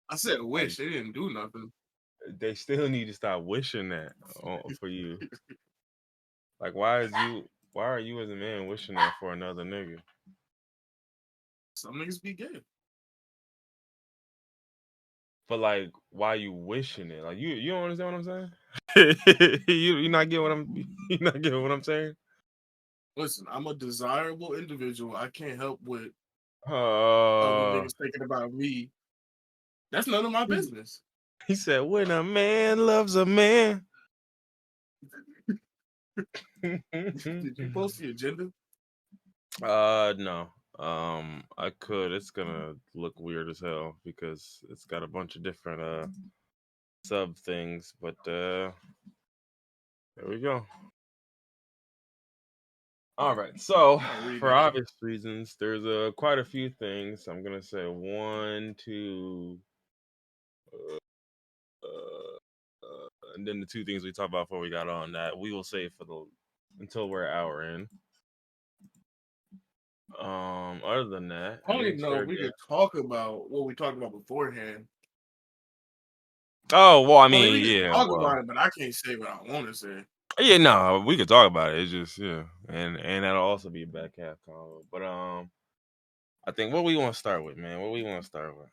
I said wish. They didn't do nothing. They still need to stop wishing that for you. Like, why are you as a man wishing that for another nigga? Some niggas be gay. But like, why you wishing it? Like, you don't understand what I'm saying? you not getting what I'm saying? Listen, I'm a desirable individual. I can't help with other Uh, niggas thinking about me. That's none of my business. he said, when a man loves a man. Did you post the agenda? No. I could. It's gonna look weird as hell because it's got a bunch of different sub things, but there we go. All right. So, I'll read for that. obvious reasons, there's quite a few things. I'm gonna say one, two, uh, and then the two things we talked about before we got on that we will save for the until we're an hour in. Other than that, I don't any even know if we could talk about what we talked about beforehand. Oh well, I I mean, mean, we can yeah, talk well, about it, but I can't say what I want to say. yeah, no, we could talk about it. It's just and that'll also be a back half combo. But I think what we want to start with, man. What we want to start with.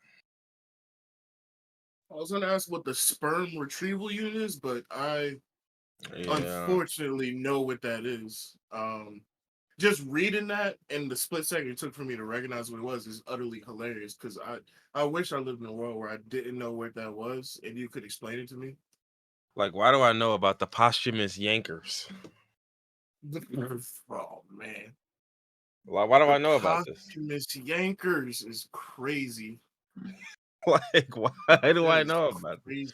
I was gonna ask what the sperm retrieval unit is, but I Yeah. unfortunately know what that is. Just reading that and the split second it took for me to recognize what it was is utterly hilarious because I wish I lived in a world where I didn't know what that was and you could explain it to me. Like, why do I know about the posthumous yankers? Oh man, Why do the I know about this? posthumous yankers is crazy. Like, why do That I is know about this? crazy.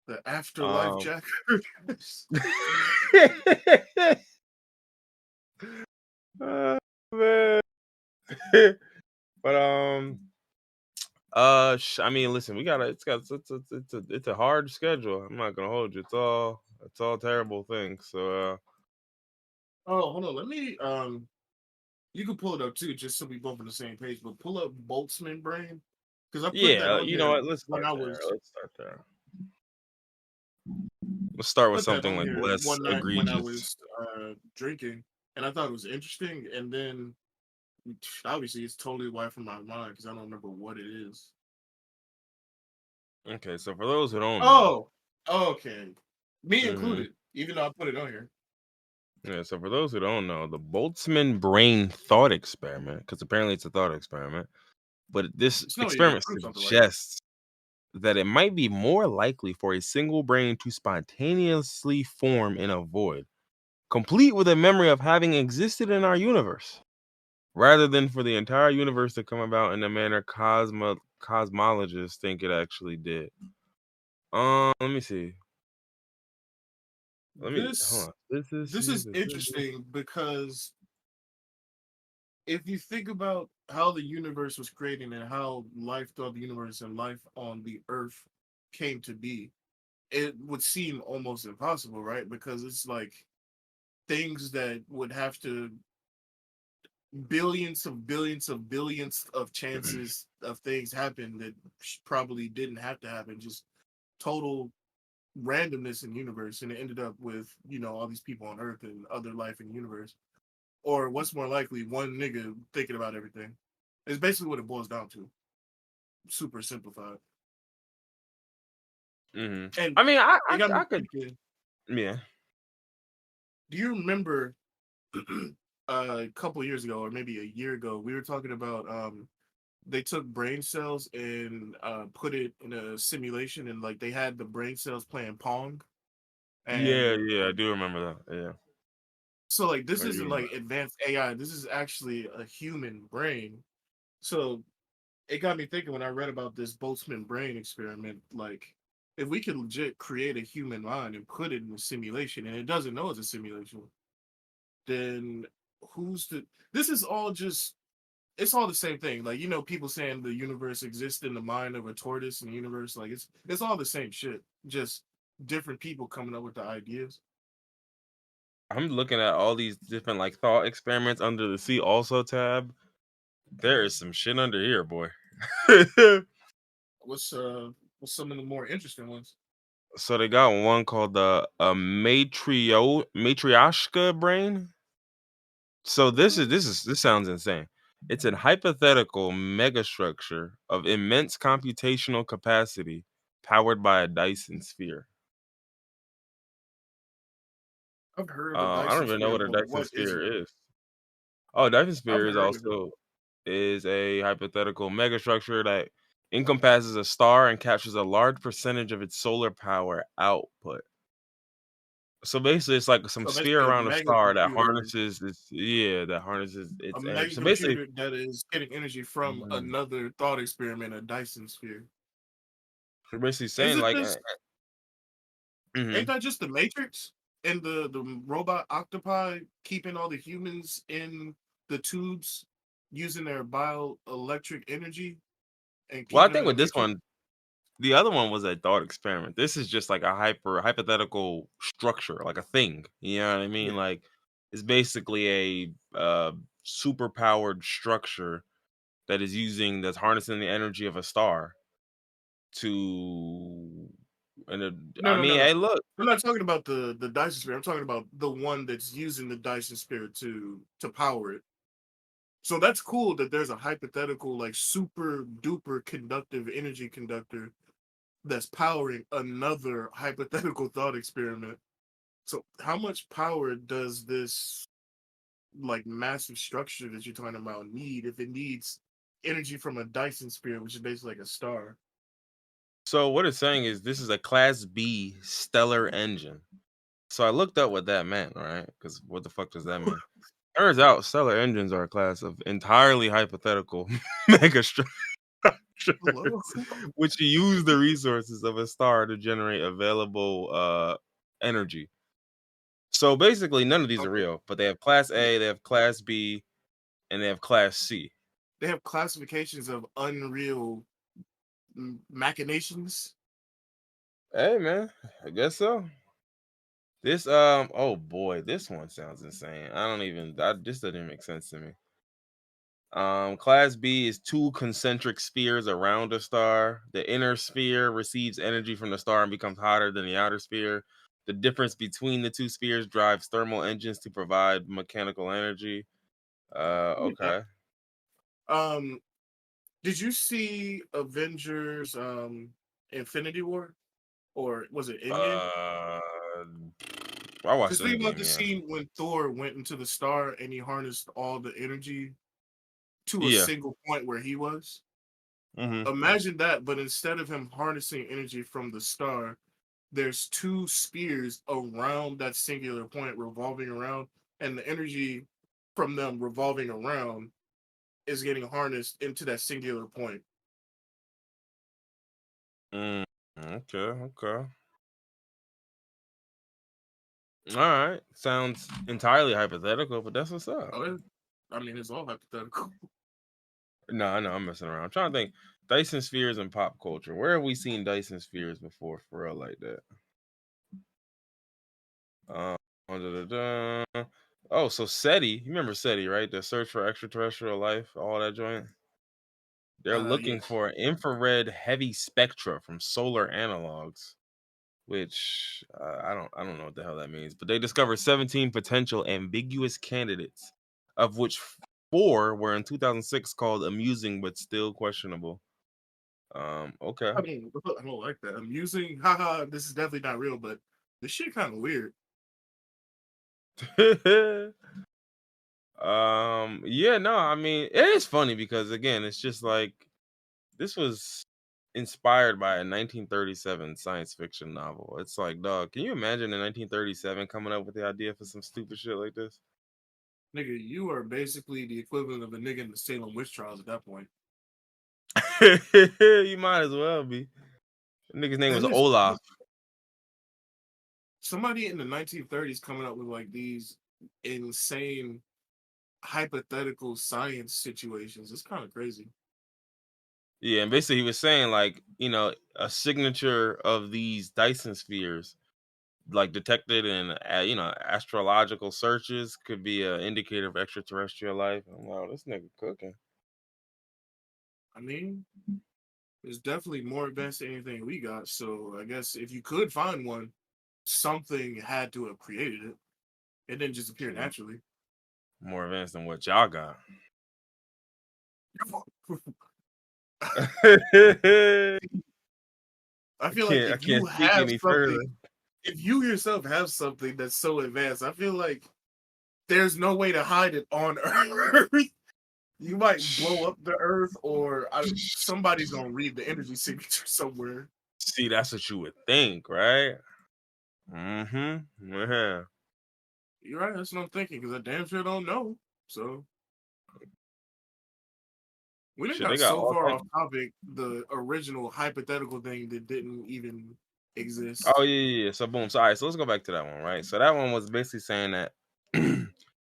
The afterlife Um, jackers. man. But I mean, listen, we gotta. It's a hard schedule. I'm not gonna hold you. It's all terrible things. So Oh, hold on. Let me you can pull it up too, just so we both on the same page. But pull up Boltzmann brain because I put that yeah, on you know here what? Let's when start I there. was Let's start there. Let's start with put that something on like here less one night when I egregious. was drinking, and I thought it was interesting. And then obviously it's totally wiped from my mind because I don't remember what it is. Okay, so for those who don't know, Oh, okay, me hmm included. Even though I put it on here. yeah, so for those who don't know, the Boltzmann brain thought experiment, because apparently it's a thought experiment, but this It's no way you can experiment prove something like that. suggests that it might be more likely for a single brain to spontaneously form in a void, complete with a memory of having existed in our universe, rather than for the entire universe to come about in the manner cosmologists think it actually did. Let me see. Hold This on. This is this is interesting because if you think about how the universe was created and how life throughout the universe and life on the earth came to be, it would seem almost impossible, right? Because it's like things that would have to billions of chances of things happen that probably didn't have to happen. Just total randomness in the universe, and it ended up with all these people on Earth and other life in the universe. Or what's more likely, one nigga thinking about everything. It's basically what it boils down to. Super simplified. And I mean, it got me I could, thinking, yeah. do you remember a couple years ago, or maybe a year ago, we were talking about they took brain cells and put it in a simulation and like they had the brain cells playing Pong. Yeah, And yeah, I do remember that. Yeah, so like this I do isn't remember like advanced AI, this is actually a human brain. So it got me thinking when I read about this Boltzmann brain experiment, like if we could legit create a human mind and put it in a simulation and it doesn't know it's a simulation, then who's the this is all just it's all the same thing. Like people saying the universe exists in the mind of a tortoise in the universe, like it's all the same shit. Just different people coming up with the ideas. I'm looking at all these different like thought experiments under the See Also tab. There is some shit under here, boy. What's what's some of the more interesting ones? So they got one called the matryoshka brain. So this sounds insane. It's a hypothetical megastructure of immense computational capacity powered by a Dyson sphere. I've heard of a I don't Dyson even know sphere, what a but Dyson what is it? sphere is. Oh, Dyson I've sphere is heard of it. also is a hypothetical megastructure that encompasses a star and captures a large percentage of its solar power output. So basically, it's like some So sphere basically, around a star that harnesses a its energy. mega So basically, computer that is getting energy from mm, another thought experiment, a Dyson sphere. they're basically Is saying it like, this? Ain't mhm. that just the Matrix and the robot octopi keeping all the humans in the tubes using their bioelectric energy and Well, I keeping them think in the with this Matrix? one, the other one was a thought experiment. This is just like a hypothetical structure, like a thing. You know what I Yeah. mean? Like it's basically super powered structure that's harnessing the energy of a star to No, I no, no, mean, no. hey, look. I'm not talking about the Dyson sphere. I'm talking about the one that's using the Dyson sphere to power it. So that's cool that there's a hypothetical like super duper conductive energy conductor that's powering another hypothetical thought experiment. So how much power does this like massive structure that you're talking about need if it needs energy from a Dyson sphere, which is basically like a star? So what it's saying is this is a Class B stellar engine. So I looked up what that meant, right? Because what the fuck does that mean? Turns out stellar engines are a class of entirely hypothetical megastructures, Hello. which use the resources of a star to generate available energy. So basically, none of these are Okay. real, but they have Class Yeah. A, they have Class B, and they have Class C. They have classifications of unreal machinations. Hey man, I guess so. This oh boy, this one sounds insane. This doesn't even make sense to me. Class B is two concentric spheres around a star. The inner sphere receives energy from the star and becomes hotter than the outer sphere. The difference between the two spheres drives thermal engines to provide mechanical energy. Okay. Um, did you see Avengers Infinity War? Or was it Endgame? Uh, I watched Just think about Endgame. the Yeah. scene when Thor went into the star and he harnessed all the energy to a Yeah. single point where he was. Hmm. Imagine that, but instead of him harnessing energy from the star, there's two spears around that singular point revolving around, and the energy from them revolving around is getting harnessed into that singular point. Mm, okay. Okay. All right. Sounds entirely hypothetical, but that's what's up. Oh, I mean, it's all hypothetical. No, I know I'm messing around. I'm trying to think. Dyson spheres in pop culture. Where have we seen Dyson spheres before for real like that? Uh, da-da-da. Oh, so SETI. You remember SETI, right? The search for extraterrestrial life, all that joint. They're Yeah. looking for infrared heavy spectra from solar analogs, which I don't know what the hell that means. But they discovered 17 potential ambiguous candidates, of which four were in 2006 called amusing but still questionable. Okay. I don't like that. I'm using, haha, this is definitely not real, but this shit kind of weird. Yeah, no, I mean, it is funny because again, it's just like this was inspired by a 1937 science fiction novel. It's like, dog, can you imagine in 1937 coming up with the idea for some stupid shit like this? Nigga, you are basically the equivalent of a nigga in the Salem witch trials at that point. You might as well be. The nigga's name was That is Olaf. somebody in the 1930s coming up with like these insane hypothetical science situations. It's kind of crazy. Yeah, and basically he was saying like, a signature of these Dyson spheres like detected in astrological searches could be an indicator of extraterrestrial life. I'm like, oh, this nigga cooking. mean, it's definitely more advanced than anything we got. So I guess if you could find one, something had to have created it. It didn't just appear True. naturally. More advanced than what y'all got. I I feel like can't. I can't speak any further. if you yourself have something that's so advanced, I feel like there's no way to hide it on Earth. You might blow up the Earth, or somebody's gonna read the energy signature somewhere. See, that's what you would think, right? Mm-hmm. Yeah. You're right. That's what I'm thinking because I damn sure don't know. So we done Shit, they got got so all far type. off topic. The original hypothetical thing that didn't even Oh exist. yeah. So boom. So all right. So let's go back to that one, right? So that one was basically saying that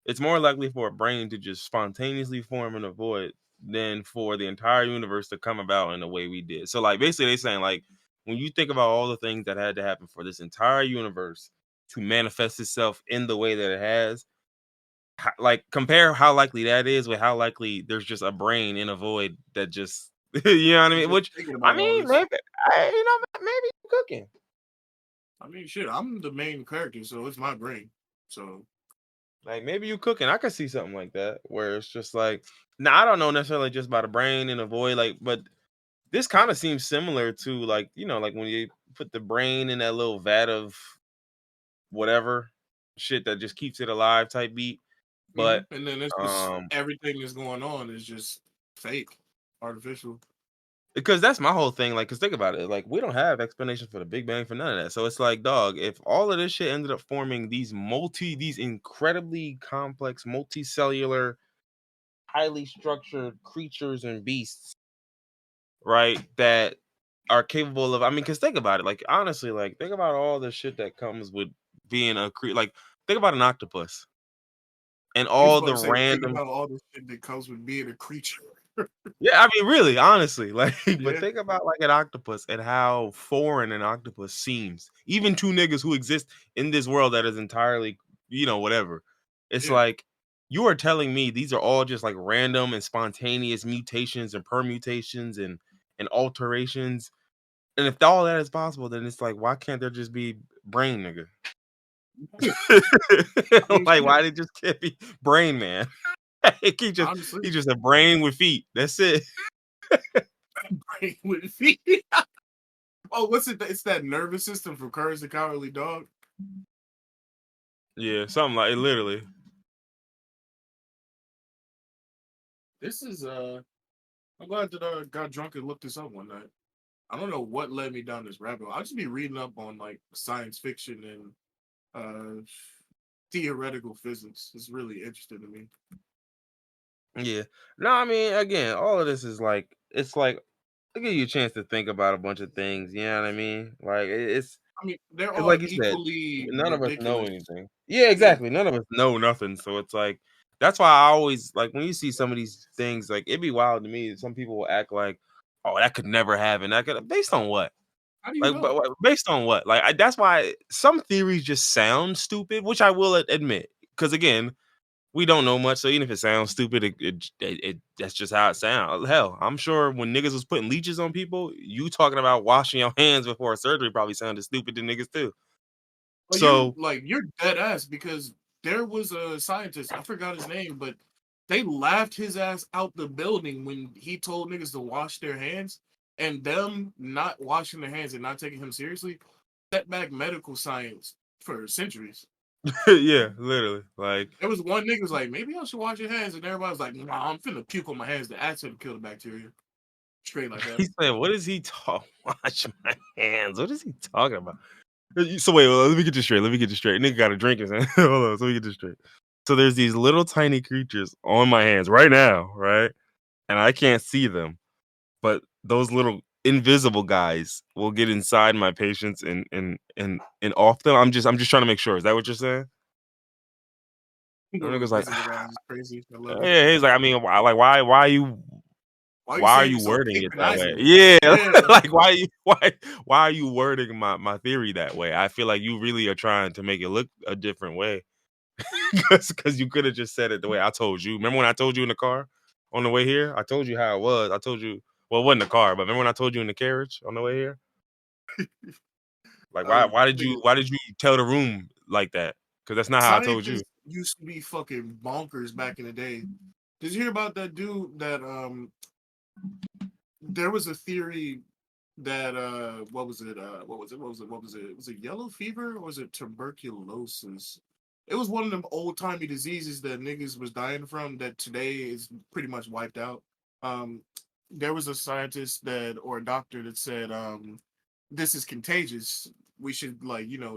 it's more likely for a brain to just spontaneously form in a void than for the entire universe to come about in the way we did. So like basically they saying like when you think about all the things that had to happen for this entire universe to manifest itself in the way that it has, like compare how likely that is with how likely there's just a brain in a void that just you know what I It's mean? just Which thinking I about all mean, this. maybe maybe you're cooking. I mean, shit. I'm the main character, so it's my brain. So Like maybe you cooking. I could see something like that where it's just like now I don't know necessarily just about the brain in a void, like, but this kind of seems similar to like, you know, like when you put the brain in that little vat of whatever shit that just keeps it alive type beat. But and then it's just um everything that's going on is just fake, artificial. because that's my whole thing. Like, cause think about it. Like, we don't have explanations for the Big Bang for none of that. So it's like, dog, if all of this shit ended up forming these incredibly complex, multicellular, highly structured creatures and beasts, right? That are capable of, I mean, cause think about it. Like, honestly, like, think about all the shit that comes with being a like, think about an octopus and You was all about the to say, think random. about all the shit that comes with being a creature. Yeah, I mean, really, honestly, like, but Yeah, think about like an octopus and how foreign an octopus seems, even to niggas who exist in this world that is entirely, you know, whatever. It's yeah. like you are telling me these are all just like random and spontaneous mutations and permutations and alterations. And if all that is possible, then it's like, why can't there just be brain nigga? I mean, Like, shit. why did just can't be brain man? Honestly, He just a brain with feet. That's it. brain with feet. Oh, what's it? It's that nervous system from Courage the Cowardly Dog. Yeah, something like it literally. This is I'm glad that I got drunk and looked this up one night. I don't know what led me down this rabbit hole. I'll just be reading up on like science fiction and theoretical physics. It's really interesting to me. Yeah. No, I mean, again, all of this is like it's like to give you a chance to think about a bunch of things. You know what I mean? Like it's I mean, they're because, all like you said, equally none of us know ridiculous. anything. Yeah, Yeah. exactly. None of us know nothing. So it's like that's why I always like when you see some of these things, like it'd be wild to me. Some people will act like, "Oh, that could never happen." That could based on what? How do you Like, but know? based on what? Like, that's why some theories just sound stupid, which I will admit. Because again, we don't know much, so even if it sounds stupid, that's just how it sounds. Hell, I'm sure when niggas was putting leeches on people, you talking about washing your hands before surgery probably sounded stupid to niggas too. Well, you're So like you're dead ass because there was a scientist, I forgot his name, but they laughed his ass out the building when he told niggas to wash their hands, and them not washing their hands and not taking him seriously set back medical science for centuries. yeah, literally, like There was one nigga was like, maybe I should wash your hands, and everybody was like, nah, I'm finna puke on my hands. The acid kill the bacteria. Straight like that. he said, "What is he talking? Wash my hands. What is he talking about?" So wait, let me get this straight. Let me get this straight. Nigga got a drink in his hand. Hold on, so let me get this straight. So there's these little tiny creatures on my hands right now, right? And I can't see them, but those little invisible guys will get inside my patients and off them. I'm just trying to make sure. Is that what you're saying? The That nigga's like, invisible guys is crazy. I love it. yeah. He's like, I mean, Why are you why are saying you it so wording it that way? patronizingly? Yeah, Yeah. like why are you wording my theory that way? I feel like you really are trying to make it look a different way because you could have just said it the way I told you. Remember when I told you in the car on the way here? I told you how it was. I told you. Well, it wasn't a car, but remember when I told you in the carriage on the way here? Like, Oh, why did nigga, you tell the room like that? Because that's not how I told you. scientists used to be fucking bonkers back in the day. Did you hear about that dude that there was a theory that was it yellow fever or was it tuberculosis? It was one of them old timey diseases that niggas was dying from that today is pretty much wiped out. Um, there was a scientist that or a doctor that said this is contagious. We should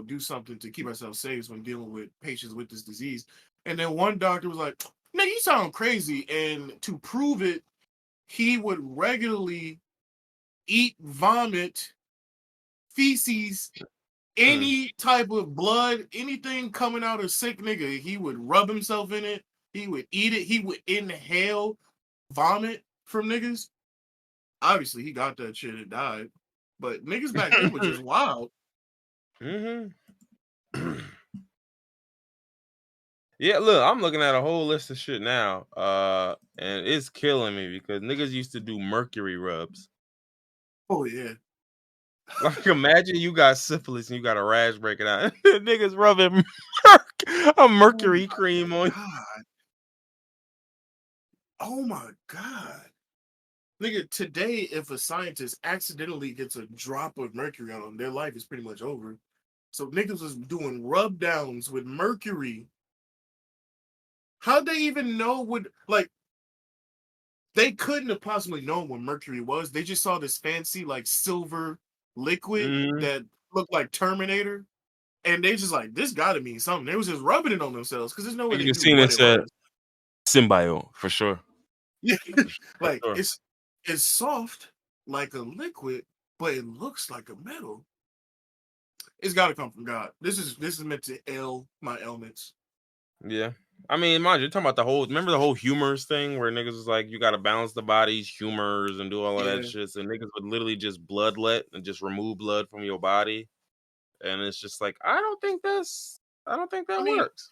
do something to keep ourselves safe when dealing with patients with this disease. And then one doctor was like, "Man, you sound crazy." And to prove it, he would regularly eat vomit, feces, Mm. any type of blood, anything coming out of sick nigga. He would rub himself in it. He would eat it. He would inhale vomit from niggas. Obviously, he got that shit and died. But niggas back then were just wild. Mm-hmm. Yeah, look, I'm looking at a whole list of shit now. And it's killing me because niggas used to do mercury rubs. Oh yeah. Like, imagine you got syphilis and you got a rash breaking out. Niggas rubbing a Oh mercury my cream on. god. Oh my god. Nigga, today, if a scientist accidentally gets a drop of mercury on them, their life is pretty much over. So niggas was doing rub downs with mercury. How'd they even know what, like, they couldn't have possibly known what mercury was. They just saw this fancy, like, silver liquid Mm. that looked like Terminator. And they just like, this gotta mean something. They was just rubbing it on themselves because there's no way You they can knew see it what it said was. symbiote for sure. Yeah. For Like, sure. it's soft like a liquid, but it looks like a metal. It's got to come from God. This is meant to ail my ailments. Yeah. I mean, mind you, you're talking about remember the whole humors thing where niggas was like, you got to balance the body's humors and do all of that Yeah. shit. So niggas would literally just bloodlet and just remove blood from your body. And it's just like, I don't think I that mean, works.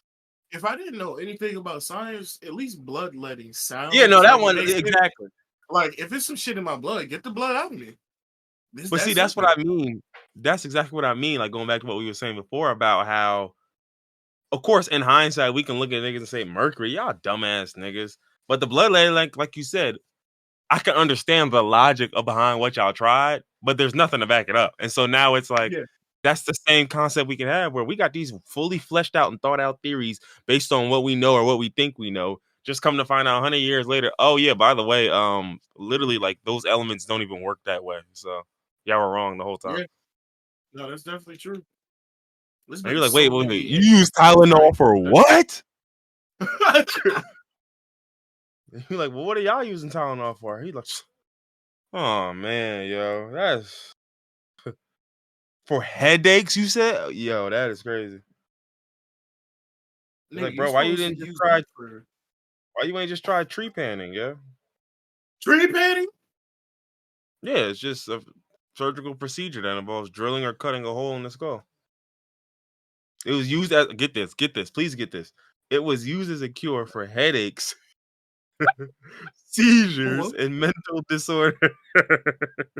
if I didn't know anything about science, at least bloodletting Yeah, no, sounds that like it one, makes sense. exactly. Like, if it's some shit in my blood, get the blood out of me. It's But that see, that's what simple. I mean. That's exactly what I mean. Like going back to what we were saying before about how, of course, in hindsight, we can look at niggas and say, Mercury, y'all dumbass niggas. But the bloodletting, like you said, I can understand the logic of behind what y'all tried, but there's nothing to back it up. And so now it's like Yeah. that's the same concept we can have where we got these fully fleshed out and thought out theories based on what we know or what we think we know. Just come to find out 100 years later, oh yeah, by the way, literally like those elements don't even work that way. So y'all were wrong the whole time. Yeah. No, that's definitely true. There's And been you're like, wait, so wait, wait, many you use interesting Tylenol for breakthroughs. what? You're like, well, what are y'all using Tylenol for? He's like, oh man, yo, that's for headaches, you said? Yo, that is crazy. It's Nigga, like, you bro, why you supposed to didn't just use try? that for Why you ain't just try tree panning? Yeah, tree painting? yeah, it's just a surgical procedure that involves drilling or cutting a hole in the skull. It was used as get this, please get this. It was used as a cure for headaches, seizures, What? and mental disorder.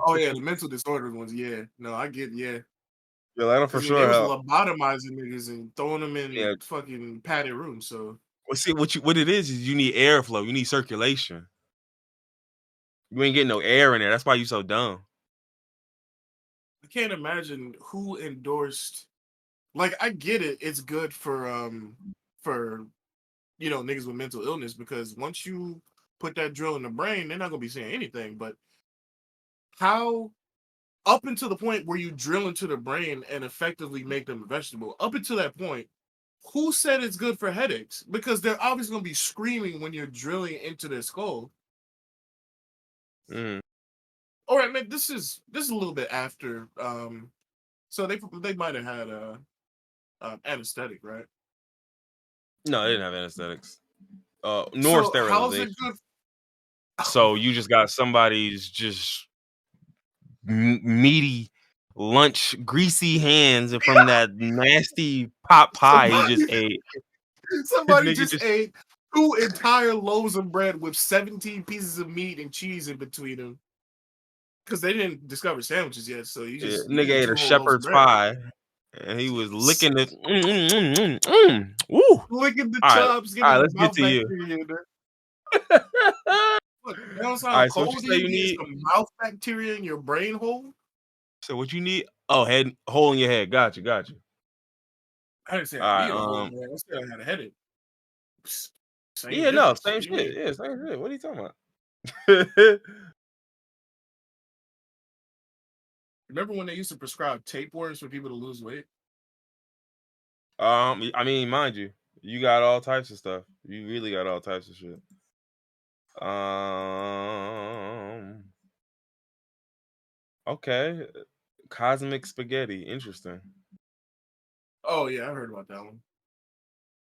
Oh yeah, the mental disorder ones. Yeah, no, I get yeah. Yo, that'll for Because they sure was help. lobotomizing niggas and throwing them in Yeah. fucking padded rooms. So Well, see, what it is you need airflow. You need circulation. You ain't getting no air in there. That's why you so dumb. I can't imagine who endorsed. Like, I get it. It's good for niggas with mental illness because once you put that drill in the brain, they're not gonna be saying anything. But how up until the point where you drill into the brain and effectively make them a vegetable, up until that point, who said it's good for headaches? Because they're obviously gonna be screaming when you're drilling into their skull. Mm. All right, man. This is a little bit after. So they might have had anesthetic, right? No, they didn't have anesthetics. Nor So how's it sterilization. good? Oh So my you just got somebody's just meaty lunch, greasy hands, and from that nasty pot pie he just somebody ate. somebody Nigga just just ate two entire loaves of bread with 17 pieces of meat and cheese in between them. because they didn't discover sandwiches yet, so you Yeah, just nigga eat ate a two whole loaves of shepherd's bread. pie, and he was licking it. Woo! Look at the All right, chops, all right. getting Let's get mouth to you. bacteria in there. Look, that don't All sound right. So what you cold. say You you get need? some mouth bacteria in your brain hole. So what you need? Oh, head hole in your head. Got you. Got you. I didn't say All I right. need a hole in there. I said I had a headache. Same Yeah. No. difference. Same What do you shit. mean? Yeah. Same shit. What are you talking about? Remember when they used to prescribe tapeworms for people to lose weight? I mean, mind you, you got all types of stuff. You really got all types of shit. Okay. Cosmic spaghetti. Interesting. Oh yeah, I heard about that one.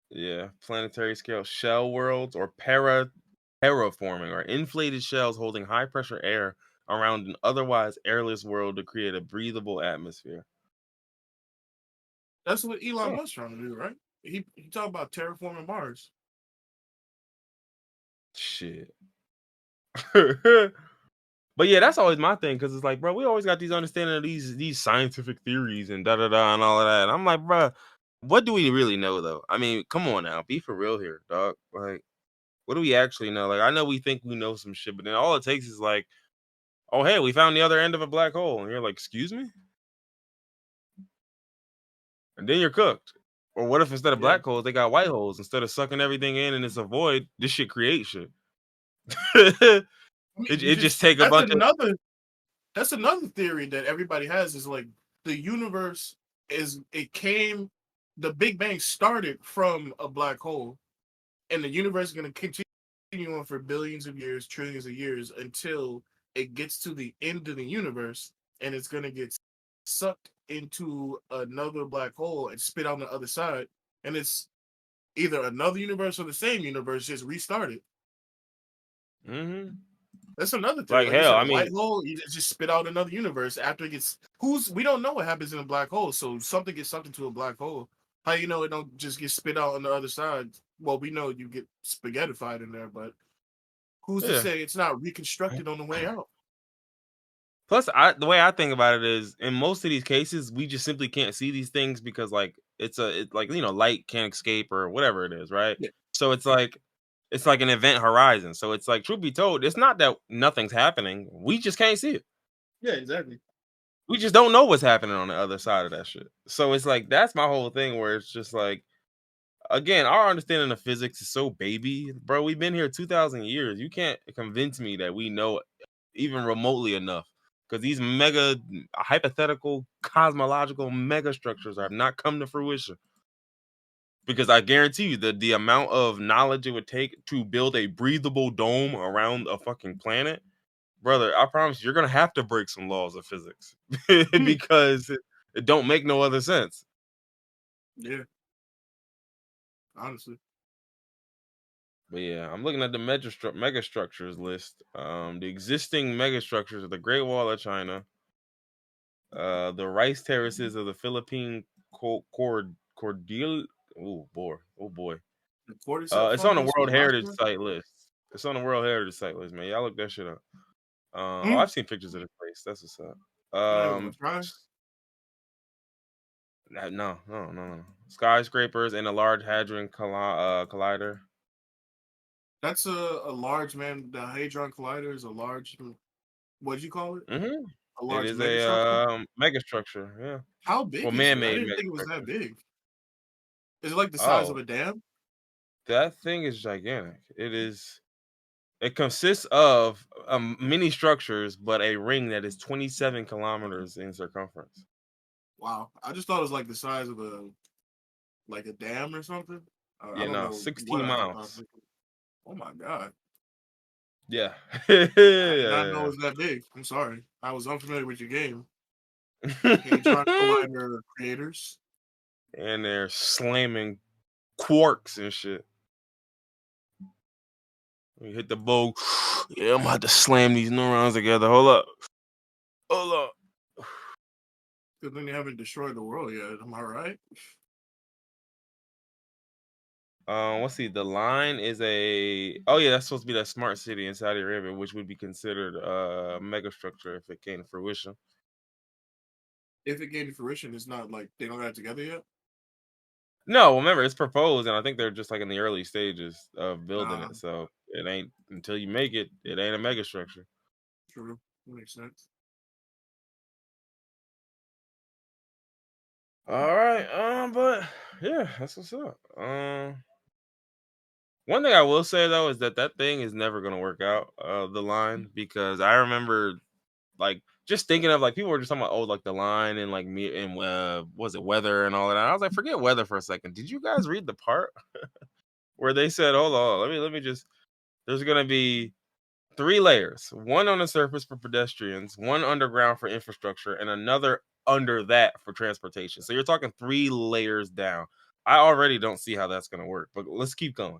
Yeah. Planetary scale shell worlds or terraforming or inflated shells holding high pressure air around an otherwise airless world to create a breathable atmosphere. That's what Elon Oh, Musk trying to do, right? He talked about terraforming Mars. shit. But yeah, that's always my thing because it's like, bro, we always got these understanding of these scientific theories and da da da and all of that. And I'm like, bro, what do we really know though? I mean, come on now, be for real here, dog. Like, what do we actually know? Like, I know we think we know some shit, but then all it takes is like, oh hey, we found the other end of a black hole, and you're like, excuse me, and then you're cooked. Or what if instead of Yeah, black holes, they got white holes? Instead of sucking everything in and it's a void, this shit creates shit. it I mean, it just take a bunch of that's another theory that everybody has is like the universe the Big Bang started from a black hole, and the universe is going to continue on for billions of years, trillions of years until it gets to the end of the universe, and it's going to get sucked into another black hole and spit on the other side, and it's either another universe or the same universe just restarted. Mhm. That's another theory. Like Like you hell. said, I a mean, white hole, you just spit out another universe after it gets we don't know what happens in a black hole. So something gets sucked into a black hole. How you know it don't just get spit out on the other side? Well, we know you get spaghettified in there, but who's to yeah. say it's not reconstructed on the way out? Plus, the way I think about it is, in most of these cases, we just simply can't see these things because, like, it's like light can't escape or whatever it is, right? Yeah, So it's like an event horizon. So it's like, truth be told, it's not that nothing's happening. We just can't see it. yeah, exactly. We just don't know what's happening on the other side of that shit. So it's like that's my whole thing. Where it's just like, again, our understanding of physics is so baby, bro. We've been here 2,000 years. You can't convince me that we know even remotely enough because these mega hypothetical cosmological megastructures have not come to fruition. Because I guarantee you that the amount of knowledge it would take to build a breathable dome around a fucking planet, brother, I promise you're gonna have to break some laws of physics because it don't make no other sense. Yeah, honestly. But yeah, I'm looking at the megastructures list. The existing megastructures are the Great Wall of China, the rice terraces of the Philippine Cordillera. Oh boy, oh boy. The cordyceps It's on the fungus World with Heritage lobster. Site list. It's on the World Heritage Site list, man. Y'all look that shit up. Oh, Mm, I've seen pictures of this place. That's what's up. you're not even gonna try. No. Skyscrapers and a large hadron collider. That's a large man. The Hadron Collider is a large. What'd you call it? Hmm A It large is a megastructure. megastructure. Yeah. How Well, big is it? I man-made didn't think it was that megastructure. big. Is it like the size of Oh, a dam? that thing is gigantic. It is. It consists of many structures, but a ring that is 27 kilometers in circumference. Wow. I just thought it was like the size of a dam or something. I Yeah, don't no, know what 16 I thought. miles. Oh my god. Yeah. I did not know Yeah. it was that big. I'm sorry. I was unfamiliar with your game. Hadron And Collider creators. they're slamming quarks and shit. You hit the bow. Yeah, I'm about to slam these neurons together. Hold up. Hold up. Because then you haven't destroyed the world yet. Am I right? Let's see. The line is a. Oh yeah, that's supposed to be that smart city in Saudi Arabia, which would be considered a megastructure if it came to fruition. If it came to fruition, it's not like they don't got it together yet. No, remember it's proposed, and I think they're just like in the early stages of building Nah, it. So it ain't until you make it. It ain't a megastructure. true. That makes sense. All right. But yeah, that's what's up. One thing I will say though is that that thing is never gonna work out. The line because I remember like just thinking of like people were just talking about like the line and like me and was it weather and all that. I was like, forget weather for a second. Did you guys read the part where they said, hold on, let me just. There's gonna be three layers: one on the surface for pedestrians, one underground for infrastructure, and another under that for transportation. So you're talking three layers down. I already don't see how that's gonna work, but let's keep going.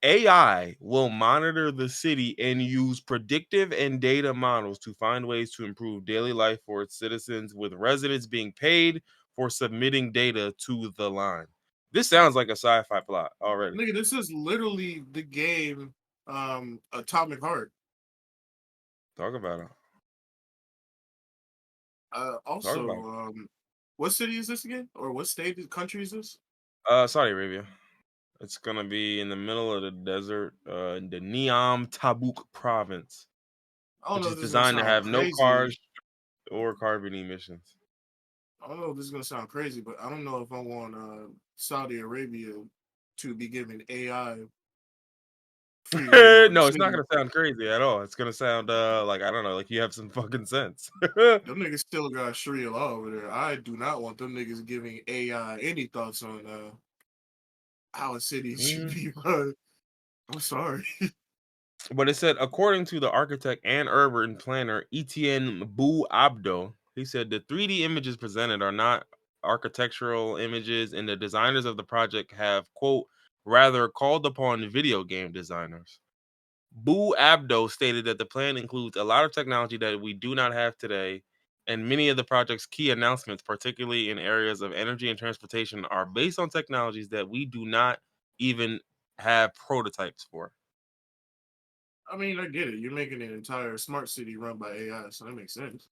AI will monitor the city and use predictive and data models to find ways to improve daily life for its citizens, with residents being paid for submitting data to the line. This sounds like a sci-fi plot already. Nigga, this is literally the game Atomic Heart. Talk about it. Talk Also, about it. what city is this again? Or what state, country is this? Saudi Arabia. It's gonna be in the middle of the desert, in the Niam Tabuk province, I don't which know is if this is gonna designed to sound have no crazy. cars or carbon emissions. I don't know if this is gonna sound crazy, but I don't know if I want Saudi Arabia to be giving AI free reign over the No, it's not city. gonna sound crazy at all. It's gonna sound like I don't know, like you have some fucking sense. Them niggas still got Sharia law over there. I do not want them niggas giving AI any thoughts on how a city should Mhm. be run. I'm sorry. But it said, according to the architect and urban planner Etienne Bou Abdo, he said the 3D images presented are not architectural images, and the designers of the project have, quote, rather called upon video game designers. Bou Abdo stated that the plan includes a lot of technology that we do not have today, and many of the project's key announcements, particularly in areas of energy and transportation, are based on technologies that we do not even have prototypes for. I mean, I get it. You're making an entire smart city run by AI, so that makes sense.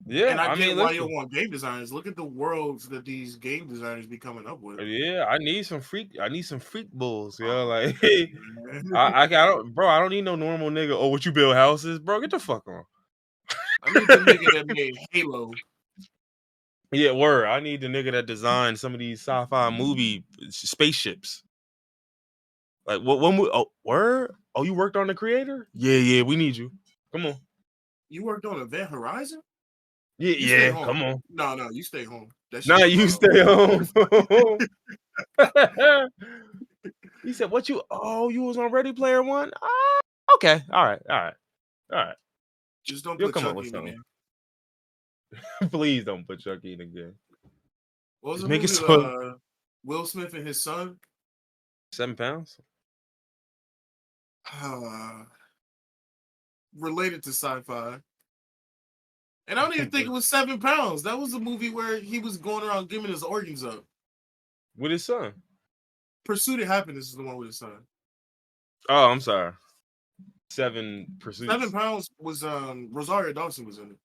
And Yeah, I I get mean, why you listen. want game designers. Look at the worlds that these game designers be coming up with. Yeah, I need some freak. I need some freak bulls. Yo, Oh, like man. I don't, bro. I don't need no normal nigga. Oh, what you build houses, bro? Get the fuck on. I need the nigga that made Halo. Yeah, word. I need the nigga that designed some of these sci-fi movie spaceships. Like what? Oh, word. Oh, you worked on the creator? Yeah, yeah. We need you. Come on. You worked on Event Horizon? Yeah, You stay yeah. home. Come on. No, no, you stay home. That Now shit. you stay home. He said, "What you? Oh, you was on Ready Player One? Ah, okay. All right. All right. All right. Just don't You'll put come up Chucky with in the something." game. Please don't put Chucky in again. What was Just the make it movie? so. Will Smith and his son. 7 pounds. Uh, related to sci-fi. And I don't even think it was 7 pounds. That was a movie where he was going around giving his organs up. With his son. Pursuit of Happiness is the one with his son. Oh, I'm sorry. Seven Seven pursuits. pounds was Rosario Dawson was in it.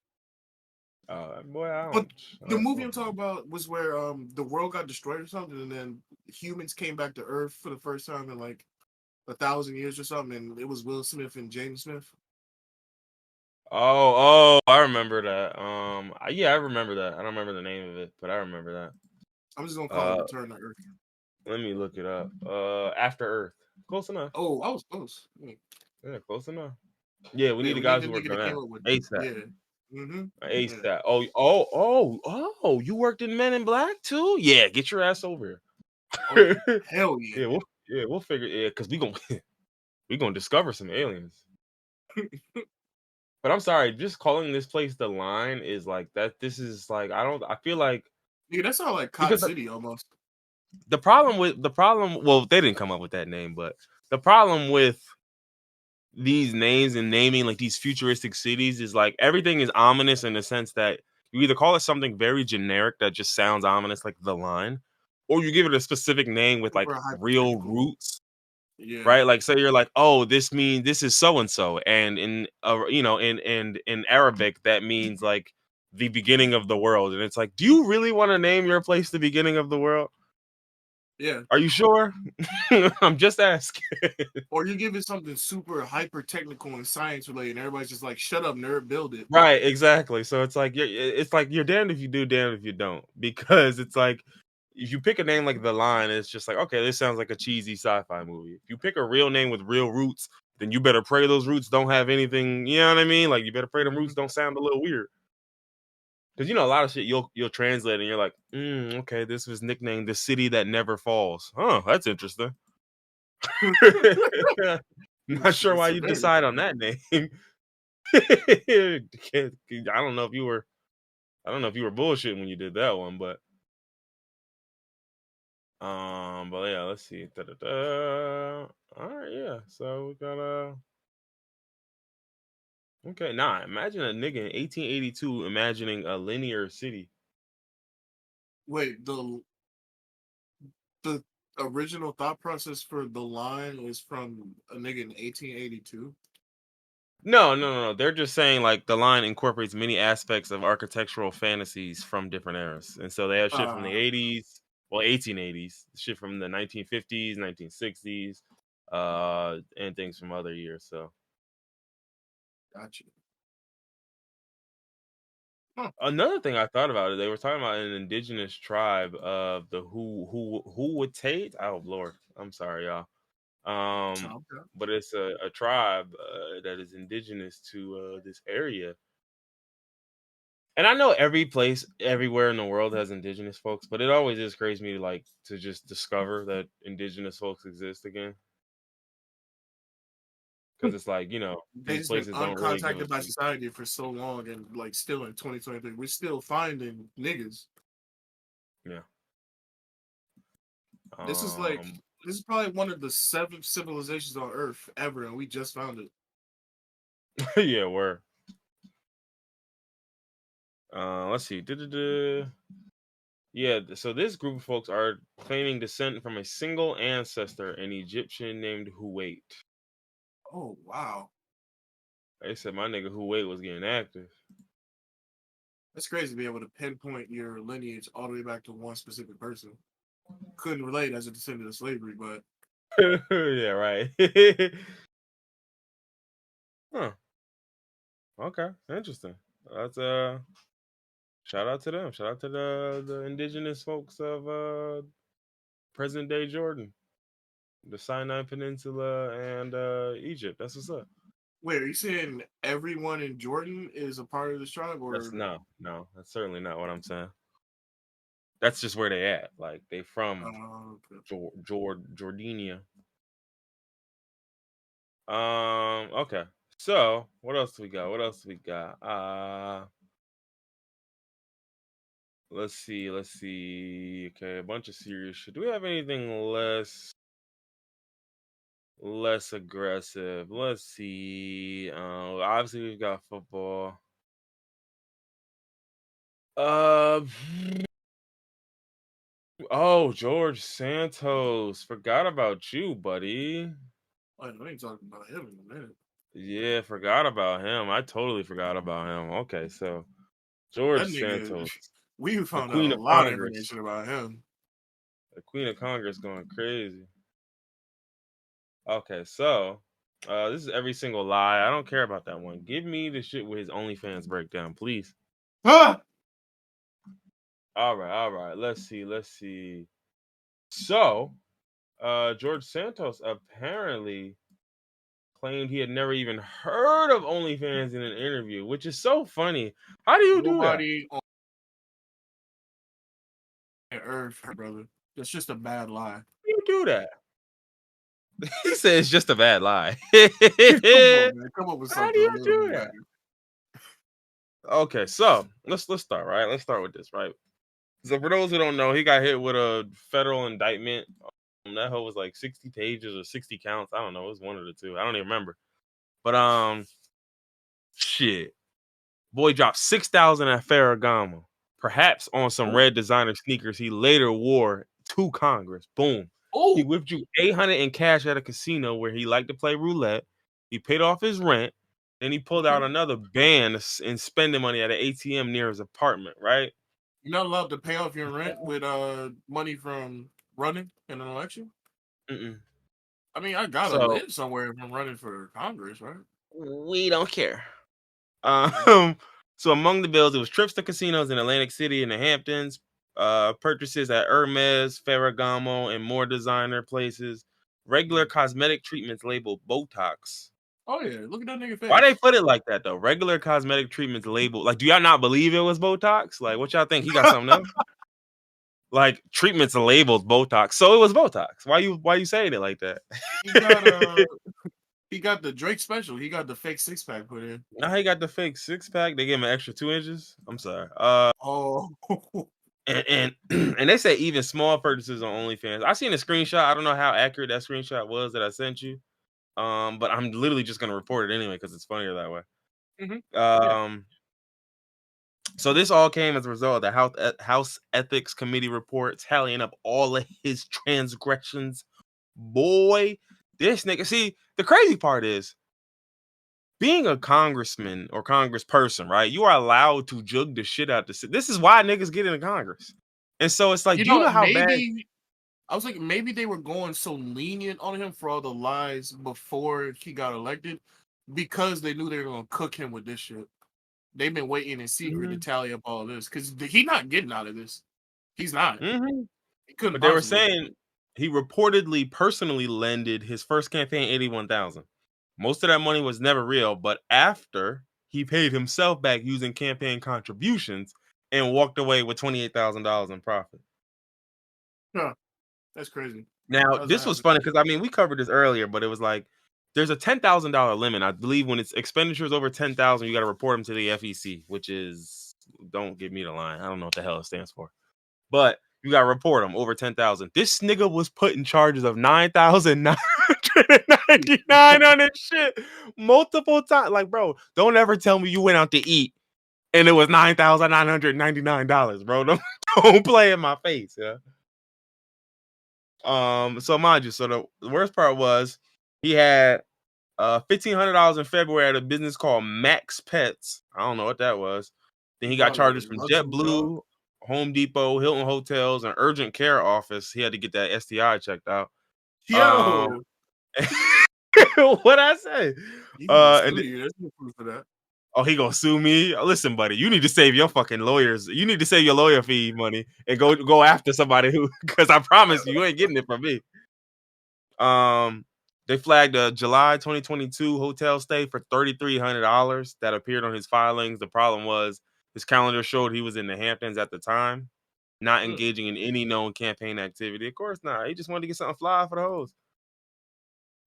Boy, I But don't. the movie I'm talking about was where the world got destroyed or something, and then humans came back to Earth for the first time in like 1,000 years or something, and it was Will Smith and James Smith. I remember that. Yeah, I remember that. I don't remember the name of it, but I remember that. I'm just gonna call it Uh, Return to Earth. Let me look it up. After Earth. Close enough. Oh, I was close. Yeah, close enough. Yeah, we need Yeah, the we need guys the who worked nigga on that came that. up with it. ASAP. Yeah. Mm-hmm. Yeah. ASAP. Oh, you worked in Men in Black too? Yeah, get your ass over Oh yeah. here. Hell yeah. We'll figure because we gonna we gonna discover some aliens. But I'm sorry, just calling this place the line is like that. This is like I feel like Yeah, that sounds like Cot because City almost. the problem well, they didn't come up with that name, but the problem with these names and naming like these futuristic cities is like everything is ominous in the sense that you either call it something very generic that just sounds ominous, like the line, or you give it a specific name with like Super real hypothetical. roots, Yeah. right? Like say you're like, oh, this is so and so, and in in Arabic that means like the beginning of the world, and it's like, do you really want to name your place the beginning of the world? Yeah. Are you sure? I'm just asking. Or you give it something super hyper technical and science related, and everybody's just like, "Shut up, nerd, build it." Right, exactly. So it's like you're damned if you do, damned if you don't. Because it's like if you pick a name like The Line, it's just like, okay, this sounds like a cheesy sci-fi movie. If you pick a real name with real roots, then you better pray those roots don't have anything, you know what I mean? Like you better pray the roots Mhm. don't sound a little weird. Because a lot of shit you'll translate and you're like, okay, this was nicknamed the city that never falls. Oh, that's interesting. Not sure why It's you hilarious. decide on that name. I don't know if you were bullshitting when you did that one, but yeah, let's see. Da-da-da. All right, yeah. So we got okay. Nah, imagine a nigga in 1882 imagining a linear city. Wait, the original thought process for the line is from a nigga in 1882. No, no, no, no. They're just saying like the line incorporates many aspects of architectural fantasies from different eras, and so they have shit from the Uh, 80s, well, 1880s, shit from the 1950s, 1960s, and things from other years. So gotcha. Huh. another thing I thought about it, they were talking about an indigenous tribe of the who would Tate. Oh Lord, I'm sorry, y'all. Okay. But it's a tribe that is indigenous to this area. And I know every place, everywhere in the world has indigenous folks, but it always just crazy me like to just discover that indigenous folks exist again. Because it's like, They these just been places don't really give a uncontacted by shit. society for so long, and like still in 2023, we're still finding niggas. Yeah. This is like Um this is probably one of the 7th civilizations on Earth ever, and we just found it. yeah, where let's see. Du-du-du. Yeah, so this group of folks are claiming descent from a single ancestor, an Egyptian named Huwait. Oh wow, They said my nigga Huwait was getting active. that's crazy to be able to pinpoint your lineage all the way back to one specific person. Couldn't relate as a descendant of slavery, but yeah, right. huh. Okay, interesting. That's shout out to them. Shout out to the indigenous folks of present day Jordan, the Sinai Peninsula, and Egypt. That's what's up. wait, are you saying everyone in Jordan is a part of this tribe, That's or no, that's certainly not what I'm saying. That's just where they at. Like they from okay. Jordania. Okay. So what else do we got? What else do we got? Let's see. Let's see. Okay, a bunch of serious shit. Do we have anything less aggressive? Let's see. Obviously we've got football. Uh oh, George Santos. Forgot about you, buddy. I ain't talking about him in a minute. Yeah, forgot about him. I totally forgot about him. Okay, so That George nigga, Santos, we the found out Queen a of lot of Congress. information about him. The Queen of Congress going crazy. Okay, so this is every single lie. I don't care about that one. Give me the shit with his OnlyFans breakdown, please. Ah! All right, all right. Let's see, let's see. So, George Santos apparently claimed he had never even heard of OnlyFans in an interview, which is so funny. How do you do that? Nobody on Earth, brother. That's just a bad lie. How do you do that? He said it's just a bad lie. Come on, man. Come up with How do something a you little do bit that? better. Okay, so let's start right. Let's start with this right. So for those who don't know, he got hit with a federal indictment. That hoe was like 60 pages or 60 counts. I don't know. It was one of the two. I don't even remember. But shit. Boy dropped 6,000 at Ferragamo, perhaps on some Oh, red designer sneakers he later wore to Congress. Boom. He Oh, withdrew 800 in cash at a casino where he liked to play roulette. He paid off his rent. Then he pulled out okay. another band and spending money at an ATM near his apartment, right? You're not allowed to pay off your rent with money from running in an election. Mm-mm. I mean, I gotta So live somewhere if I'm running for Congress, right? we don't care. Okay. Um, so among the bills, it was trips to casinos in Atlantic City and the Hamptons, purchases at Hermes, Ferragamo, and more designer places, regular Mm. cosmetic treatments labeled Botox. Oh yeah, look at that nigga Why they face. put it like that though? Regular cosmetic treatments labeled. Like, do y'all not believe it was Botox? Like, what y'all think? He got something else? Like, treatments labeled Botox, so it was Botox. Why you saying it like that? he got he got the Drake special. He got the fake 6-pack put in. Now he got the fake 6 pack. They gave him an extra 2 inches. I'm sorry. Oh, And and they say even small purchases on OnlyFans. I seen a screenshot. I don't know how accurate that screenshot was that I sent you. But I'm literally just gonna report it anyway because it's funnier that way. hmm yeah. Um, so this all came as a result of the House Ethics Committee report tallying up all of his transgressions. Boy, this nigga. See, the crazy part is being a congressman or congressperson, right? You are allowed to jug the shit out the. This is why niggas get into Congress. And so it's like, You do you know, know how bad? maybe I was like, maybe they were going so lenient on him for all the lies before he got elected because they knew they were gonna cook him with this shit. They've been waiting in secret to Mhm, tally up all this because he's not getting out of this. He's not. mhm. He couldn't But they were possibly. saying he reportedly personally lended his first campaign 81,000. Most of that money was never real, but after he paid himself back using campaign contributions and walked away with $28,000 in profit. Huh, that's crazy. Now, How does that this was happen? funny because I mean we covered this earlier, but it was like there's a $10,000 limit. I believe when it's expenditures over 10,000, you got to report them to the FEC, which is don't give me the line. I don't know what the hell it stands for. But you gotta report them over 10,000. This nigga was put in charges of 9,999 on this shit multiple times. Like, bro, don't ever tell me you went out to eat and it was $9,999, bro. Don't play in my face, yeah. So mind you, so the worst part was he had $1,500 in February at a business called Max Pets. I don't know what that was. Then he got Probably like charges a from luxury dog. JetBlue, Home Depot, Hilton Hotels, and urgent care office. He had to get that STI checked out. Um, Yo, what I say? he gonna And sue you. There's no proof of that. oh, he gonna sue me? Listen, buddy, you need to save your fucking lawyers. You need to save your lawyer fee money and go after somebody who, because I promise you ain't getting it from me. Um, they flagged a July 2022 hotel stay for $3,300 that appeared on his filings. The problem was his calendar showed he was in the Hamptons at the time, not Mm, engaging in any known campaign activity. Of course not. He just wanted to get something fly for the hoes.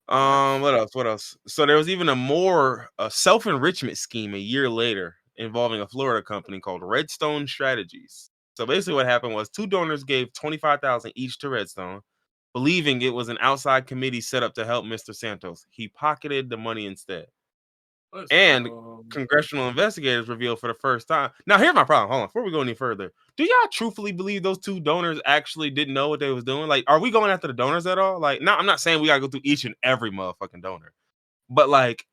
facts. What else? What else? So there was even a self-enrichment scheme a year later involving a Florida company called Redstone Strategies. So basically what happened was two donors gave 25,000 each to Redstone, believing it was an outside committee set up to help Mr. Santos. He pocketed the money instead. Let's And go. congressional investigators revealed for the first time. Now, here's my problem. Hold on, before we go any further, do y'all truthfully believe those two donors actually didn't know what they was doing? Like, are we going after the donors at all? Like, no, I'm not saying we gotta go through each and every motherfucking donor, but like,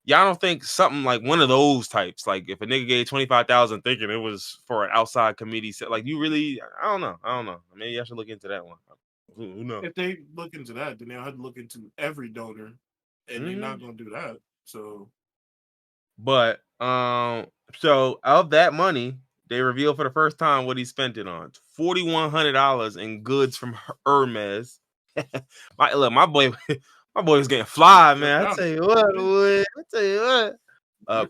y'all don't think something like one of those types, like if a nigga gave 25,000 thinking it was for an outside committee, like you really, I don't know. Maybe I should look into that one. Who knows? If they look into that, then they'll have to look into every donor, and they're not Mhm. gonna do that. So But so of that money, they revealed for the first time what he spent it on: $4,100 in goods from Hermes. My boy, my boy was getting fly, check man. I out. tell you what, Yeah, boy. I tell you what.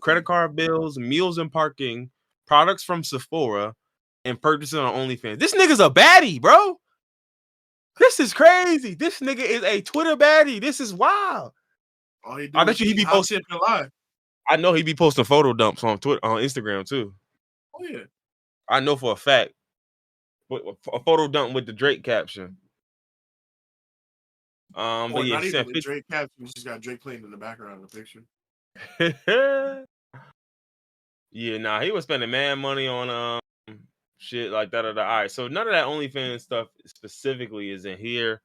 Credit different. card bills, meals and parking, products from Sephora, and purchasing on OnlyFans. This nigga's a baddie, bro. This is crazy. This nigga is a Twitter baddie. This is wild. All he I do bet is you he eat be hot posting. shit and lie. I know he be posting photo dumps on Twitter, on Instagram too. Oh yeah. I know for a fact. A photo dump with the Drake caption. But Or yeah, not he even said the 50. Drake caption. Just got Drake playing in the background of the picture. Yeah, nah, he was spending mad money on shit like that. All right, so none of that OnlyFans stuff specifically is in here.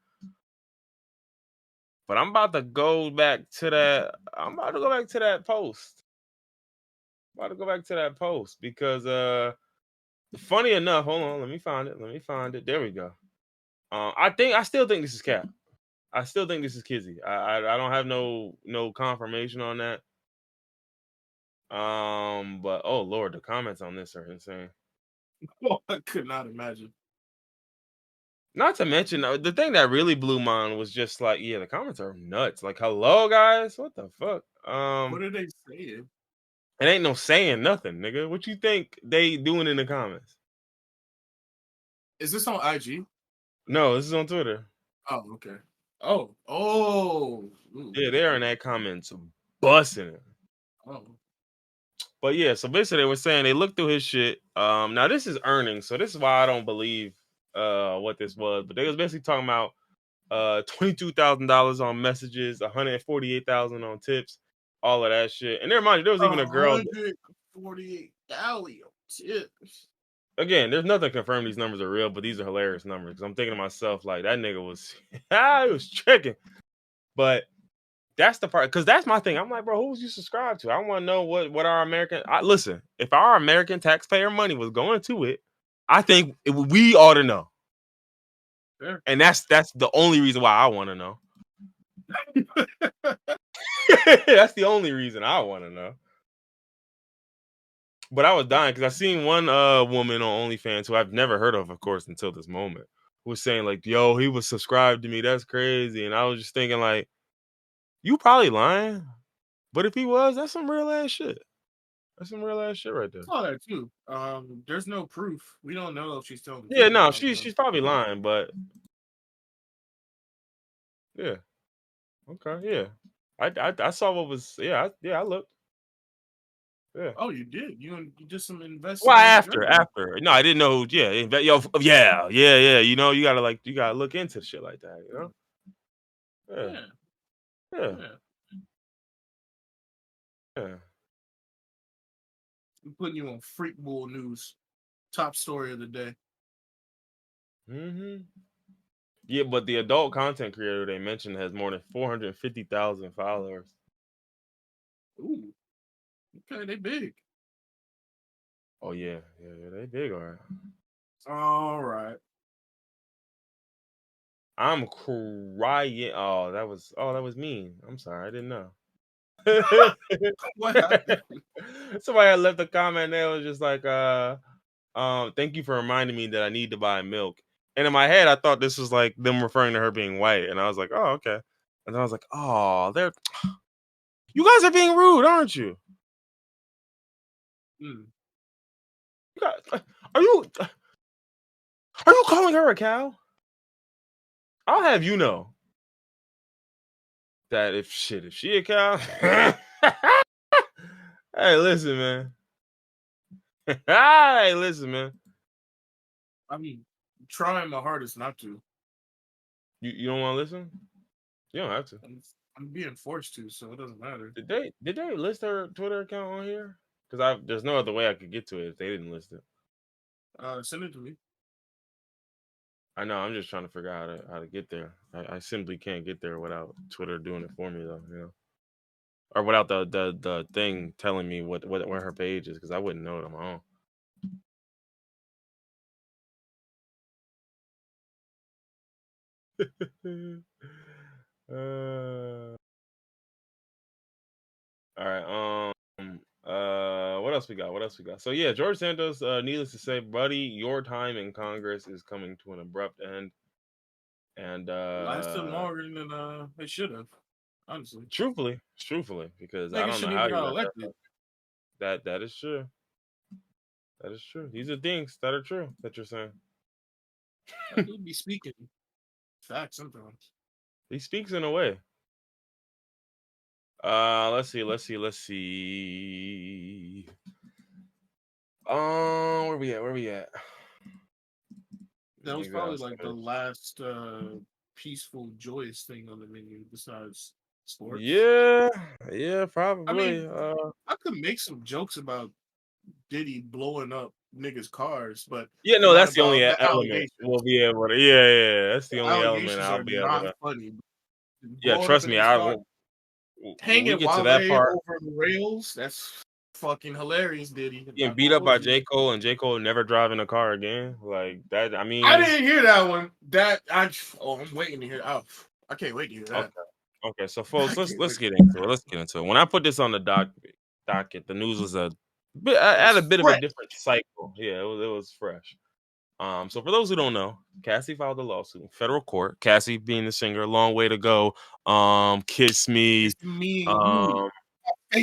But I'm about to go back to that. I'm about to go back to that post. Because funny enough, hold on, let me find it. There we go. I still think this is Cap. I still think this is Kizzy. I don't have no confirmation on that. But oh Lord, the comments on this are insane. Oh, I could not imagine. Not to mention, the thing that really blew mine was just like, yeah, the comments are nuts. Like, hello guys, what the fuck? What are they saying? It ain't no saying nothing, nigga. What you think they doing in the comments? Is this on IG? No, this is on Twitter. Oh, okay. Oh. Ooh, Yeah, they're in that comments busting it. oh. But yeah, so basically they were saying they looked through his shit. Now this is earnings, so this is why I don't believe what this was. But they was basically talking about $22,000 on messages, $148,000 on tips, all of that shit. And never mind, there was even a girl. 148,000 tips. Again, there's nothing confirmed these numbers are real, but these are hilarious numbers. Because I'm thinking to myself, like, that nigga was he was tricking. But that's the part, because that's my thing. I'm like, bro, who's you subscribe to? I want to know what our American. Listen, if our American taxpayer money was going to it, I think we ought to know. Sure. And that's the only reason why I want to know. That's the only reason I want to know. But I was dying because I seen one woman on OnlyFans who I've never heard of course, until this moment, who was saying like, "Yo, he was subscribed to me. That's crazy." And I was just thinking like, you probably lying, but if he was, that's some real ass shit. That's some real ass shit right there. I saw that too. There's no proof. We don't know if she's telling the Yeah, truth. no, she's probably lying, but yeah, okay, yeah. I saw what was I looked. Yeah. Oh, you did. You did some Well, investigative after journalism. no, I didn't know. Yeah, yeah. You know, you gotta look into shit like that. You know. Yeah, Yeah, yeah, yeah. yeah. I'm putting you on Freak Bull News. Top story of the day. Mm-hmm. Yeah, but the adult content creator they mentioned has more than 450,000 followers. Ooh, okay, they big. Oh yeah, they big, all right. All right. I'm crying. That was mean. I'm sorry, I didn't know. What happened? Somebody had left a comment there was just like, thank you for reminding me that I need to buy milk. And in my head, I thought this was like them referring to her being white, and I was like, oh, okay. And I was like, oh, you guys are being rude, aren't you? Hmm. You guys, are you are you calling her a cow? I'll have you know that if she a cow, hey, listen, man. Hey, listen, man. I mean, trying my hardest not to. You don't want to listen? You don't have to. I'm being forced to, so it doesn't matter. Did they list her Twitter account on here? Because there's no other way I could get to it if they didn't list it. Send it to me. I know. I'm just trying to figure out how to get there. I simply can't get there without Twitter doing it for me, though. You know, or without the thing telling me where her page is, because I wouldn't know it on my own. All right. What else we got? So yeah, George Santos. Needless to say, buddy, your time in Congress is coming to an abrupt end. And Lasted longer than it should have. Honestly, truthfully, because I nigga don't know shouldn't how even you got let that elected. fuck. That is true. That is true. These are things that are true that you're saying. I do be speaking facts sometimes. He speaks in a way. Let's see. Where we at? That was Maybe I'll probably like the search. last peaceful, joyous thing on the menu besides sports. Yeah, I mean, probably. I could make some jokes about Diddy blowing up niggas' cars, but Yeah, no, not that's the about only the element we'll allegations. be able to. Yeah, that's the The only element allegations I'll are be able not to. funny. Yeah, Blowing up trust in me. his car, When we hanging get to that Wale part, over the rails. That's fucking hilarious, Diddy. getting Not beat gonna up hold by you. J. Cole and J. Cole never driving a car again. Like that. I I mean, didn't hear that one. I'm waiting to hear. Oh, I can't wait to hear okay, that. okay. So, I folks, let's can't let's wait. get into it. Let's get into it. When I put this on the docket, the news was a bit It at was a bit of a fresh. different cycle. Yeah, it was fresh. So for those who don't know, Cassie filed a lawsuit in federal court. Cassie being the singer, Long Way to Go, Kiss Me, It's me and you. um,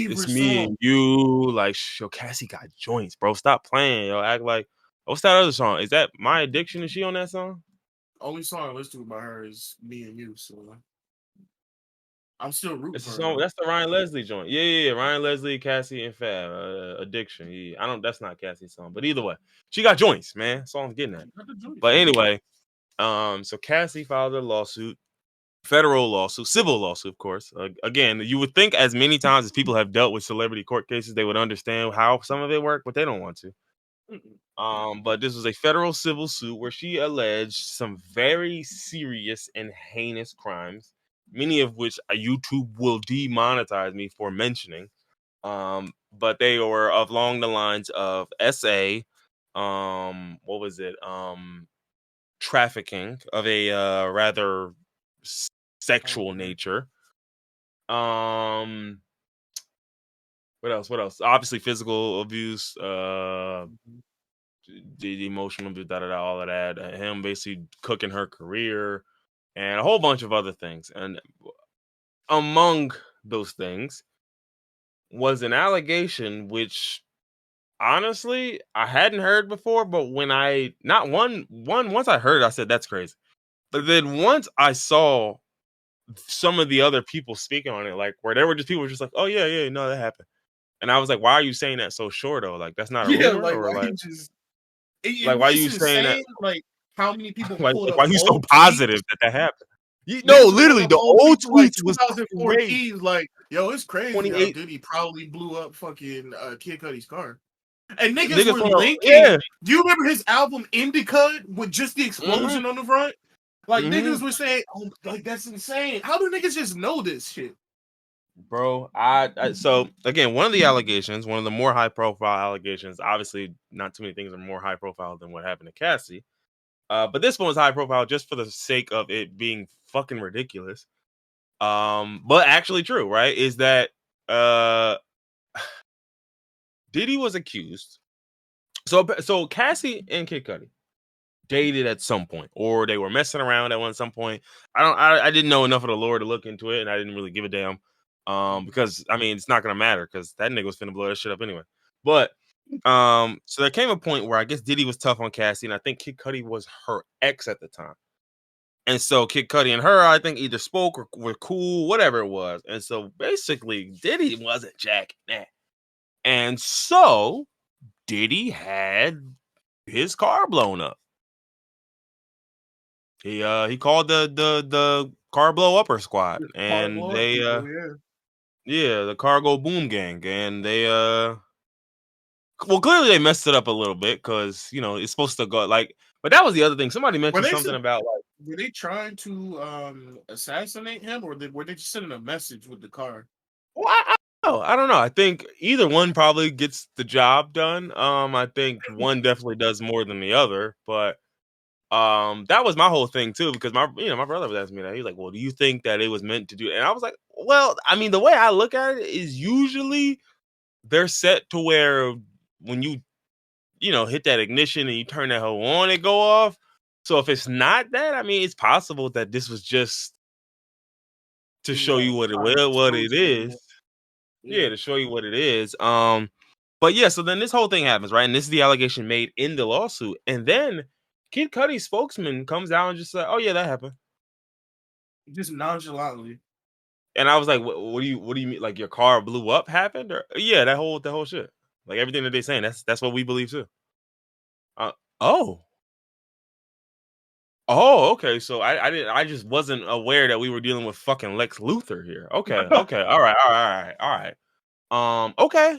It's Favorite Me song. and You. Like, yo, Cassie got joints, bro. Stop playing, yo. Act like, what's that other song? Is that My Addiction? Is she on that song? Only song I listen to by her is Me and You. So I'm still rooting It's a for her song. though. That's the Ryan Leslie joint. Yeah. Ryan Leslie, Cassie, and Fab. Addiction. Yeah. I don't. That's not Cassie's song, but either way, she got joints, man. That's all I'm getting at. She got the joints, But man. anyway, so Cassie filed a lawsuit, federal lawsuit, civil lawsuit, of course. Again, you would think as many times as people have dealt with celebrity court cases, they would understand how some of it work, but they don't want to. Mm-mm. But this was a federal civil suit where she alleged some very serious and heinous crimes, many of which YouTube will demonetize me for mentioning. But they were along the lines of SA, what was it? Trafficking of a rather sexual Okay. nature. Um, what else? What else? Obviously, physical abuse. Mhm. The emotional abuse, all of that. Him basically cooking her career, and a whole bunch of other things. And among those things was an allegation which honestly I hadn't heard before. But when I not one once I heard it, I said that's crazy. But then once I saw some of the other people speaking on it, like where there were just people just like, oh yeah, no, that happened. And I was like, why are you saying that so short though? Like that's not a Yeah, rumor, like or why like he just like why are it's you saying that? insane. Like how many people pulled Like up why are you so old positive tweets. that happened? No, Niggas pulled literally, up the old old tweets from like tweets was crazy. 2014. Like, yo, it's crazy how 28 Diddy probably blew up fucking Kid Cudi's car. And niggas niggas were told her, linking. yeah. Do you remember his album Indica with just the hmm explosion on the front? Like hmm niggas were saying, oh, like that's insane. How do niggas just know this shit? Bro, so again, one of the allegations, one of the more high profile allegations, obviously not too many things are more high profile than what happened to Cassie. But this one was high profile just for the sake of it being fucking ridiculous. But actually true, right? Is that uh Diddy was accused. So Cassie and Kid Cudi dated at some point, or they were messing around at some point. I didn't know enough of the lore to look into it, and I didn't really give a damn. Because I mean it's not gonna matter because that nigga was finna blow that shit up anyway. But so there came a point where I guess Diddy was tough on Cassie, and I think Kid Cudi was her ex at the time. And so Kid Cudi and her, I think, either spoke or were cool, whatever it was. And so basically, Diddy wasn't jacking that. And so Diddy had his car blown up. He called the car blow upper squad, The car and blow up they people, yeah. yeah, the cargo boom gang, and they well, clearly they messed it up a little bit because it's supposed to go like, but that was the other thing. Somebody Were mentioned they something about like, were they trying to assassinate him, or were they just sending a message with the car? well, I don't know. I think either one probably gets the job done. I think one definitely does more than the other, but that was my whole thing too because my brother was asking me that. He's like, "Well, do you think that it was meant to do?" And I was like, "Well, I mean, the way I look at it is usually they're set to where when you hit that ignition and you turn that hoe on, it go off. So if it's not that, I mean, it's possible that this was just to show you what Trying to what expose it a little more. is. Yeah, Yeah. to show you what it is. But yeah, so then this whole thing happens, right? And this is the allegation made in the lawsuit. And then Kid Cudi's spokesman comes out and just said, "Oh yeah, that happened." Just nonchalantly. And I was like, what do you mean? Like your car blew up happened? Or yeah, that whole shit. Like everything that they saying, that's what we believe too. Uh, oh. Oh, okay. So I just wasn't aware that we were dealing with fucking Lex Luthor here. Okay. All right. Okay.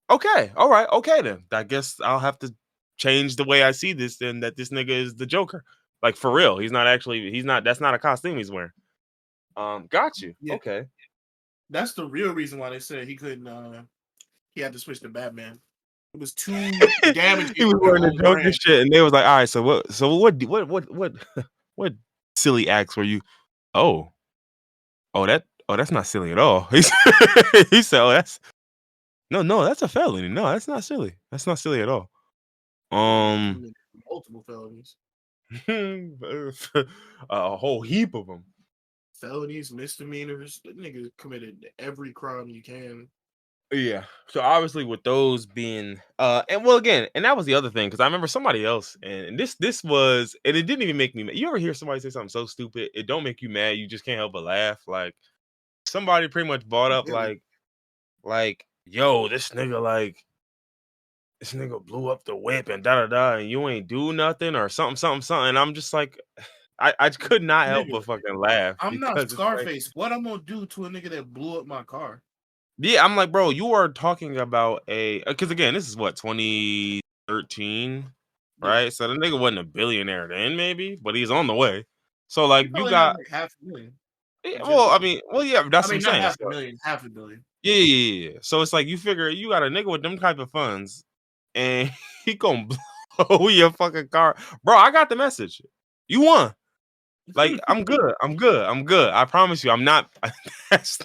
Okay. All right. Okay then. I guess I'll have to change the way I see this, then that this nigga is the Joker. Like for real. He's not that's not a costume he's wearing. Got you. Yeah, Okay. that's the real reason why they said he couldn't. He had to switch to Batman. It was too He damaging was to their wearing the own Joker brand. shit, and they was like, all right, so what what silly acts were you? Oh, that's not silly at all. He said, oh, that's no, that's a felony. No, that's not silly. That's not silly at all. Um, Multiple felonies, a whole heap of them. felonies, misdemeanors. The nigga committed every crime you can. Yeah. So obviously with those being and well again, and that was the other thing because I remember somebody else and this was and it didn't even make me mad. You ever hear somebody say something so stupid, it don't make you mad, you just can't help but laugh. Like somebody pretty much brought up Really? yo, this nigga blew up the whip and da da da and you ain't do nothing or something. And I'm just like I could not help Nigga, but fucking laugh I'm not because it's like Scarface. What I'm gonna do to a nigga that blew up my car? yeah, I'm like, bro, you are talking about a because again, this is what 2013, Yeah, right? So the nigga wasn't a billionaire then, maybe, but he's on the way. So he like, you probably had got, like half a million yeah, well, legit. I mean, well, yeah, I that's what I'm mean, not saying. half a So, million, half a billion. yeah. So it's like you figure you got a nigga with them type of funds, and he gonna blow your fucking car, bro. I got the message. You won. Like, I'm good. I'm good. I promise you, I'm not. That's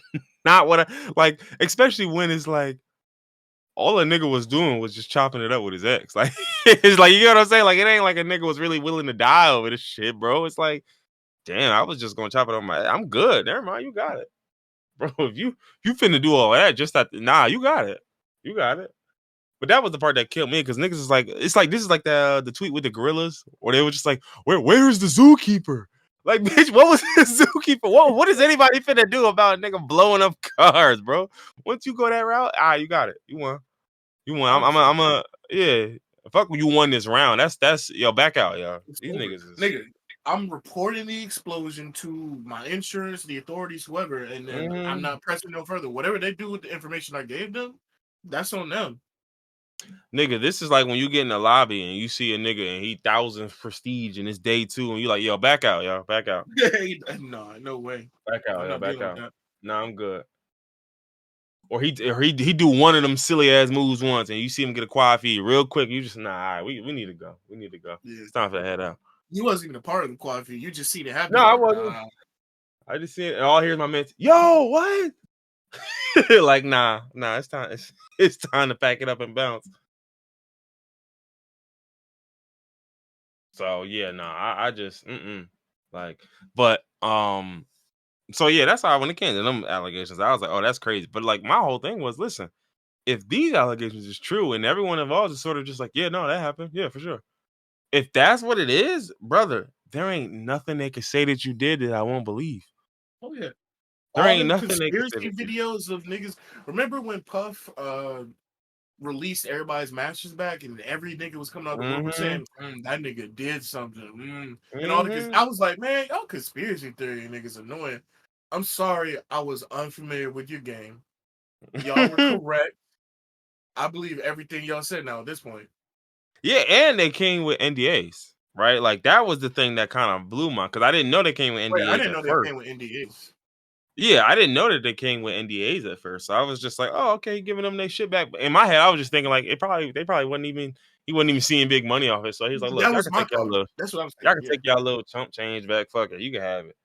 not what I like. Especially when it's like all a nigga was doing was just chopping it up with his ex. Like it's like you know what I'm saying? Like it ain't like a nigga was really willing to die over this shit, bro. It's like, damn, I was just gonna chop it on my I'm good. Never mind, you got it. Bro, if you finna do all that, just that nah, you got it. You got it. But that was the part that killed me because niggas is like, it's like this is like the tweet with the gorillas, where they were just like, where's the zookeeper? Like, bitch, what was the zookeeper? What is anybody finna do about a nigga blowing up cars, bro? Once you go that route, you got it. You won. You won. I'm so Yeah. Fuck you won this round. That's yo, back out, y'all. it's These over, niggas is nigga. I'm reporting the explosion to my insurance, the authorities, whoever, and then I'm mhm. not pressing no further. Whatever they do with the information I gave them, that's on them. Nigga, this is like when you get in the lobby and you see a nigga and he thousands prestige and it's day two and you like, yo, back out, y'all. Back out. No, no way. Back out, I'm y'all. not Back dealing with out. that. Nah, I'm good. Or he do one of them silly ass moves once and you see him get a quad feed real quick. You just nah, all right, we need to go. We need to go. Yeah, It's time for the head out. you wasn't even a part of the quad feed. You just seen it happen. No, You I like, wasn't. nah. I just see it and all here's my man. Yo, what? Like, nah, it's time. It's time to pack it up and bounce. So yeah, nah, I just like, but so yeah, that's how when it came to them allegations, I was like, oh, that's crazy. But like, my whole thing was, listen, if these allegations is true and everyone involved is sort of just like, yeah, no, that happened, yeah, for sure. If that's what it is, brother, there ain't nothing they could say that you did that I won't believe. Oh yeah. There All ain't them nothing they could say conspiracy that you. videos of niggas. Remember when Puff released everybody's masters back, and every nigga was coming out of the woodwork Mm-hmm. saying that nigga did something, and all the Mm-hmm. I was like, man, y'all conspiracy theory niggas annoying. I'm sorry, I was unfamiliar with your game. Y'all were correct. I believe everything y'all said now at this point. Yeah, and they came with NDAs, right? Like that was the thing that kind of blew my because I didn't know they came with Wait, I NDAs didn't at know they first. came with NDAs. Yeah, I didn't know that they came with NDAs at first. So I was just like, oh, okay, giving them their shit back. But in my head, I was just thinking like they probably wasn't even he wasn't even seeing big money off it. So he's like, look, That was my thought. That's what I was y'all thinking. can Yeah. take y'all little chump change back. Fuck it, you can have it.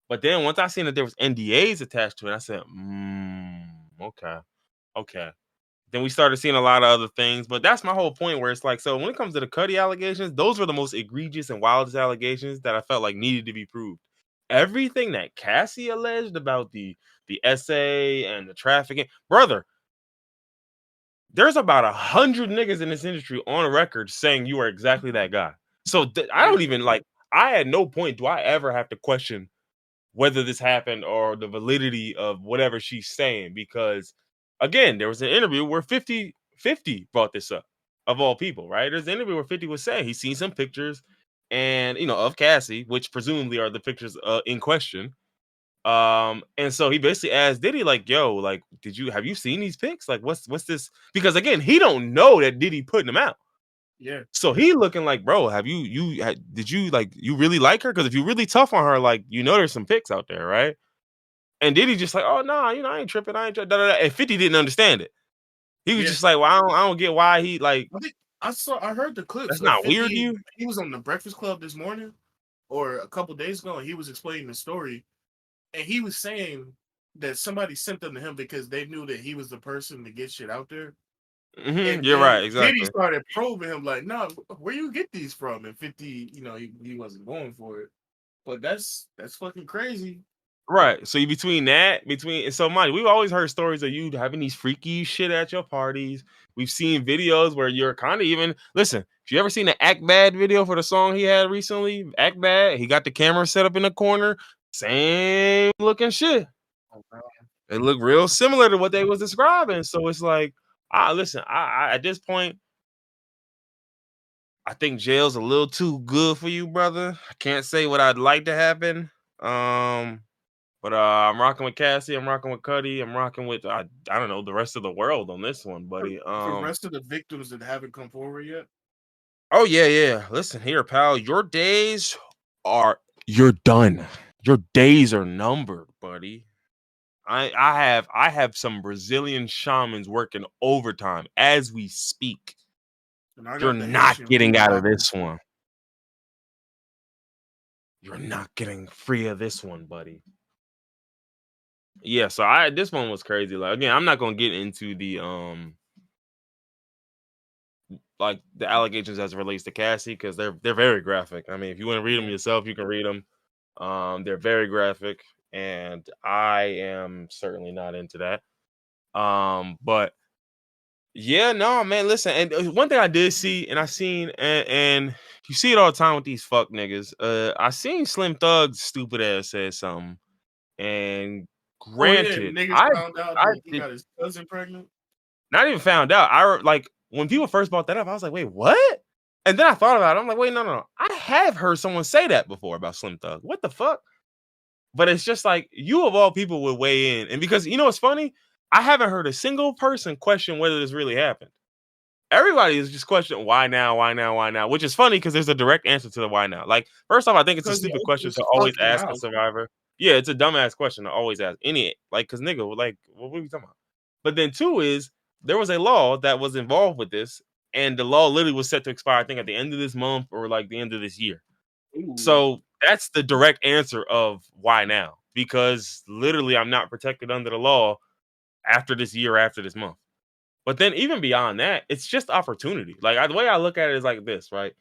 But then once I seen that there was NDAs attached to it, I said, okay, okay. Then we started seeing a lot of other things, but that's my whole point. Where it's like, so when it comes to the Cuddy allegations, those were the most egregious and wildest allegations that I felt like needed to be proved. Everything that Cassie alleged about the essay and the trafficking, brother, there's about 100 niggas in this industry on record saying you are exactly that guy. So I Yeah. don't even like. I at no point do I ever have to question whether this happened or the validity of whatever she's saying because again there was an interview where 50 brought this up of all people, right? There's an interview where 50 was saying he's seen some pictures and of Cassie, which presumably are the pictures in question. And so he basically asked Diddy like, yo, like, have you seen these pics? Like what's this? Because again, he don't know that Diddy putting them out. Yeah. So he looking like, bro, did you like you really like her? Because if you really tough on her, like you know there's some pics out there, right? And Diddy just like, oh no, nah, I ain't tripping, I ain't tripping. And 50 didn't understand it. He was Yeah. just like, well, I don't get why he like. I think I heard the clips That's of not weird to 50. you. He was on the Breakfast Club this morning or a couple days ago, and he was explaining the story. And he was saying that somebody sent them to him because they knew that he was the person to get shit out there. And You're right, then Diddy exactly. started probing him like, "No, where you get these from?" And 50, he wasn't going for it. But that's fucking crazy. Right. So you between so mind, we've always heard stories of you having these freaky shit at your parties. We've seen videos where you're kind of even listen. If you ever seen the Act Bad video for the song he had recently, Act Bad, he got the camera set up in the corner, same looking shit. Oh, man. It looked real similar to what they was describing. So it's like, listen, I at this point, I think jail's a little too good for you, brother. I can't say what I'd like to happen. Um, but I'm rocking with Cassie. I'm rocking with Cuddy. I'm rocking with I don't know the rest of the world on this one, buddy. For the rest of the victims that haven't come forward yet. Oh yeah. Listen here, pal. You're done. Your days are numbered, buddy. I have some Brazilian shamans working overtime as we speak. And I You're got the not Haitian getting voodoo out of doctor. this one. You're not getting free of this one, buddy. Yeah, so this one was crazy. Like again, I'm not gonna get into the like the allegations as it relates to Cassie because they're very graphic. I mean, if you want to read them Yeah. yourself, you can read them. They're very graphic, and I am certainly not into that. But yeah, no, man. Listen, and one thing I did see, and I seen, and you see it all the time with these fuck niggas. I seen Slim Thug's stupid ass said something, and Oh yeah, granted, niggas I found out I that he did got his cousin pregnant. not even found out. Like when people first brought that up, I was like, wait, what? And then I thought about it. I'm like, wait, no. I have heard someone say that before about Slim Thug. What the fuck? But it's just like you of all people would weigh in, and because you know what's funny, I haven't heard a single person question whether this really happened. Everybody is just questioning why now, which is funny because there's a direct answer to the why now. Like, first off, I think it's a Because stupid the question oldest to always fucking ask a out. survivor. Yeah, it's a dumbass question to always ask any like because nigga, like, what are we talking about? But then two is there was a law that was involved with this, and the law literally was set to expire, I think, at the end of this month or like the end of this year. Ooh. So that's the direct answer of why now. Because literally I'm not protected under the law after this year, after this month. But then even beyond that, it's just opportunity. Like the way I look at it is like this, right?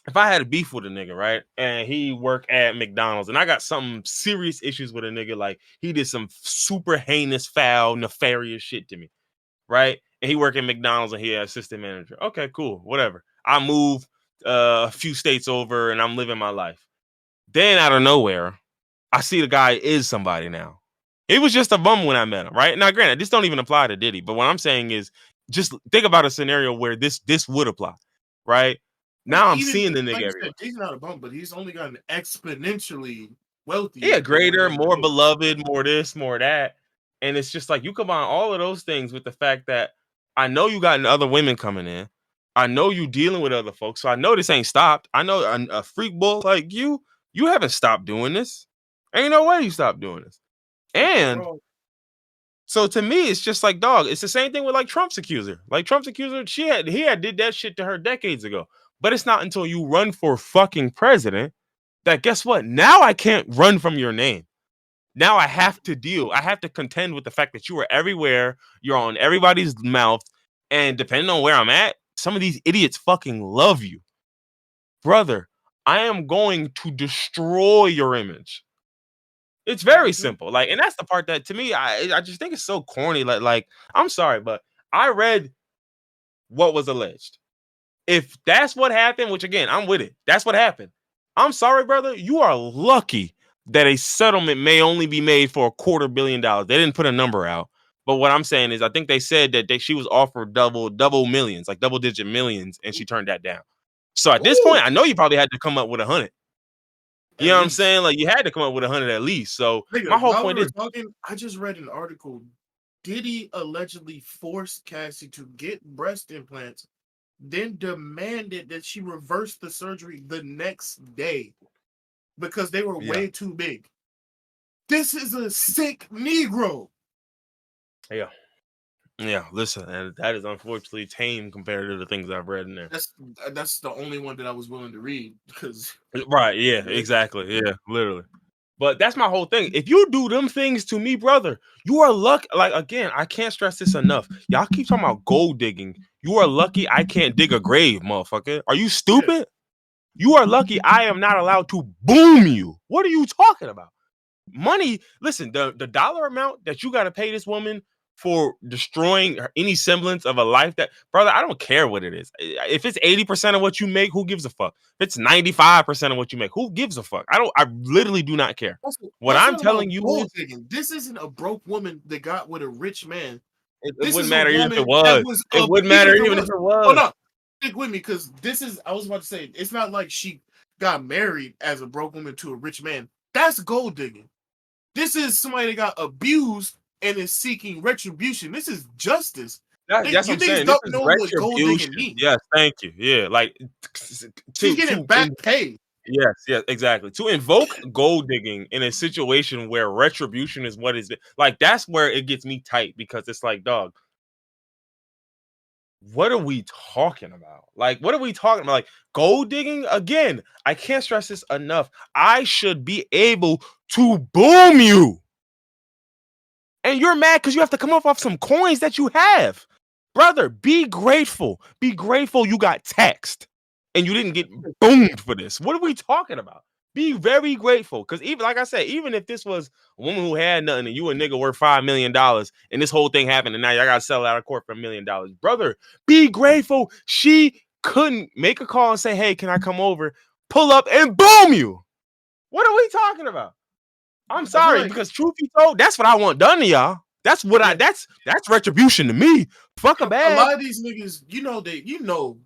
If I had a beef with a nigga, right, and he worked at McDonald's, and I got some serious issues with a nigga, like he did some super heinous, foul, nefarious shit to me, right? And he worked at McDonald's and he had assistant manager. Okay, cool, whatever. I move a few states over and I'm living my life. Then out of nowhere, I see the guy is somebody now. He was just a bum when I met him, right? Now, granted, this don't even apply to Diddy, but what I'm saying is just think about a scenario where this would apply, right? But Now I'm even seeing the nigga like you everywhere. said, he's not a bum, but he's only gotten exponentially Yeah, wealthier than what he greater, ever more was. beloved, more this, more that. And it's just like you combine all of those things with the fact that I know you got other women coming in. I know you dealing with other folks. So I know this ain't stopped. I know a freak bull like you haven't stopped doing this. Ain't no way you stopped doing this. Fucking And fraud. so to me, it's just like dog. It's the same thing with like Trump's accuser. Like Trump's accuser, he had did that shit to her decades ago. But it's not until you run for fucking president that guess what? Now I can't run from your name. Now I have to deal. I have to contend with the fact that you are everywhere. You're on everybody's mouth, and depending on where I'm at, some of these idiots fucking love you, brother. I am going to destroy your image. It's very Mhm. simple. Like, and that's the part that to me, I just think it's so corny. Like I'm sorry, but I read what was alleged. If that's what happened, which again, I'm with it. That's what happened. I'm sorry, brother. You are lucky that a settlement may only be made for $250 million. They didn't put a number out. But what I'm saying is, I think they said that she was offered double millions, like double digit millions, and she turned that down. So at this Ooh, point, I know you probably had to come up with 100. You at know what I'm least. saying? Like you had to come up with 100 at least. So my Nigga, whole while we point were is, talking, I just read an article. Diddy allegedly forced Cassie to get breast implants then demanded that she reverse the surgery the next day because they were Yeah. way too big. This is a sick Negro. Yeah. Yeah, listen, and that is unfortunately tame compared to the things I've read in there. That's the only one that I was willing to read because Right, yeah, exactly. Yeah, literally. But that's my whole thing. If you do them things to me, brother, you are lucky. Like, again, I can't stress this enough. Y'all keep talking about gold digging. You are lucky I can't dig a grave, motherfucker. Are you stupid? You are lucky I am not allowed to boom you. What are you talking about? Money, listen, the dollar amount that you got to pay this woman for destroying any semblance of a life, that, brother, I don't care what it is. If it's 80% of what you make, who gives a fuck? If it's 95% of what you make, who gives a fuck? I literally do not care. What Let's I'm talk about telling you gold is, digging. This isn't a broke woman that got with a rich man. it This wouldn't is a matter even if it woman that was. was It wouldn't even matter if it even if was. it Oh was. no, stick with me because this is. I was about to say it's not like she got married as a broke woman to a rich man. That's gold digging. This is somebody that got abused and is seeking retribution. This is justice. That's what You I'm niggas saying. This don't is know what gold digging retribution. means. Yes, thank you. Yeah, like She's getting back pay. yes, exactly. To invoke gold digging in a situation where retribution is what is like, that's where it gets me tight, because it's like, dog, what are we talking about? Like, what are we talking about? Like, gold digging? Again, I can't stress this enough. I should be able to boom you. And you're mad because you have to come up off some coins that you have. Brother, be grateful. Be grateful you got taxed and you didn't get boomed for this. What are we talking about? Be very grateful. Because even, like I said, even if this was a woman who had nothing and you a nigga worth $5 million and this whole thing happened and now y'all got to sell out of court for $1 million, brother, be grateful she couldn't make a call and say, hey, can I come over, pull up and boom you. What are we talking about? I'm I feel sorry, like because truth be told, that's what I want done to y'all. That's what yeah, that's retribution to me. Fuck a a bag. lot of these niggas,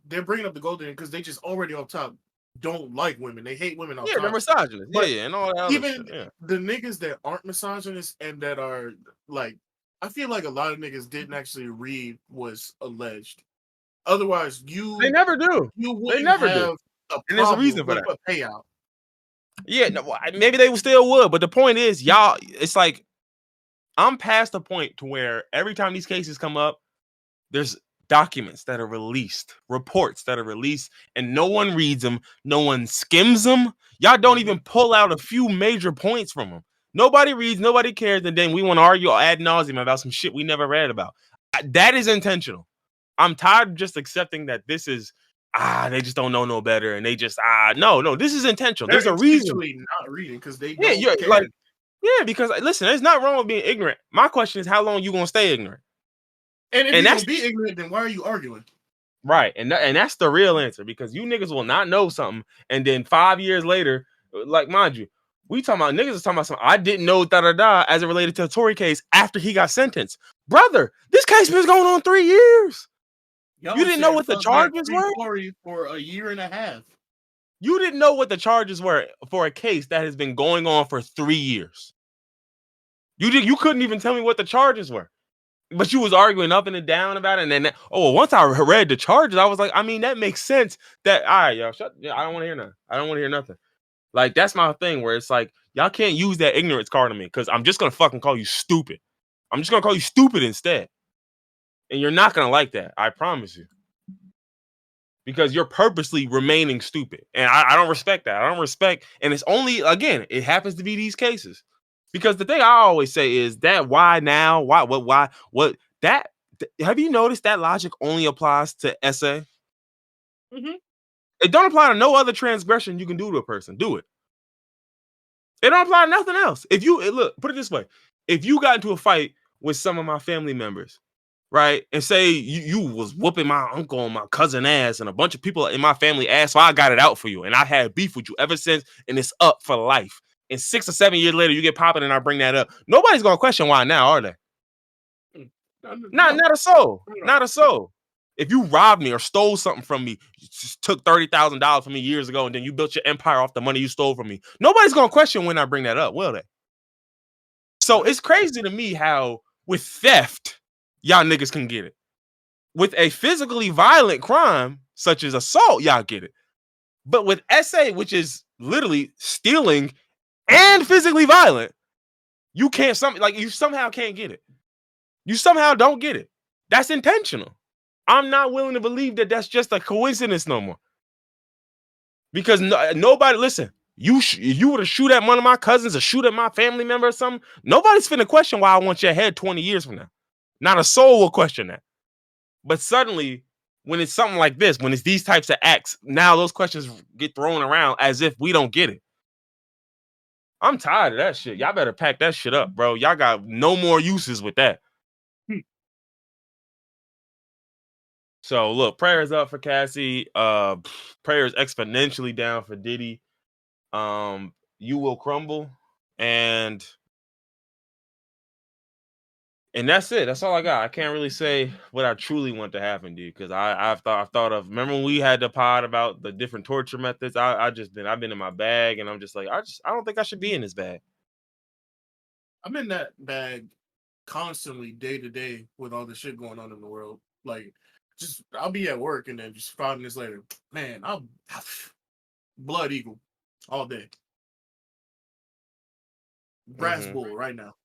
they're bringing up the gold digging because they just already off top don't like women. They hate women off Yeah, they're top. misogynist. But Yeah, and all that other even shit. Yeah. the niggas that aren't misogynists and that are like, I feel like a lot of niggas didn't actually read what's alleged. Otherwise, They never do. you They wouldn't never do. have a And there's a problem reason for with that. a payout. Yeah, no, maybe they still would, but the point is, y'all, it's like, I'm past the point to where every time these cases come up, there's documents that are released, reports that are released, and no one reads them, no one skims them. Y'all don't even pull out a few major points from them. Nobody reads, nobody cares, and then we want to argue ad nauseum about some shit we never read about. That is intentional. I'm tired of just accepting that this is they just don't know no better, and they just no, this is intentional. They're There's a reason. intentionally not reading because they Yeah, don't you're care. like, yeah, because listen, there's not wrong with being ignorant. My question is, how long you gonna stay ignorant? And if And you're that's gonna be ignorant, then why are you arguing? right, and that's the real answer, because you niggas will not know something, and then 5 years later, like, mind you, we talking about niggas is talking about something I didn't know as it related to the Tory case after he got sentenced. Brother, this case been going on 3 years. You Y'all didn't know said what the fuck that charges free were. Tory for a year and a half. You didn't know what the charges were for a case that has been going on for 3 years. You couldn't even tell me what the charges were. But you was arguing up and down about it, and then once I read the charges, I was like, I mean, that makes sense. That all right, y'all, shut. Yeah, I don't want to hear nothing. I don't want to hear nothing. Like, that's my thing, where it's like, y'all can't use that ignorance card on me, because I'm just gonna fucking call you stupid. I'm just gonna call you stupid instead, and you're not gonna like that. I promise you, because you're purposely remaining stupid, and I don't respect that. I don't respect, and it's only, again, it happens to be these cases. Because the thing I always say is that why now? What that have you noticed that logic only applies to SA? Mm-hmm. It don't apply to no other transgression you can do to a person. Do it. It don't apply to nothing else. If you look, put it this way: if you got into a fight with some of my family members, right, and say you was whooping my uncle and my cousin ass and a bunch of people in my family ass, so I got it out for you, and I had beef with you ever since, and it's up for life. And 6 or 7 years later, you get popping, and I bring that up. Nobody's gonna question why now, are they? No, Not a soul. no. Not a soul. If you robbed me or stole something from me, you just took $30,000 from me years ago, and then you built your empire off the money you stole from me, nobody's gonna question when I bring that up, will they? So it's crazy to me how with theft, y'all niggas can get it. With a physically violent crime such as assault, y'all get it. But with SA, which is literally stealing and physically violent, you somehow can't get it. You somehow don't get it. That's intentional. I'm not willing to believe that that's just a coincidence no more. Because nobody, listen, you were to shoot at one of my cousins or shoot at my family member or something, nobody's finna question why I want your head 20 years from now. Not a soul will question that. But suddenly, when it's something like this, when it's these types of acts, now those questions get thrown around as if we don't get it. I'm tired of that shit. Y'all better pack that shit up, bro. Y'all got no more uses with that. So look, prayers up for Cassie. Prayers exponentially down for Diddy. You will crumble, and that's it. That's all I got. I can't really say what I truly want to happen, dude, because I've thought of. Remember when we had the pod about the different torture methods? I've been in my bag, and I'm just like, I don't think I should be in this bag. I'm in that bag constantly, day to day, with all the shit going on in the world. Like, I'll be at work and then just 5 minutes later, man, I'll blood eagle all day. Brass bull right now.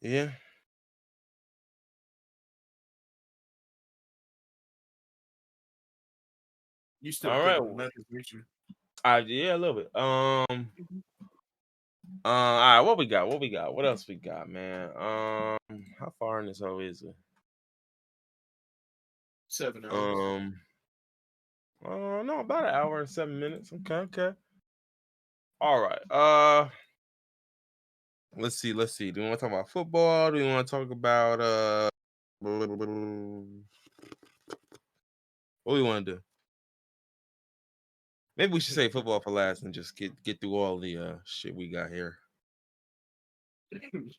Yeah. You still All thinking right. the methods reach you? Yeah, a little bit. All right, what we got? What else we got, man? How far in this hole is it? 7 hours. No, about an hour and 7 minutes. Okay. All right. Let's see. Do we want to talk about football? Do we want to talk about what do we want to do? Maybe we should say football for last and just get through all the shit we got here.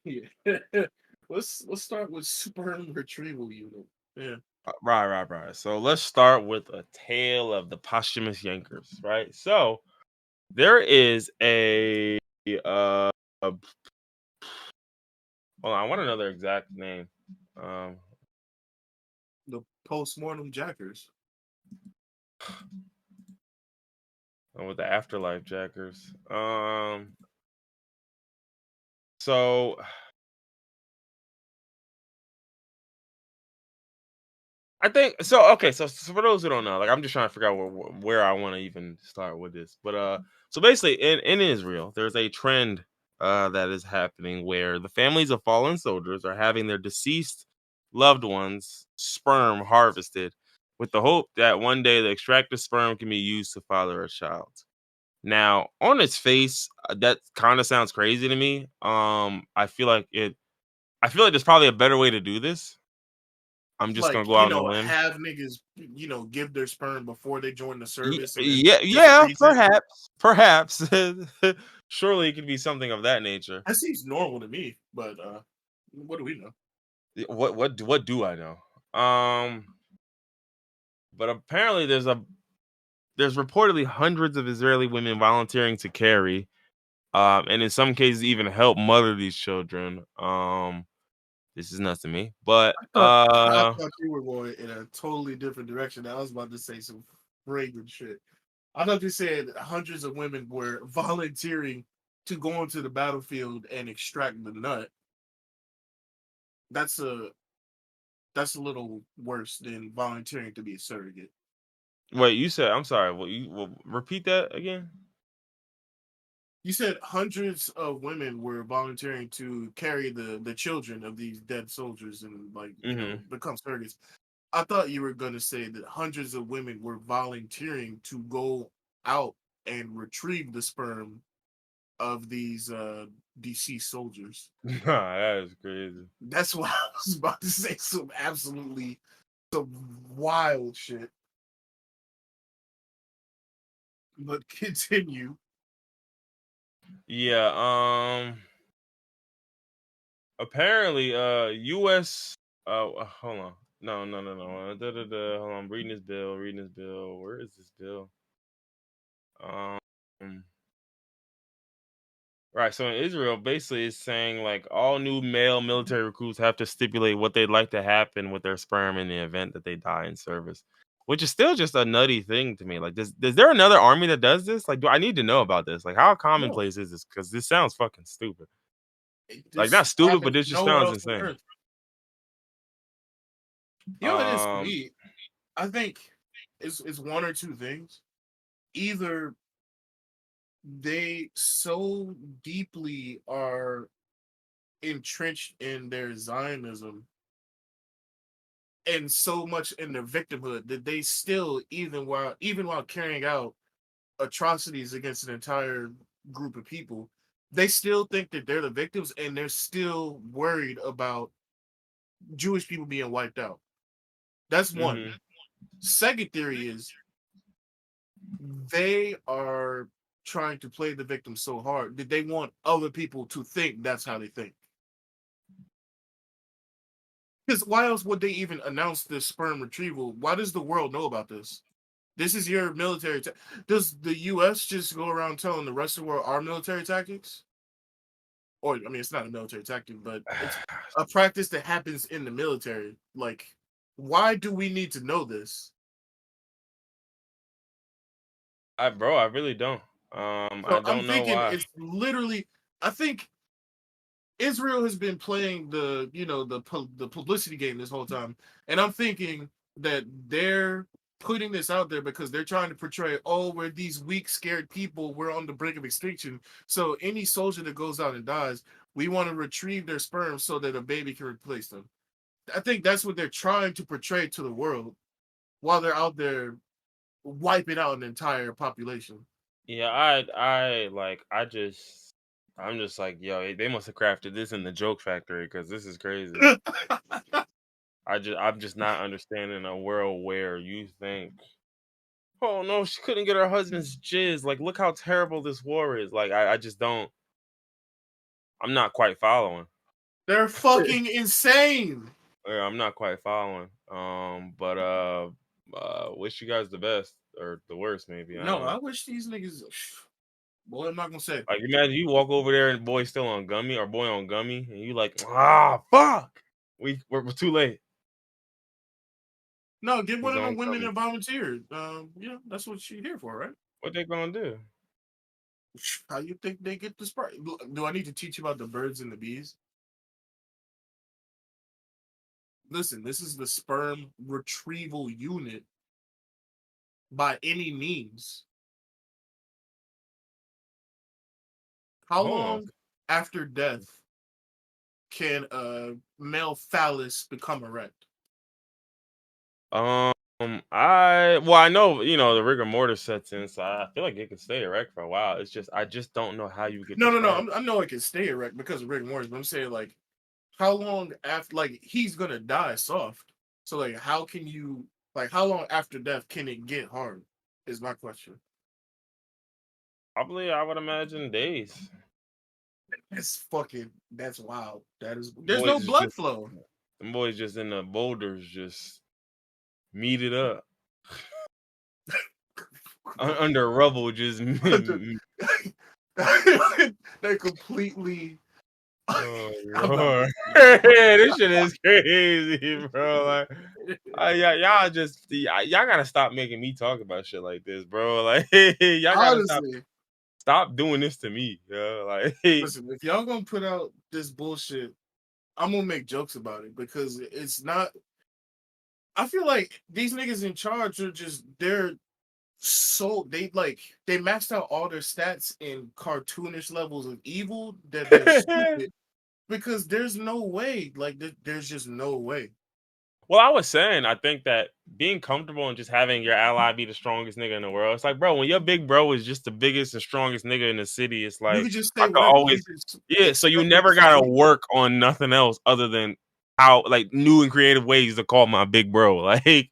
Yeah. Let's start with Sperm Retrieval Unit. Yeah. Right. So let's start with a tale of the posthumous yankers, right? So there is a hold on, I want to know their exact name. The Post-Mortem Jackers. With the afterlife jackers. So I think so. Okay, so for those who don't know, like I'm just trying to figure out where I want to even start with this. But so basically, in Israel, there's a trend that is happening where the families of fallen soldiers are having their deceased loved ones' sperm harvested, with the hope that one day the extracted sperm can be used to father a child. Now, on its face, that kind of sounds crazy to me. I feel like it. I feel like there's probably a better way to do this. I'm just gonna Like, go out on a limb. have niggas, give their sperm before they join the service and then just Yeah, freeze it. perhaps. Surely it could be something of that nature. That seems normal to me, but what do we know? What do I know? But apparently there's reportedly hundreds of Israeli women volunteering to carry, and in some cases even help mother these children. This is nuts to me, but I thought you were going in a totally different direction. I was about to say some fragrant shit. I thought you said hundreds of women were volunteering to go onto the battlefield and extract the nut. That's a little worse than volunteering to be a surrogate. wait, you said I'm sorry. Repeat that again? You said hundreds of women were volunteering to carry the children of these dead soldiers and become surrogates. I thought you were going to say that hundreds of women were volunteering to go out and retrieve the sperm of these deceased soldiers. Nah, that is crazy. That's why I was about to say some wild shit. But continue. Yeah, apparently US hold on. No. Hold on. I'm reading this bill. Where is this bill? Um Right. So in Israel, basically, it's saying like all new male military recruits have to stipulate what they'd like to happen with their sperm in the event that they die in service, which is still just a nutty thing to me. Like, is there another army that does this? Like, do I need to know about this? Like, how No, commonplace is this? Because this sounds fucking stupid. Like, this not stupid, but happens this just nowhere sounds else on insane. Earth. You know what it is to Um, me? I think it's one or two things. Either they so deeply are entrenched in their Zionism and so much in their victimhood that they still, even while carrying out atrocities against an entire group of people, they still think that they're the victims and they're still worried about Jewish people being wiped out. That's one. mhm. Second theory is they are trying to play the victim so hard that they want other people to think that's how they think. Because why else would they even announce this sperm retrieval? Why does the world know about this? This is your military. Does the U.S. just go around telling the rest of the world our military tactics? Or I mean, it's not a military tactic, but it's a practice that happens in the military. Like, why do we need to know this? Bro, I really don't. So I I'm don't know thinking why. it's literally. I think Israel has been playing the publicity game this whole time, and I'm thinking that they're putting this out there because they're trying to portray, oh, we're these weak, scared people, we're on the brink of extinction. So any soldier that goes out and dies, we want to retrieve their sperm so that a baby can replace them. I think that's what they're trying to portray to the world while they're out there wiping out an entire population. Yeah, I'm just like, yo, they must have crafted this in the joke factory because this is crazy. I'm just not understanding a world where you think, oh no, she couldn't get her husband's jizz. Like, look how terrible this war is. Like, I just don't. I'm not quite following. They're fucking insane. Yeah, I'm not quite following. Wish you guys the best or the worst, maybe. I No, don't I know. wish these niggas. Boy, I'm not gonna say. Like, imagine you walk over there and boy still on gummy or boy on gummy, and you like, ah, fuck. We're too late. No, get one He's of the on women gummy. that volunteered. That's what she's here for, right? What they gonna do? How you think they get the sperm? Do I need to teach you about the birds and the bees? Listen, this is the sperm retrieval unit by any means. How Hold on. long after death can a male phallus become erect? I know the rigor mortis sets in, so I feel like it could stay erect for a while. It's just I just don't know how you get the No, no, no. sperm. I know it can stay erect because of rigor mortis, but I'm saying like how long after like he's gonna die soft. So like how can you like how long after death can it get hard? Is my question. Probably, I would imagine days. That's wild. There's Boys no is blood just flow. them boys just in the boulders, just meet it up under rubble, just. They're completely Oh I'm not Lord, gonna this shit is crazy, bro. Like, y'all gotta stop making me talk about shit like this, bro. Like, y'all gotta honestly stop doing this to me, yo. Like, listen, if y'all gonna put out this bullshit, I'm gonna make jokes about it because it's not I feel like these niggas in charge are just they maxed out all their stats in cartoonish levels of evil that they're stupid because there's no way there's just no way. well, I was saying, I think that being comfortable and just having your ally be the strongest nigga in the world, it's like, bro, when your big bro is just the biggest and strongest nigga in the city, it's You like could just I say could whatever. always, You just yeah. So you accept never niggas gotta as work on nothing else other than how like new and creative ways to call my big bro. Like,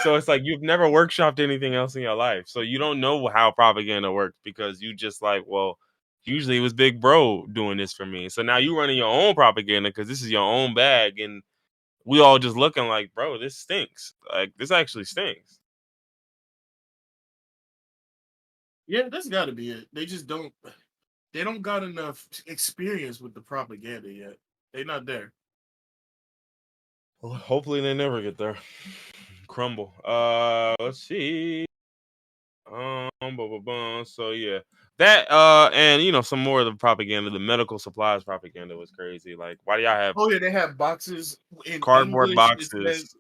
so it's like you've never workshopped anything else in your life, so you don't know how propaganda works because you just like, well, usually it was big bro doing this for me. So now you running your own propaganda because this is your own bag and we all just looking like, bro, this stinks. Like, this actually stinks. Yeah, that's got to be it. They just don't. They don't got enough experience with the propaganda yet. They not there. Well, hopefully they never get there. Crumble. Let's see. So yeah, that and some more of the propaganda. The medical supplies propaganda was crazy. Like, why do y'all have Oh yeah, they have boxes in cardboard English. It says, boxes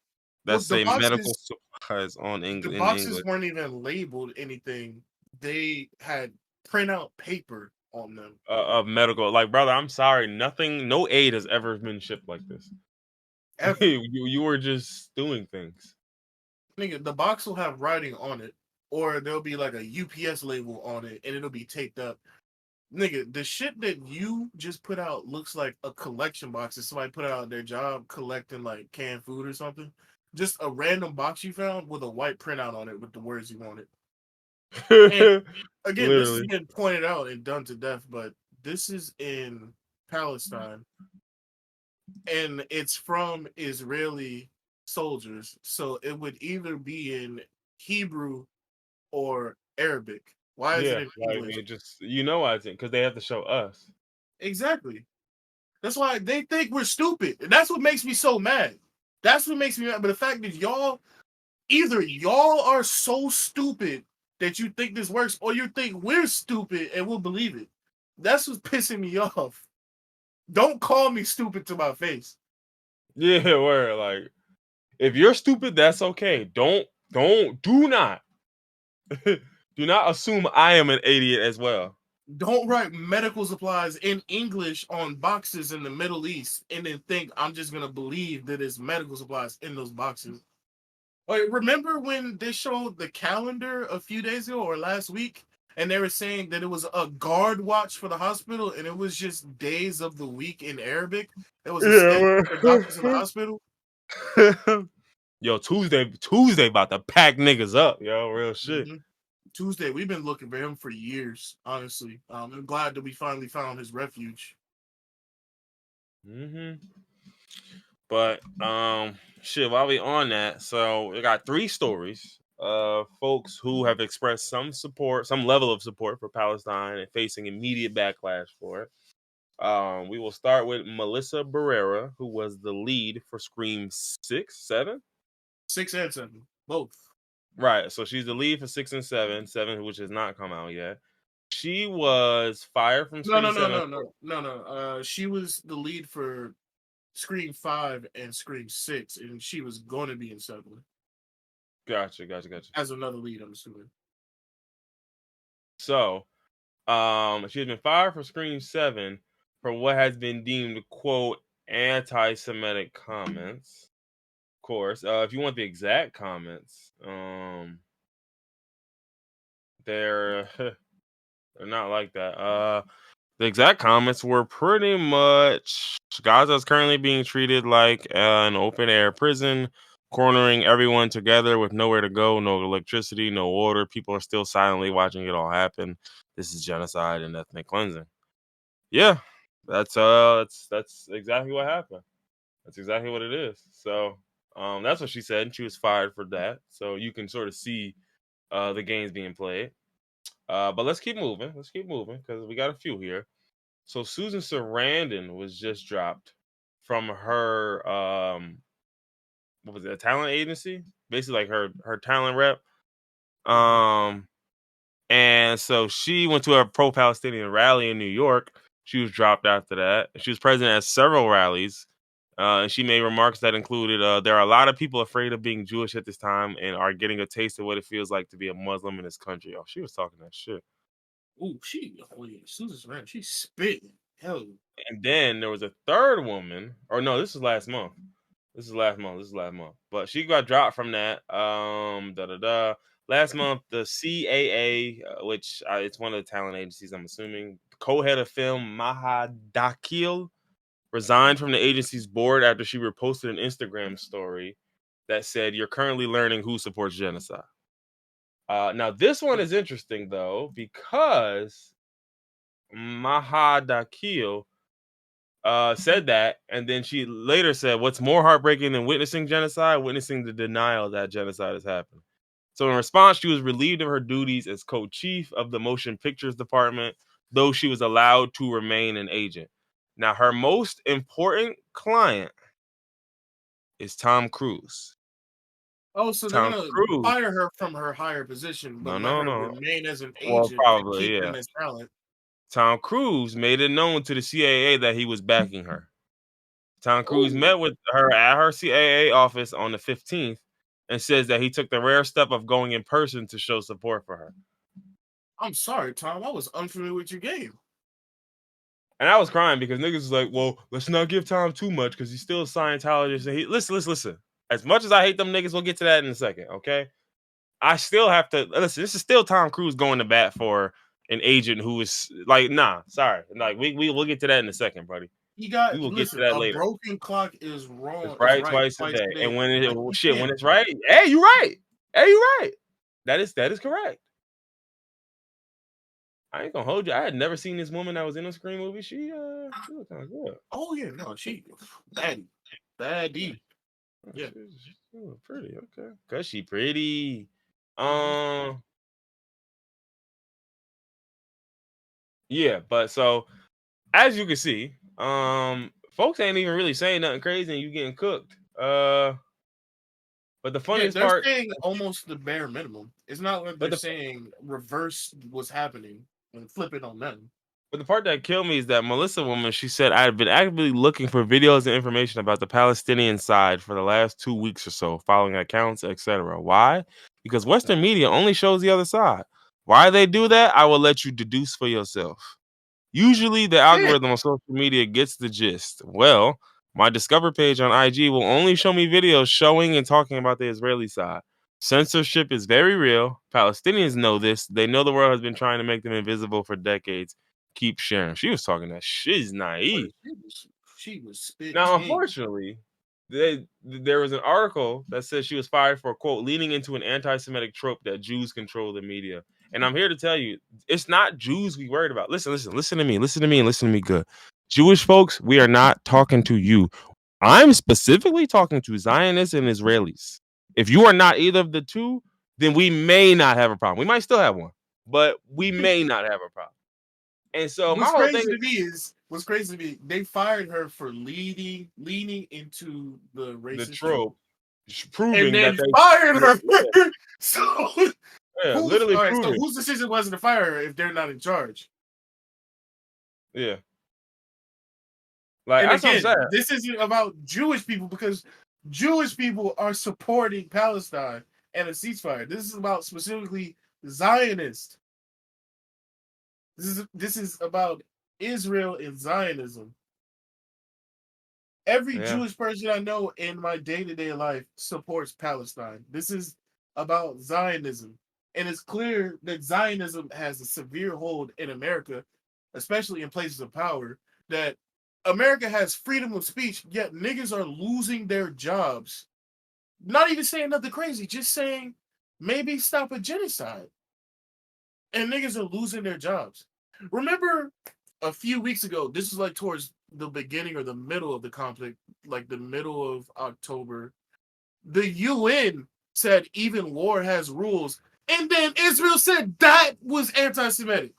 that well, say medical supplies on the in boxes English? weren't even labeled anything. They had printout paper on them. Of medical, like, brother, I'm sorry, nothing, no aid has ever been shipped like this. Ever. you were just doing things. Nigga, the box will have writing on it, or there'll be like a UPS label on it, and it'll be taped up. Nigga, the shit that you just put out looks like a collection box that somebody put out their job collecting like canned food or something. Just a random box you found with a white printout on it with the words you wanted. And again, this is Literally. getting pointed out and done to death, but this is in Palestine and it's from Israeli soldiers. So it would either be in Hebrew or Arabic. Why is it Yeah, in like, English? it just, I think, because they have to show us. Exactly. That's why they think we're stupid. And that's what makes me so mad. That's what makes me mad. But the fact is, either y'all are so stupid that you think this works, or you think we're stupid and we'll believe it. That's what's pissing me off. Don't call me stupid to my face. Yeah, where, like, if you're stupid, that's okay. Do not do not assume I am an idiot as well. Don't write medical supplies in English on boxes in the Middle East and then think I'm just gonna believe that it's medical supplies in those boxes. Like, remember when they showed the calendar a few days ago or last week, and they were saying that it was a guard watch for the hospital, and it was just days of the week in Arabic. It was a schedule Yeah, for doctors in the hospital. yo, Tuesday about to pack niggas up, yo, real shit. Mhm. Tuesday, we've been looking for him for years. Honestly, I'm glad that we finally found his refuge. hmm But shit, while we on that, so we got three stories of folks who have expressed some support, some level of support for Palestine and facing immediate backlash for it. We will start with Melissa Barrera, who was the lead for Scream 6, 7. 6 and 7, both. Right. So she's the lead for 6 and 7, 7, which has not come out yet. She was fired from No, Scream no, no, 7. no, no, no, no. She was the lead for Scream 5 and Scream 6, and she was going to be in 7 Gotcha. as another lead. I'm assuming. So, she has been fired from Scream 7 for what has been deemed, quote, anti-Semitic comments. Of course, if you want the exact comments, they're they're not like that. The exact comments were pretty much Gaza is currently being treated like an open air prison, cornering everyone together with nowhere to go, no electricity, no water. People are still silently watching it all happen. This is genocide and ethnic cleansing. Yeah, that's exactly what happened. That's exactly what it is. So that's what she said, and she was fired for that. So you can sort of see the games being played. But let's keep moving. Let's keep moving because we got a few here. So Susan Sarandon was just dropped from her what was it, a talent agency? Basically like her talent rep. Mhm. Um and so she went to a pro-Palestinian rally in New York. She was dropped after that. She was present at several rallies. And she made remarks that included there are a lot of people afraid of being Jewish at this time and are getting a taste of what it feels like to be a Muslim in this country. Oh, she was talking that shit. Ooh, oh yeah, Susan Sarandon, she's spitting. Hell, And then there was a third woman, or no, this is last month. This is last month. But she got dropped from that. Last month, the CAA, which it's one of the talent agencies, I'm assuming, co-head of film Maha Dakil resigned from the agency's board after she reposted an Instagram story that said, "You're currently learning who supports genocide." Now, this one is interesting though because Maha Dakil said that, and then she later said, "What's more heartbreaking than witnessing genocide? Witnessing the denial that genocide has happened." So, in response, she was relieved of her duties as co-chief of the motion pictures department though she was allowed to remain an agent. Now, her most important client is Tom Cruise. Oh, so they're Tom gonna Cruise. fire her from her higher position, but let No, her no. remain as an Well, agent and probably, keep yeah. them as talent. Tom Cruise made it known to the CIA that he was backing her. Tom Cruise Oh, met with her at her CIA office on the 15th and says that he took the rare step of going in person to show support for her. I'm sorry, Tom. I was unfamiliar with your game. And I was crying because niggas was like, well, let's not give Tom too much because he's still a Scientologist. And listen. As much as I hate them niggas, we'll get to that in a second, okay? I still have to listen. This is still Tom Cruise going to bat for an agent who is like, nah, sorry. Like we'll get to that in a second, buddy. You We got will get to listen. that A later. broken clock is It's wrong. Is right right twice a twice day. a day. And when Like you when can't. it's right, hey, you right. Hey, you right. That is correct. I ain't gonna hold you. I had never seen this woman that was in a Scream movie. She looked kind of good. Oh yeah, no, she baddie. Yeah. She's pretty, okay. Cause she pretty. Mhm. Yeah, but so as you can see, folks ain't even really saying nothing crazy and you getting cooked. But the Yeah, funniest they're part, saying almost the bare minimum. It's not like but they're the saying reverse what's happening and flip it on them. But the part that killed me is that Melissa woman, she said, I had been actively looking for videos and information about the Palestinian side for the last 2 weeks or so, following accounts, etc. Why? Because Western media only shows the other side. Why they do that, I will let you deduce for yourself. Usually the Yeah. algorithm on social media gets the gist. Well, my Discover page on IG will only show me videos showing and talking about the Israeli side. Censorship is very real. Palestinians know this. They know the world has been trying to make them invisible for decades. Keep sharing. She was talking that she's But naive. she was spit Now, king. unfortunately, there was an article that says she was fired for, quote, leaning into an anti-Semitic trope that Jews control the media. And I'm here to tell you, it's not Jews we worried about. Listen to me, and listen to me good. Jewish folks, we are not talking to you. I'm specifically talking to Zionists and Israelis. If you are not either of the two, then we may not have a problem. We might still have one, but we may not have a problem. And so my whole thing What's crazy to me, they fired her for leaning into the the racist trope trope and proving that then fired they her. yeah, So yeah, literally all right, so proving. whose decision was it to fire her if they're not in charge? Yeah. Like And that's what I'm again, saying. this isn't about Jewish people because Jewish people are supporting Palestine and a ceasefire. This is about specifically Zionists. This is about Israel and Zionism. Every Yeah. Jewish person I know in my day-to-day life supports Palestine. This is about Zionism. And it's clear that Zionism has a severe hold in America, especially in places of power, that America has freedom of speech, yet niggas are losing their jobs. Not even saying nothing crazy, just saying maybe stop a genocide. And niggas are losing their jobs. Remember a few weeks ago, this is like towards the beginning or the middle of the conflict, like the middle of October, the UN said even war has rules. And then Israel said that was anti-Semitic.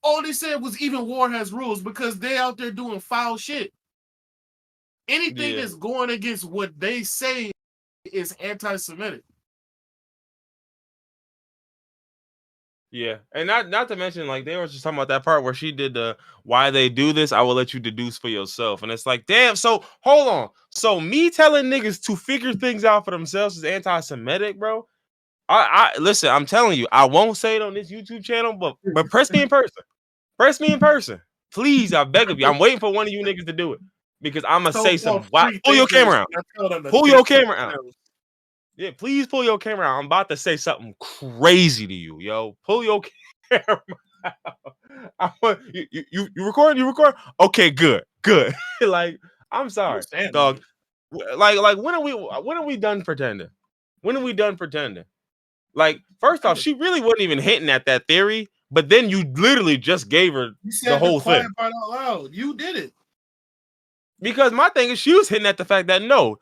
All they said was even war has rules because they out there doing foul shit. Anything Yeah. that's going against what they say is anti-Semitic. Yeah. And not to mention, like, they were just talking about that part where she did the why they do this, I will let you deduce for yourself. And it's like, damn, so hold on. So me telling niggas to figure things out for themselves is anti-Semitic, bro. I listen, I'm telling you, I won't say it on this YouTube channel, but press me in person. Press me in person. Please, I beg of you. I'm waiting for one of you niggas to do it. Because I'm gonna say So-called some wow. free Pull your thinkers camera out. are telling them to Pull your think for camera out. themselves. Yeah, please pull your camera out. I'm about to say something crazy to you, yo. Pull your camera out. You record? You record? Okay, good. Like, I'm sorry, Understand dog. me. Like when are we done pretending? When are we done pretending? Like, first off, she really wasn't even hinting at that theory, but then you literally just gave her You the said the whole quiet thing. part out loud. You did it. Because my thing is, she was hitting at the fact that no,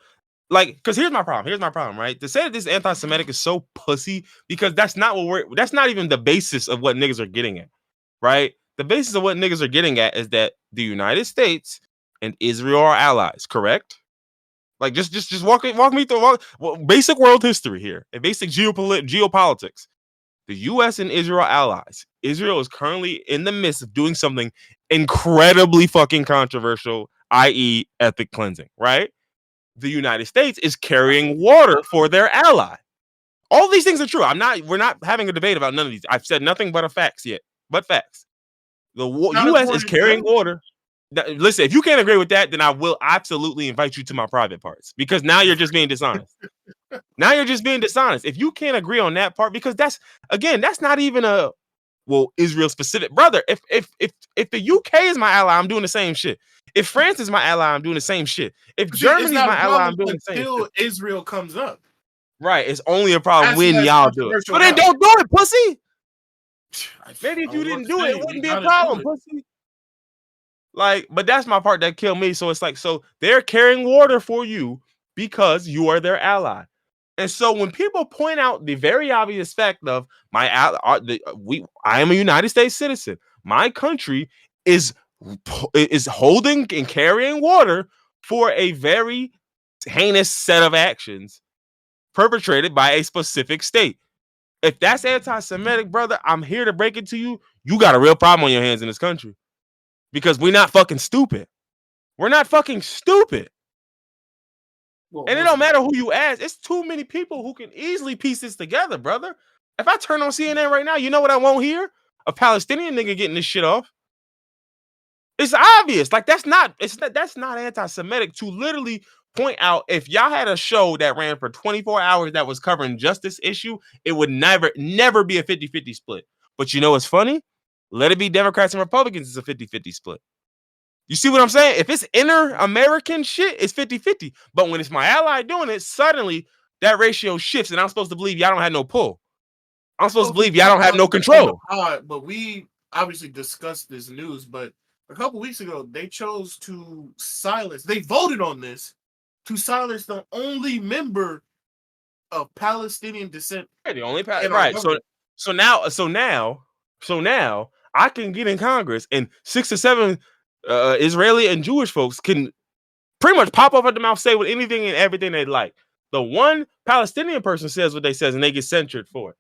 like, because here's my problem. Here's my problem, right? To say that this anti-Semitic is so pussy because that's not even the basis of what niggas are getting at, right? The basis of what niggas are getting at is that the United States and Israel are allies, correct? Like just walk me through basic world history here and basic geopolitics. The U.S. and Israel are allies. Israel is currently in the midst of doing something incredibly fucking controversial, i.e., ethnic cleansing, right? The United States is carrying water for their ally. All these things are true. We're not having a debate about none of these. I've said nothing but facts yet, but facts. The Not U.S. is according to carrying them. water. Listen, if you can't agree with that, then I will absolutely invite you to my private parts because now you're just being dishonest. Now you're just being dishonest. If you can't agree on that part, because that's not even a Israel specific, brother. If the UK is my ally, I'm doing the same shit. If France is my ally, I'm doing the same shit. If See, it's Germany's not my a ally, I'm problem doing the same until shit. Israel comes up. Right. It's only a problem That's when y'all do it. controversial But then now. don't do it, pussy. Maybe if I you don't know didn't what do to it, say. it We wouldn't be a gotta do problem, it. pussy. Like, but that's my part that killed me. So it's like, so they're carrying water for you because you are their ally. And so when people point out the very obvious fact of I am a United States citizen. My country is holding and carrying water for a very heinous set of actions perpetrated by a specific state. If that's anti-Semitic, brother, I'm here to break it to you. You got a real problem on your hands in this country because we're not fucking stupid. We're not fucking stupid. Well, And it don't matter who you ask. It's too many people who can easily piece this together, brother. If I turn on CNN right now, you know what I won't hear? A Palestinian nigga getting this shit off. It's obvious. Like that's not anti-Semitic to literally point out if y'all had a show that ran for 24 hours that was covering just this issue, it would never be a 50-50 split. But you know what's funny? Let it be Democrats and Republicans, it's a 50-50 split. You see what I'm saying? If it's inter-American shit, it's 50-50. But when it's my ally doing it, suddenly that ratio shifts, and I'm supposed to believe y'all don't have no pull. I'm supposed to believe y'all don't have no control. But we obviously discussed this news, but a couple weeks ago, they chose to silence. They voted on this to silence the only member of Palestinian descent. Yeah, the only right. So now I can get in Congress, and 6 or 7 Israeli and Jewish folks can pretty much pop off at the mouth, say with anything and everything they like. The one Palestinian person says what they says, and they get censured for it.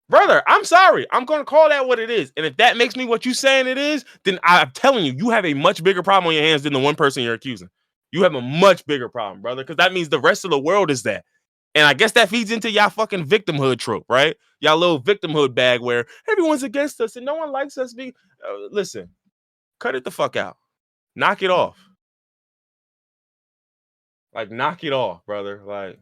Brother, I'm sorry. I'm going to call that what it is. And if that makes me what you saying it is, then I'm telling you, you have a much bigger problem on your hands than the one person you're accusing. You have a much bigger problem, brother, because that means the rest of the world is that. And I guess that feeds into y'all fucking victimhood trope, right? Y'all little victimhood bag where everyone's against us and no one likes us. Listen, cut it the fuck out. Knock it off. Like, knock it off, brother. Like,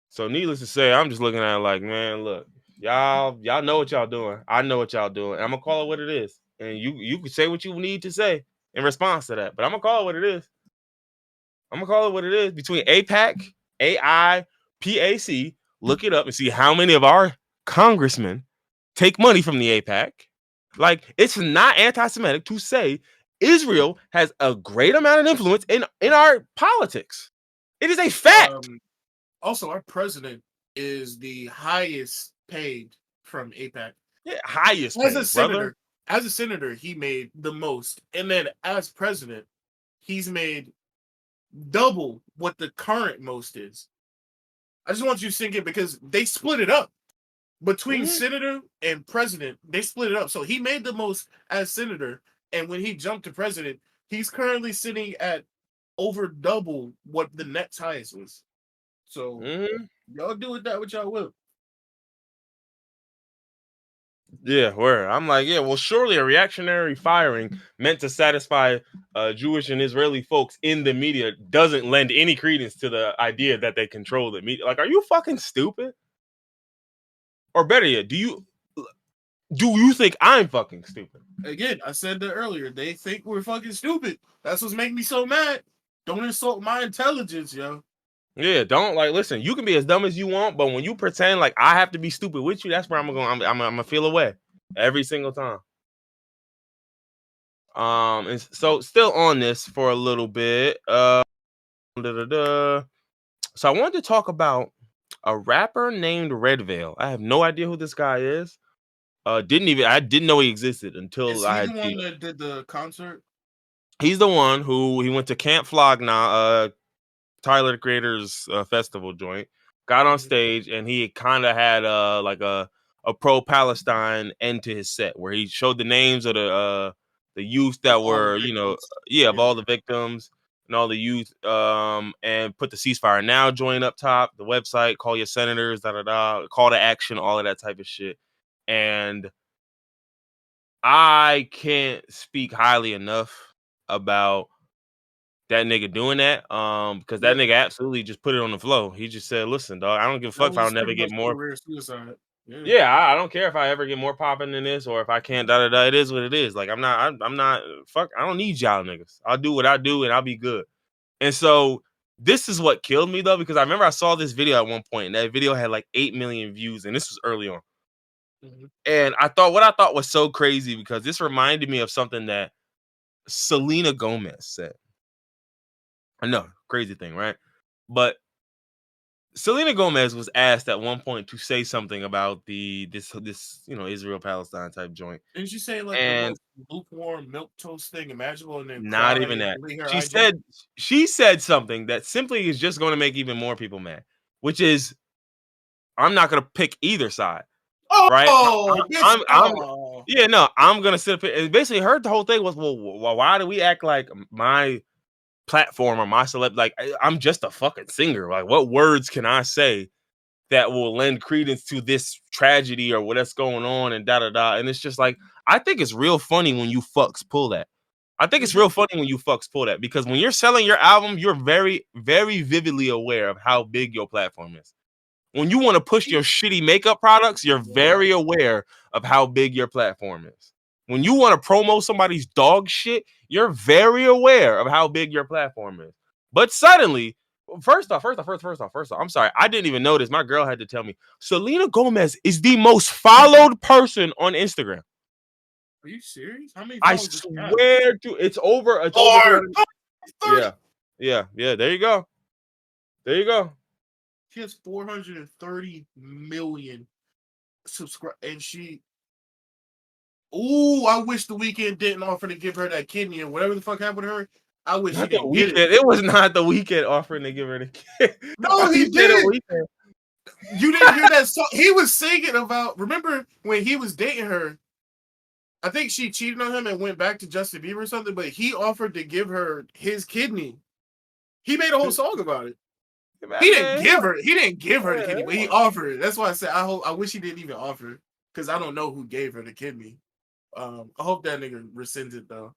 so needless to say, I'm just looking at it like, man, look, y'all know what y'all doing. I know what y'all doing. I'm gonna call it what it is. And you can say what you need to say in response to that. But I'm gonna call it what it is. I'm gonna call it what it is. Between APAC, AIPAC, look it up and see how many of our congressmen take money from the APAC. Like, it's not anti-Semitic to say Israel has a great amount of influence in our politics. It is a fact. Also, our president is the highest paid from APAC. Yeah, highest as paid, a senator. brother. As a senator, he made the most, and then as president, he's made double what the current most is. I just want you to sink in because they split it up between senator and president. They split it up, so he made the most as senator, and when he jumped to president, he's currently sitting at over double what the next highest was. So y'all do with that what y'all will. Yeah, where I'm like, yeah, well, surely a reactionary firing meant to satisfy Jewish and Israeli folks in the media doesn't lend any credence to the idea that they control the media. Like, are you fucking stupid? Or better yet, do you think I'm fucking stupid? Again, I said that earlier. They think we're fucking stupid. That's what's making me so mad. Don't insult my intelligence, yo. Yeah, don't listen. You can be as dumb as you want, but when you pretend like I have to be stupid with you, that's where I'm gonna feel away every single time. And so still on this for a little bit. So I wanted to talk about a rapper named Redveil. I have no idea who this guy is. I didn't know he existed until Is I he had the seen one him. that did the concert? He's the one who he went to Camp Flog Tyler the Creator's festival joint, got on Mhm. stage, and he kind of had like a pro Palestine end to his set where he showed the names of the youth Of that all the were victims. of all the victims and all the youth, and put the ceasefire now joint up top, the website, call your senators, da da da, call to action, all of that type of shit. And I can't speak highly enough about that nigga doing that, because that Yeah, nigga absolutely just put it on the flow. He just said, "Listen, dog, I don't give a that fuck if I was don't never pretty get much more. career suicide. Yeah. Yeah, I don't care if I ever get more popping than this, or if I can't. Da da da. It is what it is. Like I'm not. Fuck. I don't need y'all niggas. I'll do what I do, and I'll be good." And so this is what killed me though, because I remember I saw this video at one point, and that video had like 8 million views, and this was early on. Mhm. And I thought was so crazy because this reminded me of something that Selena Gomez said. I know, crazy thing, right? But Selena Gomez was asked at one point to say something about this Israel Palestine type joint, Didn't you say like the and most lukewarm milk toast thing imaginable and then not cry even and that. delete her She IG? said she said something that simply is just going to make even more people mad, which is I'm not going to pick either side, right? Oh, bitch! I'm Oh, yeah, no, I'm going to sit up here. And basically, her the whole thing was, well, why do we act like my platform or my celeb? Like I'm just a fucking singer. Like what words can I say that will lend credence to this tragedy or what's going on and da da da. And it's just like, I think it's real funny when you fucks pull that. I think it's mhm. real funny when you fucks pull that because when you're selling your album, you're very, very vividly aware of how big your platform is. When you want to push your shitty makeup products, you're very aware of how big your platform is. When you want to promo somebody's dog shit, you're very aware of how big your platform is. But suddenly, first off, I'm sorry. I didn't even notice. My girl had to tell me. Selena Gomez is the most followed person on Instagram. Are you serious? How many I followers does she have? swear to it's over Four, 200. 30. Yeah. Yeah. There you go. There you go. She has 430 million subscribe, and she. Ooh, I wish the weekend didn't offer to give her that kidney and whatever the fuck happened to her. I wish she Not the didn't get it. weekend. It was not the weekend offering to give her the kid. Why No, you he say the did. weekend? You didn't hear that song? He was singing about. Remember when he was dating her? I think she cheated on him and went back to Justin Bieber or something. But he offered to give her his kidney. He made a whole song about it. He didn't Man, give her. He didn't give her the kidney, but he yeah. offered it. That's why I said I hope. I wish he didn't even offer because I don't know who gave her the kidney. I hope that nigga rescinds it though.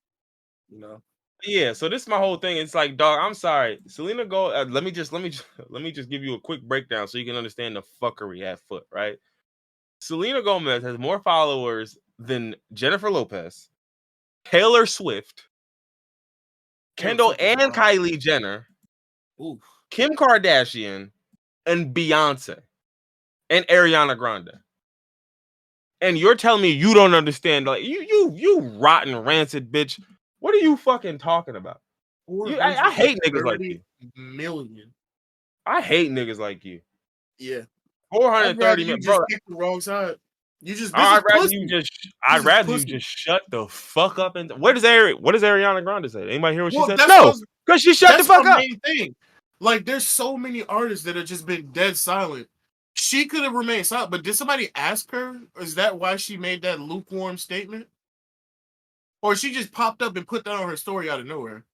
You know. Yeah, so this is my whole thing. It's like, dog, I'm sorry. Selena Go let me just give you a quick breakdown so you can understand the fuckery at foot, right? Selena Gomez has more followers than Jennifer Lopez, Taylor Swift, Taylor Kendall Swift is and wild. Kylie Jenner, Ooh. Kim Kardashian, and Beyonce and Ariana Grande. And you're telling me you don't understand? Like you rotten rancid bitch. What are you fucking talking about? I hate niggas like 430 you. million. I hate niggas like you. Yeah. I'd rather 430 you minutes, bro. just pick the wrong side. You just this is pussy. I'd This is rather you pussy. just shut the fuck up and what does Ariana Grande say? Anybody hear what she Well, said? No, because she shut the that's fuck our up. main thing. Like, there's so many artists that have just been dead silent. She could have remained silent, but did somebody ask her? Is that why she made that lukewarm statement? Or she just popped up and put that on her story out of nowhere?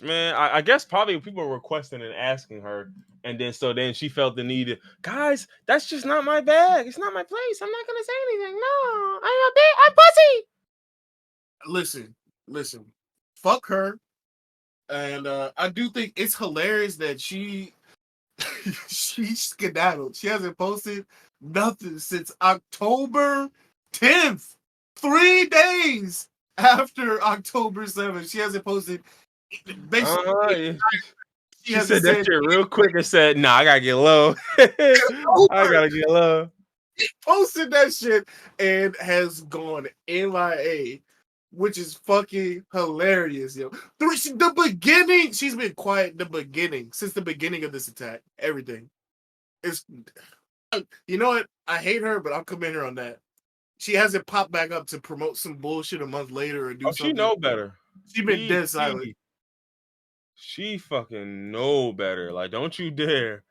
Man, I guess probably people were requesting and asking her, and then she felt the need to, guys, that's just not my bag. It's not my place. I'm not gonna say anything. No, I'm pussy. Listen. Fuck her. And I do think it's hilarious that she she skedaddled. She hasn't posted nothing since October 10th. 3 days after October 7th. She hasn't posted basically Yeah. she She hasn't said that said shit real quick and said, "Nah, I gotta get low. I over. gotta get low." Posted that shit and has gone MIA, which is fucking hilarious, yo. The beginning, she's been quiet the beginning, since the beginning of this attack. Everything. It's you know what? I hate her, but I'll commend her on that. She hasn't popped back up to promote some bullshit a month later or do Oh, she something. know better. She been dead silent. She fucking know better. Like, don't you dare.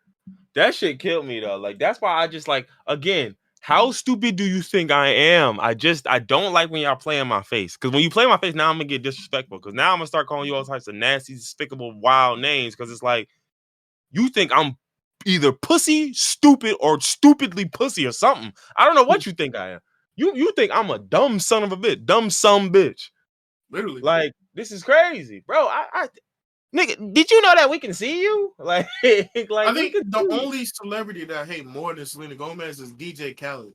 That shit killed me though. Like, that's why I just like, again, how stupid do you think I am? I don't like when y'all play in my face. Because when you play in my face, now I'm gonna get disrespectful. Because now I'm gonna start calling you all types of nasty, despicable, wild names. Because it's like, you think I'm either pussy, stupid, or stupidly pussy or something. I don't know what you think I am. You think I'm a dumb son of a bitch, dumb some bitch. Literally. Like, this is crazy, bro. Nigga, did you know that we can see you? Like, I we think can the see you. only celebrity that I hate more than Selena Gomez is DJ Khaled.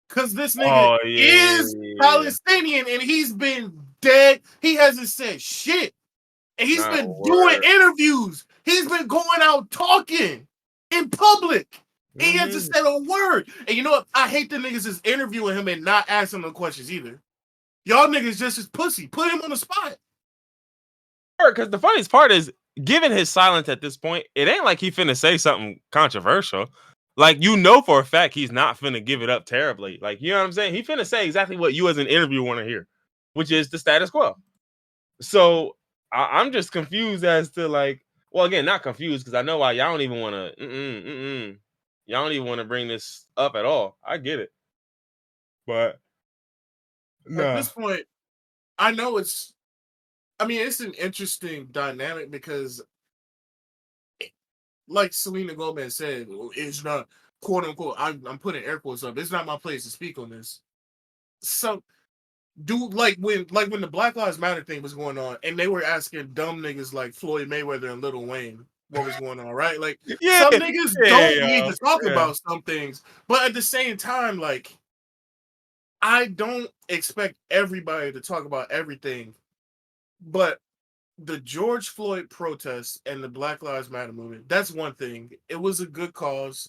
Cause this nigga Oh yeah, is Palestinian and he's been dead. He hasn't said shit. And he's not a been doing word. interviews. He's been going out talking in public. And he hasn't Mm-hmm. said a word. And you know what? I hate the niggas is interviewing him and not asking him questions either. Y'all niggas just as pussy. Put him on the spot. Because the funniest part is, given his silence at this point, it ain't like he finna say something controversial. Like, you know for a fact he's not finna give it up terribly. Like, you know what I'm saying? He finna say exactly what you as an interviewer want to hear, which is the status quo. So I'm just confused as to, like, well, again, not confused because I know why y'all don't even want to. Y'all don't even want to bring this up at all. I get it, but At nah. this point, I know it's an interesting dynamic because like Selena Gomez said, it's not quote unquote, I'm putting air quotes up. It's not my place to speak on this. So like when the Black Lives Matter thing was going on and they were asking dumb niggas like Floyd Mayweather and Lil Wayne what was going on, right? Like Yeah, some niggas don't need yeah, to talk yeah. about some things, but at the same time, like I don't expect everybody to talk about everything. But the George Floyd protests and the Black Lives Matter movement, that's one thing. It was a good cause.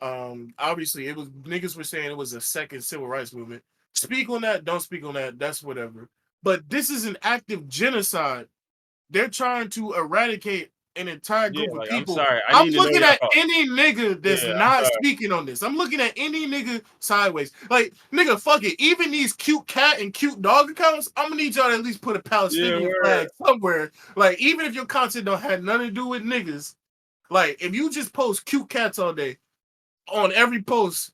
Obviously it was niggas were saying it was a second civil rights movement. Speak on that, don't speak on that, that's whatever. But this is an active genocide. They're trying to eradicate an entire Yeah, group of like, I'm people. sorry. I I'm need to know looking y'all at thoughts. any nigga that's Yeah, I'm not sorry. speaking on this. I'm looking at any nigga sideways. Like, nigga, fuck it. Even these cute cat and cute dog accounts, I'm gonna need y'all to at least put a Yeah, Palestinian word. flag somewhere. Like, even if your content don't have nothing to do with niggas, like, if you just post cute cats all day on every post,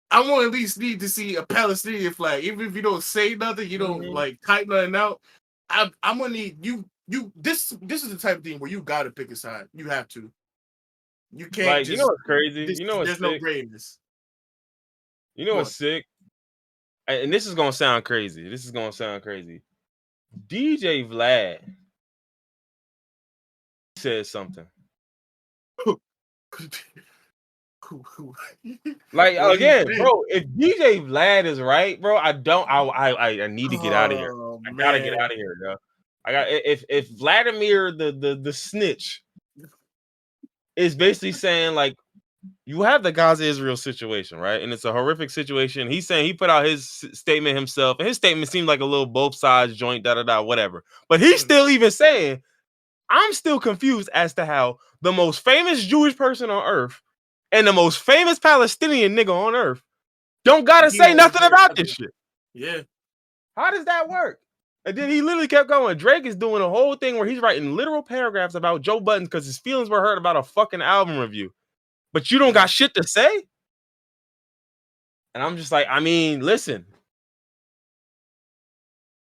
I want to at least need to see a Palestinian flag. Even if you don't say nothing, you don't Mhm. like type nothing out. I'm gonna need you. This is the type of thing where you gotta pick a side. You have to. You can't Like, you know just what's crazy? this. You know what's There's no sick? gray in this. You know what's What? sick? And this is gonna sound crazy. This is gonna sound crazy. DJ Vlad said something. Like, What do you again, think? bro, if DJ Vlad is right, bro, I need to get out of here. Oh I gotta get man. out of here, yo. I got if Vladimir the snitch is basically saying, like, you have the Gaza Israel situation, right? And it's a horrific situation. He's saying, he put out his statement himself, and his statement seemed like a little both sides joint, da da da, whatever. But he's still even saying, I'm still confused as to how the most famous Jewish person on earth and the most famous Palestinian nigga on earth don't gotta He say has nothing about this nothing. shit. Yeah. How does that work? And then he literally kept going. Drake is doing a whole thing where he's writing literal paragraphs about Joe Budden because his feelings were hurt about a fucking album review. But you don't got shit to say? And I'm just like, I mean, listen,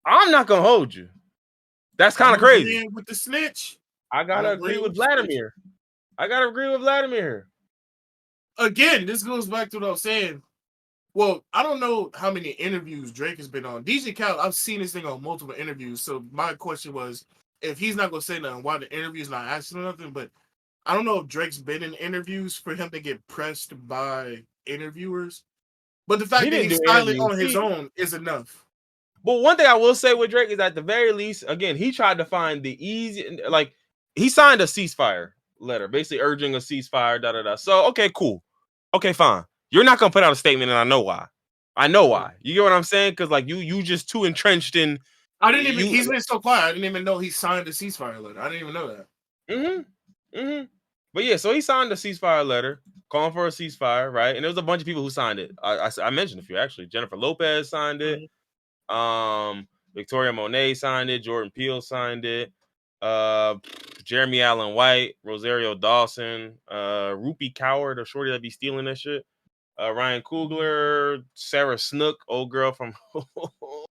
I'm not gonna hold you. That's kind I'm of crazy. agreeing with the snitch. I I'm gotta agree agreeing with with the snitch. Vladimir. I gotta agree with Vladimir. Again, this goes back to what I was saying. Well, I don't know how many interviews Drake has been on. DJ Khaled, I've seen this thing on multiple interviews. So my question was, if he's not gonna say nothing, why the interview's not asking nothing? But I don't know if Drake's been in interviews for him to get pressed by interviewers. But the He fact that didn't do he's silent interviews. on his own is enough. But one thing I will say with Drake is, at the very least, again, he tried to find the easy, like, he signed a ceasefire letter, basically urging a ceasefire, da da da. So, okay, cool. Okay, fine. You're not gonna put out a statement, and I know why. I know why. You get what I'm saying? Because, like, you just too entrenched in I didn't even. you. He's been so quiet. I didn't even know he signed a ceasefire letter. I didn't even know that. But yeah, so he signed a ceasefire letter. calling for a ceasefire, right? And there was a bunch of people who signed it. I mentioned a few actually. Jennifer Lopez signed it. Victoria Monet signed it. Jordan Peele signed it. Jeremy Allen White, Rosario Dawson, Rupi Coward, a shorty that be stealing that shit. Ryan Coogler, Sarah Snook, old girl from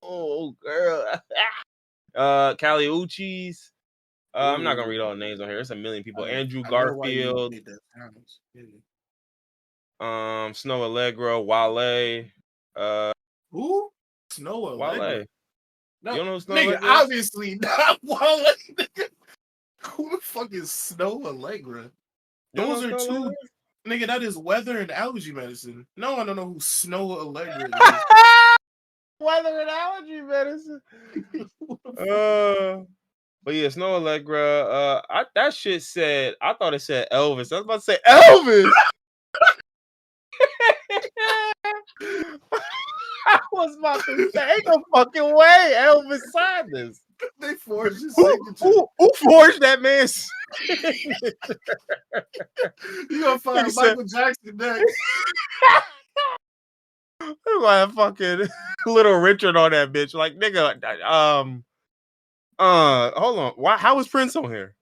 old girl. Callie Uchis. I'm not gonna read all the names on here. There's a million people. Andrew I know why you Garfield, made that sounds. Yeah. Snow Allegra, Wale, Who? Snow Allegra. Wale. No, You don't know who Snow nigga, Allegra is? obviously not Wale. Nigga. Who the fuck is Snow Allegra? You don't Those know are Snow two. Allegra? Nigga, that is weather and allergy medicine. No, I don't know who Snow Allegra is. Weather and allergy medicine. What But yeah, Snow Allegra. That shit said. I thought it said Elvis. I was about to say Elvis. I was about to say, ain't no fucking way Elvis signed this. they forged his Who, signature. who forged that man's? You gonna find Nigga Michael Jackson next? Look like fucking Little Richard on that bitch. Like nigga, hold on. Why? How was Prince on here?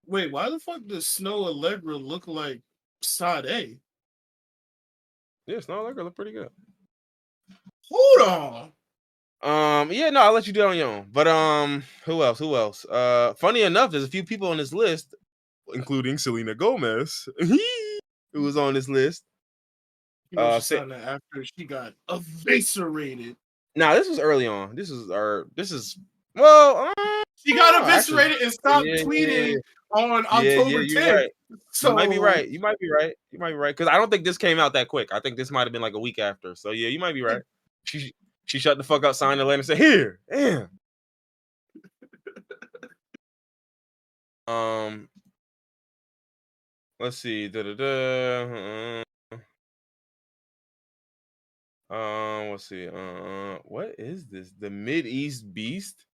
Wait, why the fuck does Snow Allegra look like Sade? Yeah, Snow Allegra look pretty good. Hold on. Yeah, no, I'll let you do it on your own. But who else? Who else? Funny enough, there's a few people on this list, including Selena Gomez, who was on this list. You know, she signed that after she got eviscerated. Now this was early on. This is well. She got eviscerated and stopped tweeting on October 10th. You're right. So You might be right. You might be right. You might be right. Because I don't think this came out that quick. I think this might have been like a week after. So yeah, you might be right. She shut the fuck up, signed the letter, and said, "Here, damn." Let's see. Let's see. What is this? The Mid-East Beast?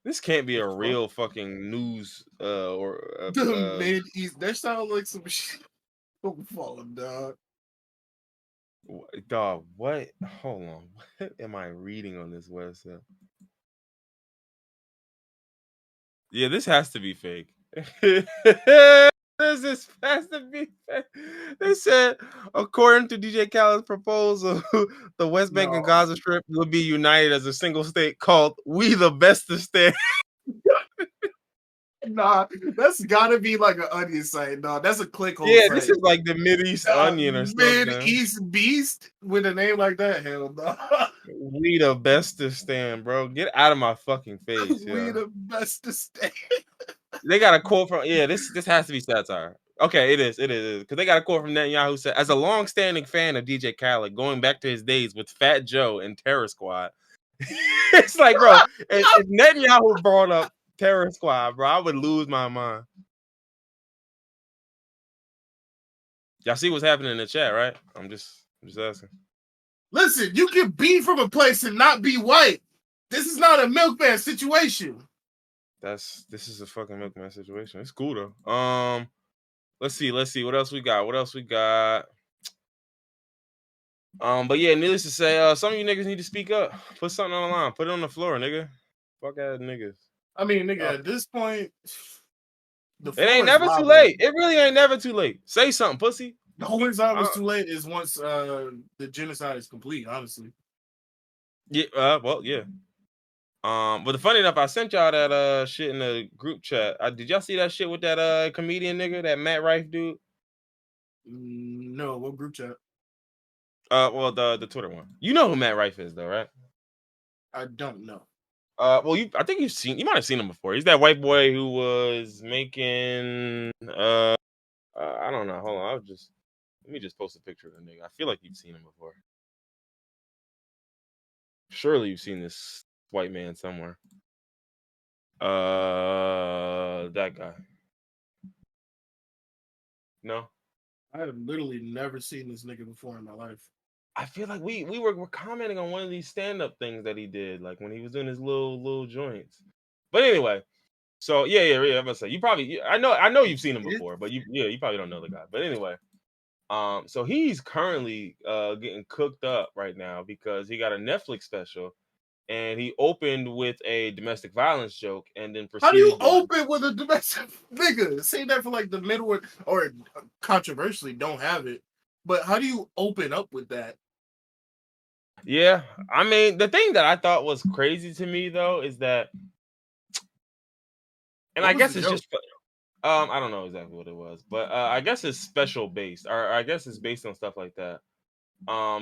This can't be a real fucking news or the Mid-East. That sounds like some shit. Dog. Dog, what? Hold on. What am I reading on this website? Yeah, this has to be fake. This has to be fake. They said, according to DJ Khaled's proposal, the West Bank and Gaza Strip will be united as a single state called "We the Bestistan." Nah, that's gotta be like an onion site. No, that's a clickhole. Yeah, site. This is like the Mid-East Onion or something. Mid-East Beast with a name like that? Hell no. We the Bestistan, bro. Get out of my fucking face. We the Bestistan. They got a quote from this has to be satire. Okay, it is because they got a quote from Netanyahu who said, "As a long-standing fan of DJ Khaled, going back to his days with Fat Joe and Terror Squad." It's like, bro, if Netanyahu brought up Terror Squad, bro, I would lose my mind. Y'all see what's happening in the chat, right? I'm just asking. Listen, you can be from a place and not be white. This is not a milkman situation. This is a fucking milkman situation. It's cool though. Let's see. What else we got? But yeah, needless to say, some of you niggas need to speak up. Put something on the line. Put it on the floor, nigga. Fuck ass niggas. I mean, nigga, at this point, it ain't never too late. It really ain't never too late. Say something, pussy. The only time it's too late is once the genocide is complete, honestly. Yeah, well, yeah. But the funny enough, I sent y'all that shit in the group chat. Did y'all see that shit with that comedian nigga, that Matt Rife dude? No, what group chat? Well, the Twitter one. You know who Matt Rife is, though, right? I don't know. Well, I think you might have seen him before. He's that white boy who was making I don't know. Hold on, let me just post a picture of the nigga. I feel like you've seen him before. Surely you've seen this white man somewhere. That guy. No, I have literally never seen this nigga before in my life. I feel like we were commenting on one of these stand-up things that he did, like when he was doing his little joints. But anyway, so yeah. I'm gonna say you probably I know you've seen him before, but you probably don't know the guy. But anyway, So he's currently getting cooked up right now because he got a Netflix special and he opened with a domestic violence joke and then How do you proceeded to open with a domestic nigga? Say that for like the middle or controversially don't have it, but how do you open up with that? yeah. I mean, the thing that I thought was crazy to me though is that, and What I was the guess it's joke? just I don't know exactly what it was, but I guess it's special based, or I guess it's based on stuff like that.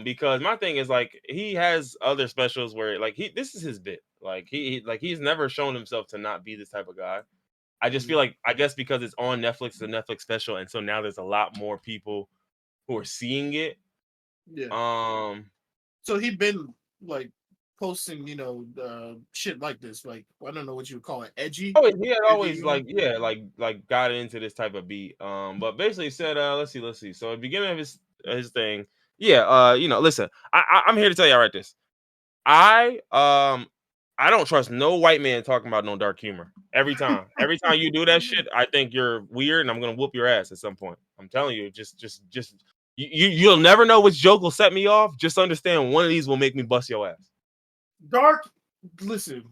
Because my thing is like he has other specials where like this is his bit. Like he's never shown himself to not be this type of guy. I just feel Mhm. like I guess because it's on Netflix, it's a Netflix special, and so now there's a lot more people who are seeing it. Yeah. Um, So he been like posting, shit like this. Like I don't know what you would call it, edgy, he had edgy always humor. like yeah like got into this type of beat. But basically said let's see. So at the beginning of his thing, yeah listen, I'm here to tell y'all right this. I don't trust no white man talking about no dark humor. Every time. Every time you do that shit, I think you're weird and I'm gonna whoop your ass at some point. I'm telling you, just you'll never know which joke will set me off. Just understand one of these will make me bust your ass. Dark. Listen,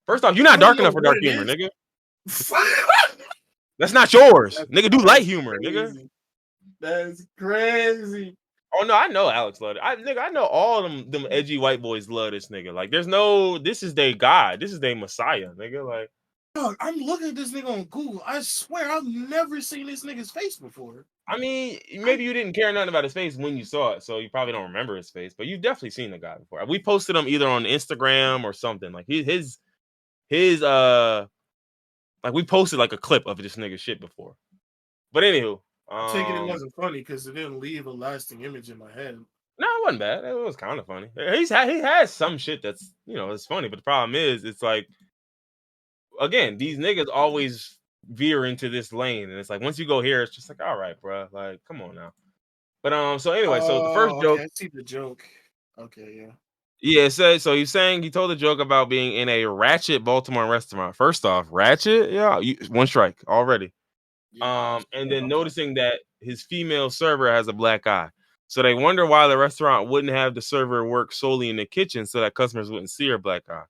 First off, you're I not don't dark know enough for what dark it humor, is. nigga. That's not yours. That's, Nigga, do light that's humor, nigga. crazy. That's crazy. Oh no, I know Alex love it. I know all them edgy white boys love this nigga. Like, this is their God. This is their Messiah, nigga. Like, Dog, I'm looking at this nigga on Google. I swear I've never seen this nigga's face before. I mean, I maybe you didn't care nothing about his face when you saw it, so you probably don't remember his face. But you've definitely seen the guy before. We posted him either on Instagram or something. Like his like we posted like a clip of this nigga shit before. But anywho, take it wasn't funny because it didn't leave a lasting image in my head. no, it wasn't bad. It was kind of funny. He has some shit that's it's funny, but the problem is it's like again these niggas always veer into this lane, and it's like once you go here, it's just like all right, bro, like come on now. But so anyway, so the first Oh, joke. okay. I see the joke. Okay, yeah. Yeah, so he's saying he told a joke about being in a ratchet Baltimore restaurant. First off, ratchet, yeah, one strike already. Yeah. And then Okay. noticing that his female server has a black eye. So they wonder why the restaurant wouldn't have the server work solely in the kitchen so that customers wouldn't see her black eye.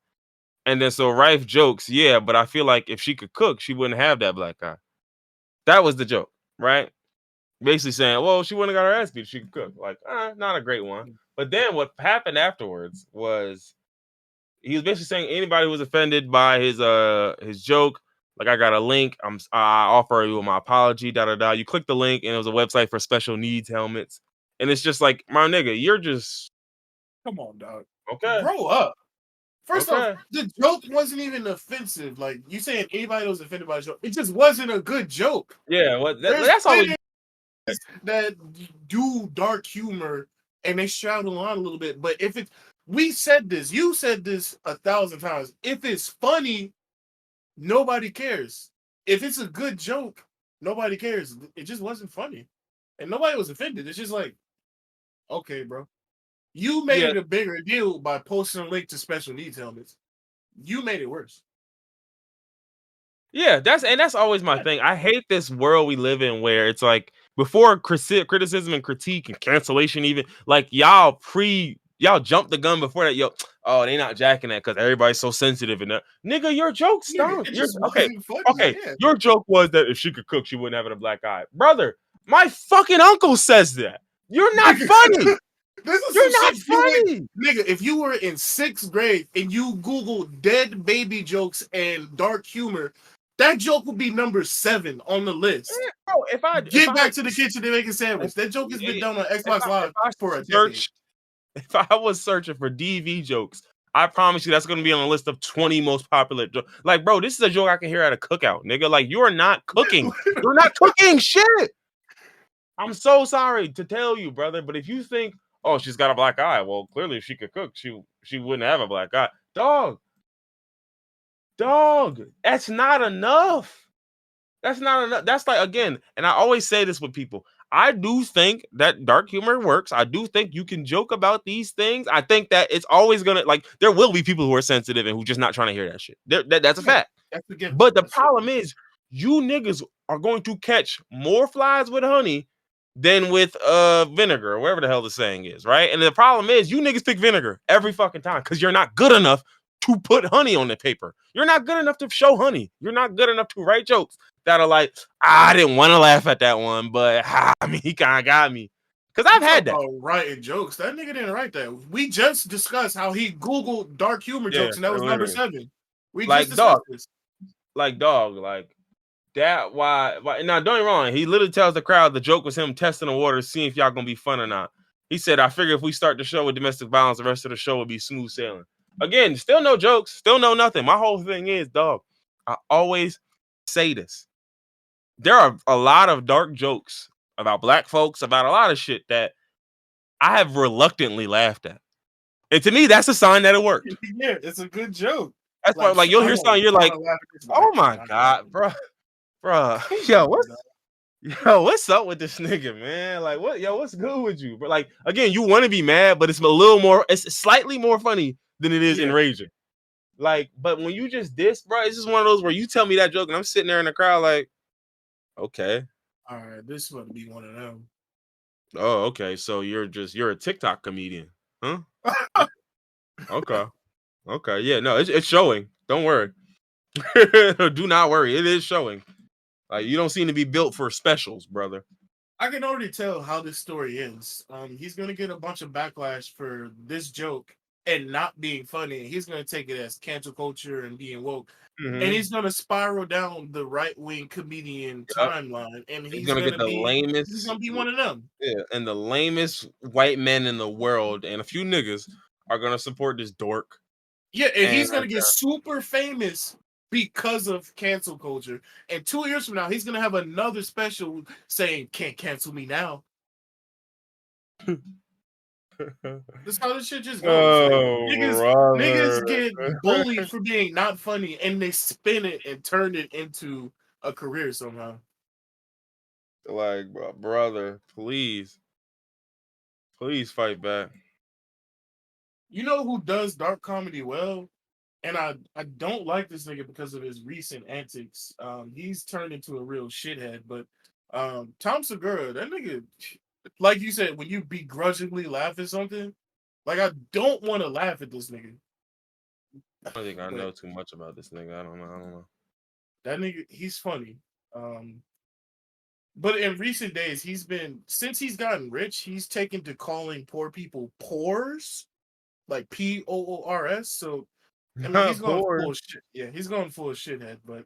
And then so Rife jokes, yeah, but I feel like if she could cook, she wouldn't have that black eye. That was the joke, right? Basically saying, well, she wouldn't have got her ass beat if she could cook. Like, not a great one. But then what happened afterwards was he was basically saying anybody who was offended by his joke, like I got a link, I offer you my apology, da da da. You click the link and it was a website for special needs helmets, and it's just like my nigga, you're just Come on, dog. okay, Grow up. First off, okay, the joke wasn't even offensive. Like you saying anybody that was offended by the joke, it just wasn't a good joke. yeah. What There's that's always plenty that do dark humor and they straddle on a little bit. But if it's we said this, you said this 1,000 times. If it's funny, nobody cares. If it's a good joke, nobody cares. It just wasn't funny. And nobody was offended. It's just like, okay, bro. You made yeah. it a bigger deal by posting a link to special needs helmets. You made it worse. Yeah, that's always my thing. I hate this world we live in where it's like before criticism and critique and cancellation, even like y'all jumped the gun before that. Yo, oh, they not jacking that because everybody's so sensitive and that. Nigga, your joke Nigga, stunk. it You're just okay. wasn't funny. Okay, Yeah. your joke was that if she could cook, she wouldn't have a black eye, brother. My fucking uncle says that. You're not Nigga, funny. this is some You're not shit you would, funny. nigga. If you were in 6th grade and you Google dead baby jokes and dark humor, that joke would be number 7 on the list. Bro, Get back to the kitchen and make a if sandwich. That joke has been done on if Xbox if Live I for a decade. search if I was searching for DV jokes, I promise you that's going to be on a list of 20 most popular jokes. Like, bro, this is a joke I can hear at a cookout, nigga. Like, you are not cooking. You're not cooking shit. I'm so sorry to tell you, brother, but if you think, oh, she's got a black eye, well, clearly if she could cook, she wouldn't have a black eye. Dog, that's not enough. That's not enough. That's like again, and I always say this with people. I do think that dark humor works. I do think you can joke about these things. I think that it's always gonna like there will be people who are sensitive and who just not trying to hear that shit. That's a Yeah, fact. that's a given. But the That's so problem is, you niggas are going to catch more flies with honey than with vinegar, or whatever the hell the saying is, right? And the problem is, you niggas pick vinegar every fucking time because you're not good enough to put honey on the paper. You're not good enough to show honey. You're not good enough to write jokes that are like, I didn't want to laugh at that one, but I mean, he kind of got me. Because I've You talk had that. about writing jokes. That nigga didn't write that. We just discussed how he Googled dark humor Yeah, jokes, and that was number literally. 7. We Like, just dog, discussed this. like that. Why? Now, don't get me wrong. He literally tells the crowd the joke was him testing the water, seeing if y'all gonna be fun or not. He said, I figure if we start the show with domestic violence, the rest of the show would be smooth sailing. Again, still no jokes, still no nothing. My whole thing is, dog, I always say this. There are a lot of dark jokes about black folks, about a lot of shit that I have reluctantly laughed at. And to me, that's a sign that it worked. Yeah, it's a good joke. That's why, like, you'll I hear don't something, you're like, wanna laugh at this, but I oh my cannot laugh God, bro. at Yo, this. what's up with this nigga, man? Like, what's good with you? But like, again, you want to be mad, but it's a little more, it's slightly more funny than it is Yeah. enraging. Like, but when you just diss, bro, it's just one of those where you tell me that joke and I'm sitting there in the crowd like, okay. All right, this is going to be one of them. Oh, okay. So you're a TikTok comedian, huh? Okay. Okay. Yeah, no, it's showing. Don't worry. Do not worry. It is showing. Like, you don't seem to be built for specials, brother. I can already tell how this story ends. He's going to get a bunch of backlash for this joke and not being funny. He's going to take it as cancel culture and being woke. Mm-hmm. And he's going to spiral down the right-wing comedian timeline. And He's gonna get the lamest. He's going to be one of them. Yeah, and the lamest white men in the world and a few niggas are gonna support this dork. Yeah, and he's going to get super famous because of cancel culture. And 2 years from now, he's going to have another special saying, can't cancel me now. That's how this shit just goes. Niggas get bullied for being not funny, and they spin it and turn it into a career somehow. Like, brother, please fight back. You know who does dark comedy well? And I don't like this nigga because of his recent antics. He's turned into a real shithead. But Tom Segura, that nigga, like you said, when you begrudgingly laugh at something, like I don't want to laugh at this nigga. I don't think I know too much about this nigga. I don't know. That nigga, he's funny. But in recent days, since he's gotten rich, he's taken to calling poor people pores, like POORS. So I mean, he's going full shit. Yeah, he's going full shithead. But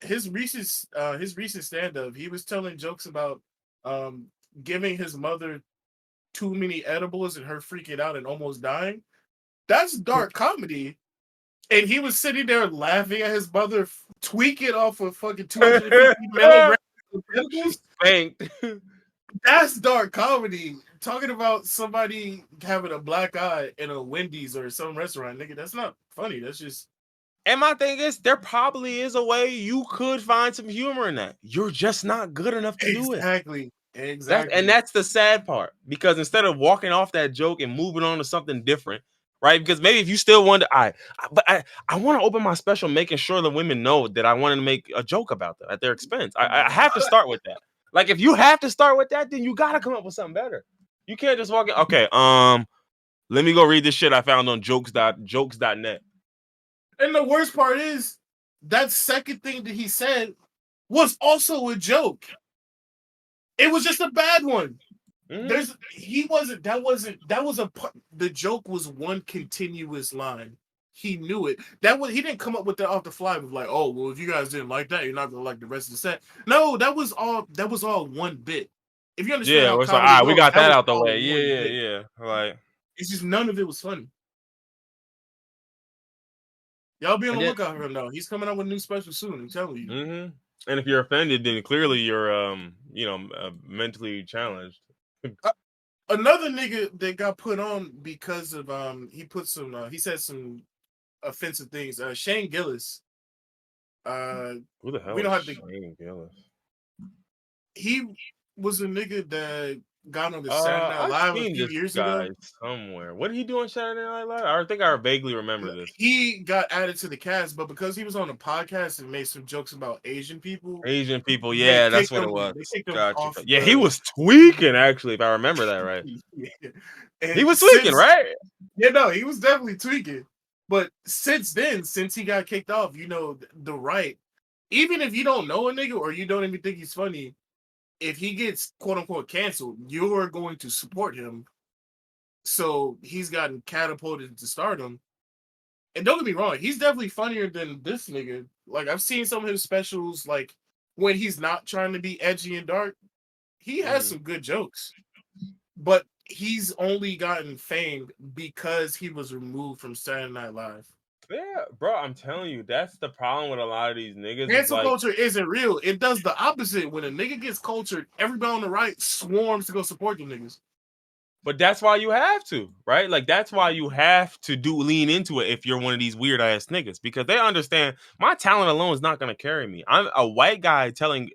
his recent stand-up, he was telling jokes about giving his mother too many edibles and her freaking out and almost dying. That's dark comedy. And he was sitting there laughing at his mother tweaking off of fucking 250 milligrams of edibles. Spanked. That's dark comedy. Talking about somebody having a black eye in a Wendy's or some restaurant, nigga, that's not funny. That's just. And my thing is, there probably is a way you could find some humor in that. You're just not good enough to do it. Exactly. And that's the sad part. Because instead of walking off that joke and moving on to something different, right? Because maybe if you still want to, I want to open my special, making sure the women know that I wanted to make a joke about them at their expense. I have to start with that. Like, if you have to start with that, then you gotta come up with something better. You can't just walk in. Okay, let me go read this shit I found on jokes.net. And the worst part is that second thing that he said was also a joke. It was just a bad one. Mm-hmm. The joke was one continuous line. He knew it. He didn't come up with that off the fly with like, oh, well, if you guys didn't like that, you're not gonna like the rest of the set. No, that was all one bit. If you understand, yeah, it's like, we got that out the way. Yeah. Like, it's just none of it was funny. Y'all be on the lookout for him though. He's coming out with a new special soon. I'm telling you. Mm-hmm. And if you're offended, then clearly you're mentally challenged. Another nigga that got put on because of he said some offensive things. Shane Gillis. Who the hell is Shane Gillis? He was a nigga that got on the Saturday Night I've Live a seen few this years guy ago? somewhere. What did he do on Saturday Night Live? I think I vaguely remember this. He got added to the cast, but because he was on a podcast and made some jokes about Asian people, Asian people, they yeah, that's kicked what it him. was. They kicked him Gotcha. off Yeah, he the. was tweaking actually, if I remember that right. Yeah. He And was tweaking, since right? he was definitely tweaking. But since then, since he got kicked off, the right, even if you don't know a nigga or you don't even think he's funny, if he gets quote unquote canceled, you're going to support him. So he's gotten catapulted to stardom. And don't get me wrong, he's definitely funnier than this nigga. Like I've seen some of his specials, like when he's not trying to be edgy and dark, he has Mhm. some good jokes. But he's only gotten fame because he was removed from Saturday Night Live. Yeah, bro, I'm telling you, that's the problem with a lot of these niggas. Is Cancel like, culture isn't real. It does the opposite. When a nigga gets cultured, everybody on the right swarms to go support them niggas. but that's why you have to, right? Like that's why you have to lean into it if you're one of these weird ass niggas because they understand my talent alone is not gonna carry me. I'm a white guy telling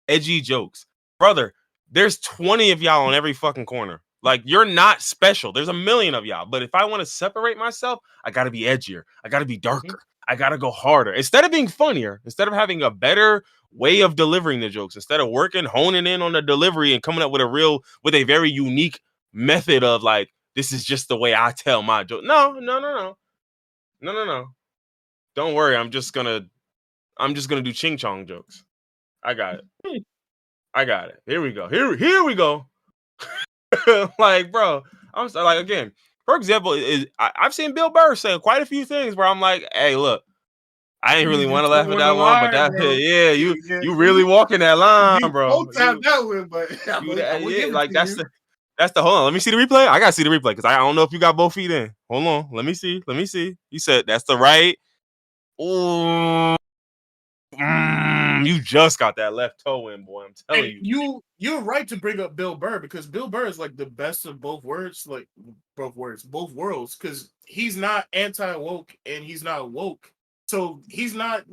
edgy jokes, brother. There's 20 of y'all on every fucking corner. Like you're not special. There's a million of y'all. But if I want to separate myself, I gotta be edgier. I gotta be darker. I gotta go harder. Instead of being funnier, instead of having a better way of delivering the jokes, instead of working, honing in on the delivery and coming up with a very unique method of like this is just the way I tell my joke. No. Don't worry. I'm just gonna do ching chong jokes. I got it. I got it. Here we go. Here we go. Like, bro, I'm like again. For example, I've seen Bill Burr say quite a few things where I'm like, hey, look, I ain't really You want to laugh at told that the one, but line, that bro. yeah, You, you really walking that line, you bro. both have that one, but You I that will yeah, give it like to you. that's the hold on. Let me see the replay. I gotta see the replay because I don't know if you got both feet in. Hold on. Let me see. Let me see. You said that's the right. Oh, you just got that left toe in, boy. I'm telling And you. you're right to bring up Bill Burr because Bill Burr is like the best of both words, like both worlds, because he's not anti woke and he's not woke. So he's not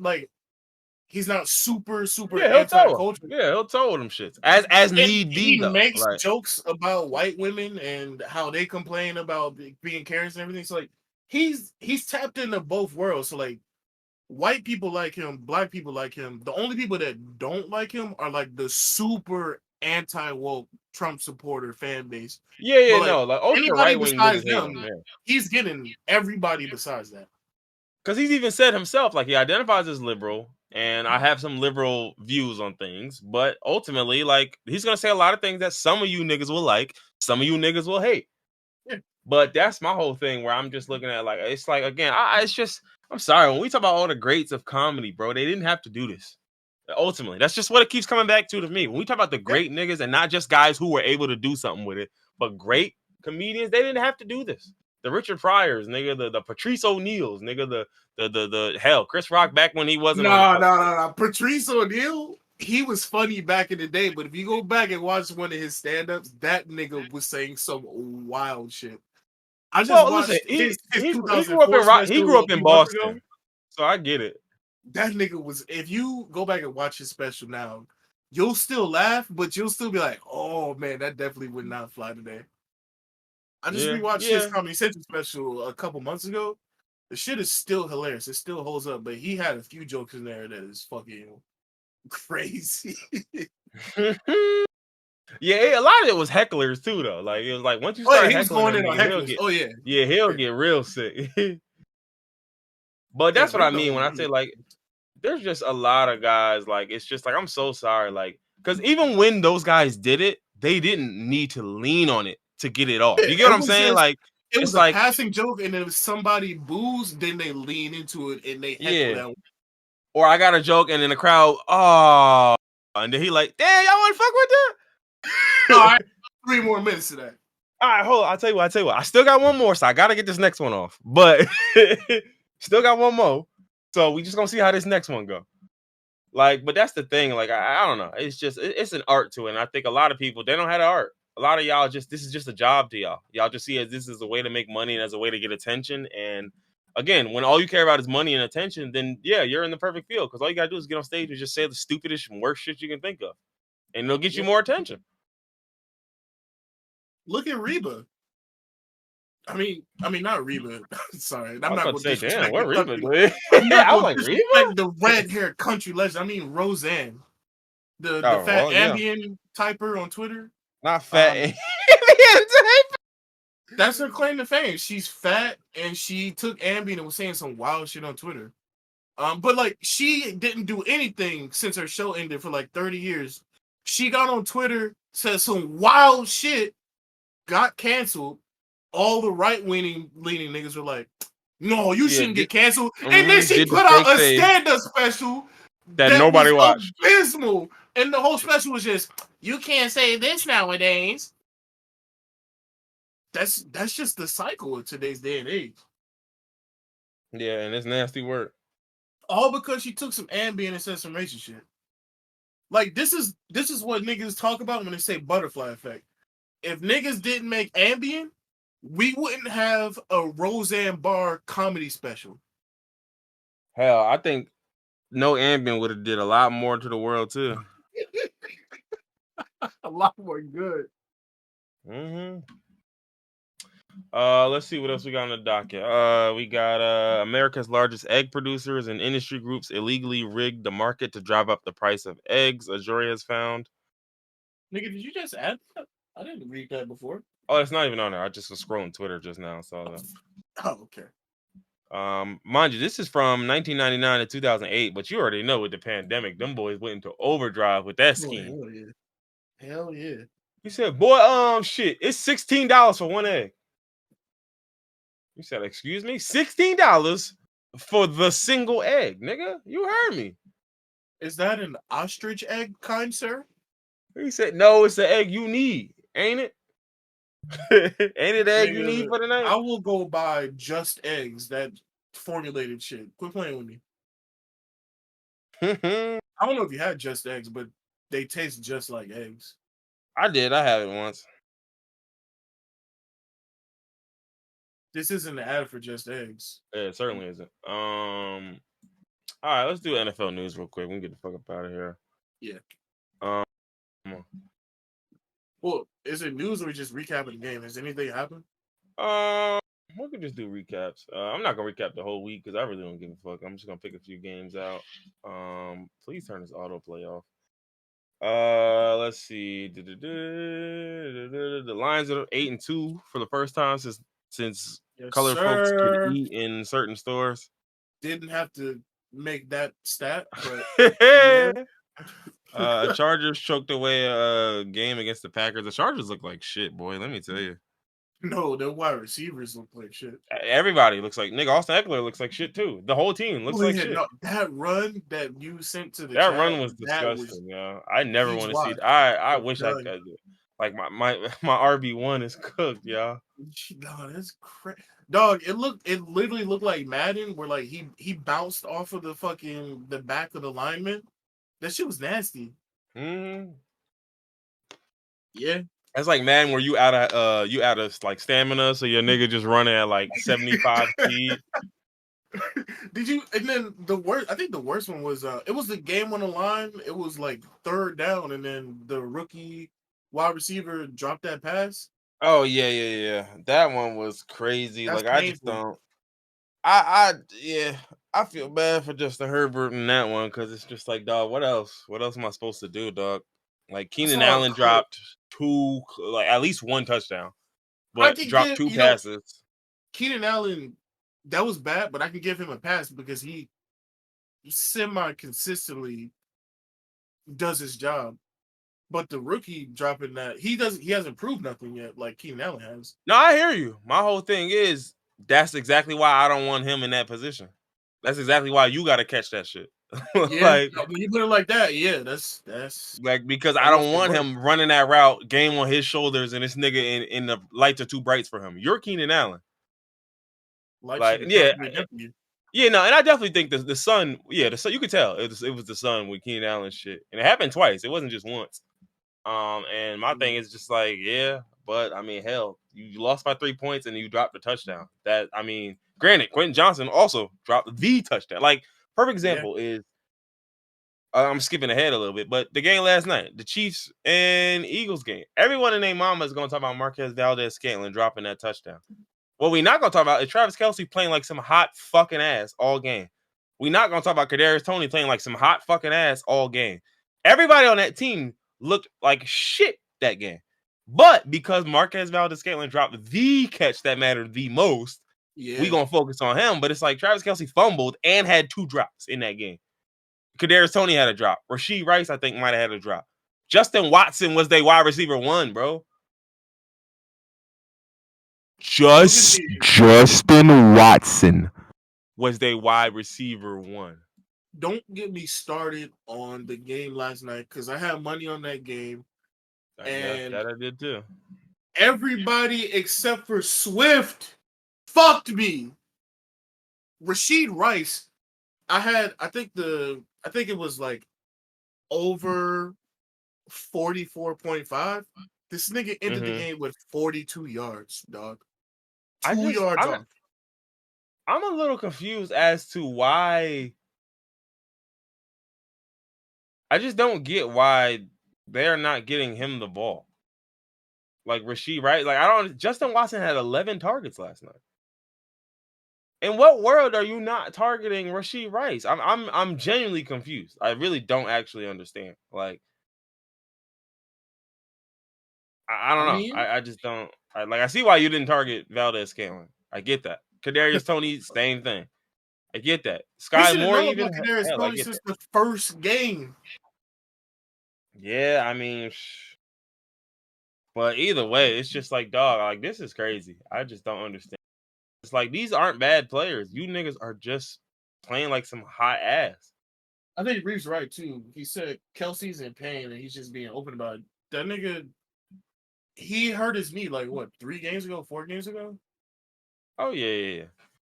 super Yeah, he'll anti toe him. culture. Yeah, he'll toe them shits as And need be he though. makes Like jokes about white women and how they complain about being Karens and everything. So like he's tapped into both worlds. So like white people like him, black people like him. The only people that don't like him are like the super anti woke Trump supporter fan base. yeah, But like no, like ultra anybody right wing besides niggas hate them, him. Yeah. he's getting everybody besides that. Because he's even said himself, like he identifies as liberal, and I have some liberal views on things, but ultimately, like he's gonna say a lot of things that some of you niggas will like, some of you niggas will hate. Yeah. But that's my whole thing where I'm just looking at like it's like again, it's just I'm sorry when we talk about all the greats of comedy, bro, they didn't have to do this. Ultimately, that's just what it keeps coming back to me. When we talk about the Yeah. great niggas and not just guys who were able to do something with it, but great comedians, they didn't have to do this. The Richard Pryors, nigga, the Patrice O'Neills, nigga, the hell, Chris Rock back when he wasn't on the No, fuck. no, no, no. Patrice O'Neal, he was funny back in the day, but if you go back and watch one of his stand-ups, that nigga was saying some wild shit. I just Well, listen, watched his he grew up in 2004 he special grew a up in few months ago. Boston, so I get it. That nigga was, if you go back and watch his special now, you'll still laugh, but you'll still be like, oh man, that definitely would not fly today. I just Yeah, rewatched his yeah. Comedy Central special a couple months ago. The shit is still hilarious. It still holds up, but he had a few jokes in there that is fucking crazy. Yeah, a lot of it was hecklers too, though. Like it was like once you Oh yeah, start he was heckling going that in on nigga, he'll hecklers. get Oh yeah, he'll yeah, get real sick. But yeah. that's what I Redveil mean was when I say really like there's just a lot of guys like it's just like I'm so sorry, like because even when those guys did it, they didn't need to lean on it to get it off. yeah. You get what I'm saying? Like It was it's a like passing joke, and then if somebody boos, then they lean into it and they heckle yeah, that. or I got a joke and then the crowd and then he like damn y'all want to fuck with All that. right, 3 more minutes of that. All right, hold on. I'll tell you what. I still got one more, so I gotta get this next one off. But still got one more. So we just gonna see how this next one go. Like, but that's the thing. Like, I don't know. It's just it's an art to it. And I think a lot of people they don't have the art. A lot of y'all just this is just a job to y'all. Y'all just see it as this is a way to make money and as a way to get attention. And again, when all you care about is money and attention, then yeah, you're in the perfect field because all you gotta do is get on stage and just say the stupidest and worst shit you can think of, and it'll get you Yeah. more attention. Look at Reba. I mean, not Reba. Sorry, I I'm was not about to going to say, damn, disrespect what the Reba country. doing? I'm not I was going to like, Reba? disrespect the red haired country legend. I mean Roseanne, the Oh, fat well, yeah. Ambien typer on Twitter. Not fat. That's her claim to fame. She's fat and she took Ambien and was saying some wild shit on Twitter. But like she didn't do anything since her show ended for like 30 years. She got on Twitter, said some wild shit, got canceled. All the right-leaning niggas were like, no, you Yeah, shouldn't get canceled. And then she did the put out fake a face stand-up special that that nobody was watched. abysmal. And the whole special was just, you can't say this nowadays. That's just the cycle of today's day and age. Yeah, and it's nasty work. All because she took some Ambien and said some racist shit. Like this is what niggas talk about when they say butterfly effect. If niggas didn't make Ambien, we wouldn't have a Roseanne Barr comedy special. Hell, I think no Ambien would have did a lot more to the world too. A lot more good. Mm-hmm. Let's see what else we got on the docket. We got America's largest egg producers and industry groups illegally rigged the market to drive up the price of eggs. A jury has found. Nigga, did you just add that? I didn't read that before. Oh, it's not even on there. I just was scrolling Twitter just now. Saw that. Oh, okay. Mind you, this is from 1999 to 2008, but you already know with the pandemic, them boys went into overdrive with that Boy, scheme. hell yeah. Hell yeah. He said, boy, shit, it's $16 for one egg. You said, excuse me? $16 for the single egg, nigga. You heard me. Is that an ostrich egg, kind sir? He said, no, it's the egg you need, ain't it? Ain't it the egg you need Nigga, for the night? I will go buy just eggs, that formulated shit. Quit playing with me. I don't know if you had just eggs, but they taste just like eggs. I did. I had it once. This isn't an ad for just eggs. Yeah, it certainly isn't. All right, let's do NFL news real quick. We can get the fuck up out of here. Yeah. Um, Well, is it news or we just recapping the game? Has anything happened? we could just do recaps. I'm not gonna recap the whole week because I really don't give a fuck. I'm just gonna pick a few games out. Please turn this autoplay off. Let's see. The Lions are 8-2 for the first time since Yes, colored folks could sir. eat in certain stores. Didn't have to make that stat, but yeah. Chargers choked away a game against the Packers. The Chargers look like shit, boy. Let me tell you. No, the wide receivers look like shit. Everybody looks like nigga. Austin Eckler looks like shit too. The whole team looks like shit. No, that run that you sent to the That chat, run was that was disgusting, yo. I never he's want to see. washed. I It's wish I done. could. Like my RB1 is cooked, y'all. No, that's crazy. Dog, it literally looked like Madden, where like he bounced off of the back of the lineman. That shit was nasty. Mm-hmm. Yeah. That's like Madden where you out of like stamina, so your nigga just running at like 75 speed. Did you? And then I think the worst one was it was the game on the line. It was like third down, and then the rookie wide receiver dropped that pass. Oh yeah. That one was crazy. That's Like I just painful. don't. I feel bad for Justin Herbert in that one because it's just like, dog, what else? What else am I supposed to do, dog? Like I Keenan saw a Allen clip. dropped at least one touchdown, I but could dropped give two passes. Keenan Allen, that was bad, but I could give him a pass because he semi consistently does his job. But the rookie dropping that he hasn't proved nothing yet like Keenan Allen has. No, I hear you. My whole thing is that's exactly why I don't want him in that position. That's exactly why you got to catch that shit. Yeah, like, when you put it like that, yeah, that's because I almost don't the want worst. him running that route, game on his shoulders, and this nigga in the lights are too brights for him. You're Keenan Allen. Life Like, should be yeah, constantly against you. yeah, no, and I definitely think the sun, the sun, you could tell it was the sun with Keenan Allen shit, and it happened twice. It wasn't just once. And my thing is just like, yeah, but I mean, hell, you lost by 3 points and you dropped the touchdown. That I mean, granted, Quentin Johnson also dropped the touchdown. Like, perfect Yeah. example is I'm skipping ahead a little bit, but the game last night, the Chiefs and Eagles game. Everyone in their mama is going to talk about Marquez Valdez-Scantling dropping that touchdown. What we not going to talk about is Travis Kelce playing like some hot fucking ass all game. We not going to talk about Kadarius Toney playing like some hot fucking ass all game. Everybody on that team looked like shit that game. But because Marquez Valdez-Scantling dropped the catch that mattered the most, we going to focus on him. But it's like Travis Kelce fumbled and had 2 drops in that game. Kadarius Toney had a drop. Rashee Rice, I think, might have had a drop. Justin Watson was their wide receiver 1, bro. Justin Watson was their wide receiver 1. Don't get me started on the game last night because I had money on that game. And that I did too. Everybody except for Swift fucked me. Rashee Rice, I think it was like over 44.5. This nigga ended the game with 42 yards, dog. 2 yards off. I'm a little confused as to why. I just don't get why they're not getting him the ball. Like Rashee, right? Like Justin Watson had 11 targets last night. In what world are you not targeting Rashee Rice? I'm genuinely confused. I really don't actually understand. Like, I don't know. I just don't. I see why you didn't target Valdez-Scantling. I get that. Kadarius Toney, same thing. I get that. Sky Moore even. Kadarius Toney since the first game. Yeah, I mean, but either way, it's just like, dog. Like, this is crazy. I just don't understand. It's like these aren't bad players. You niggas are just playing like some hot ass. I think Reeves right too. He said Kelce's in pain and he's just being open about it. That nigga, he hurt his knee like what, 4 games ago? Oh yeah.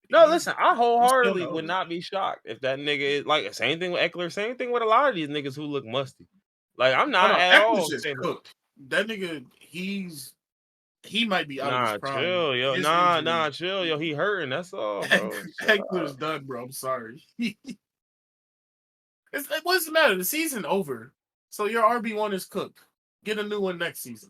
No, listen, I wholeheartedly would not be shocked if that nigga is like same thing with Eckler, same thing with a lot of these niggas who look musty. Like I'm not at all just cooked. That nigga, he might be out of his prime. Chill, yo. Nah, chill, yo. He hurting. That's all, bro. Eckler's done, bro. I'm sorry. What does it matter? The season over. So your RB1 is cooked. Get a new one next season.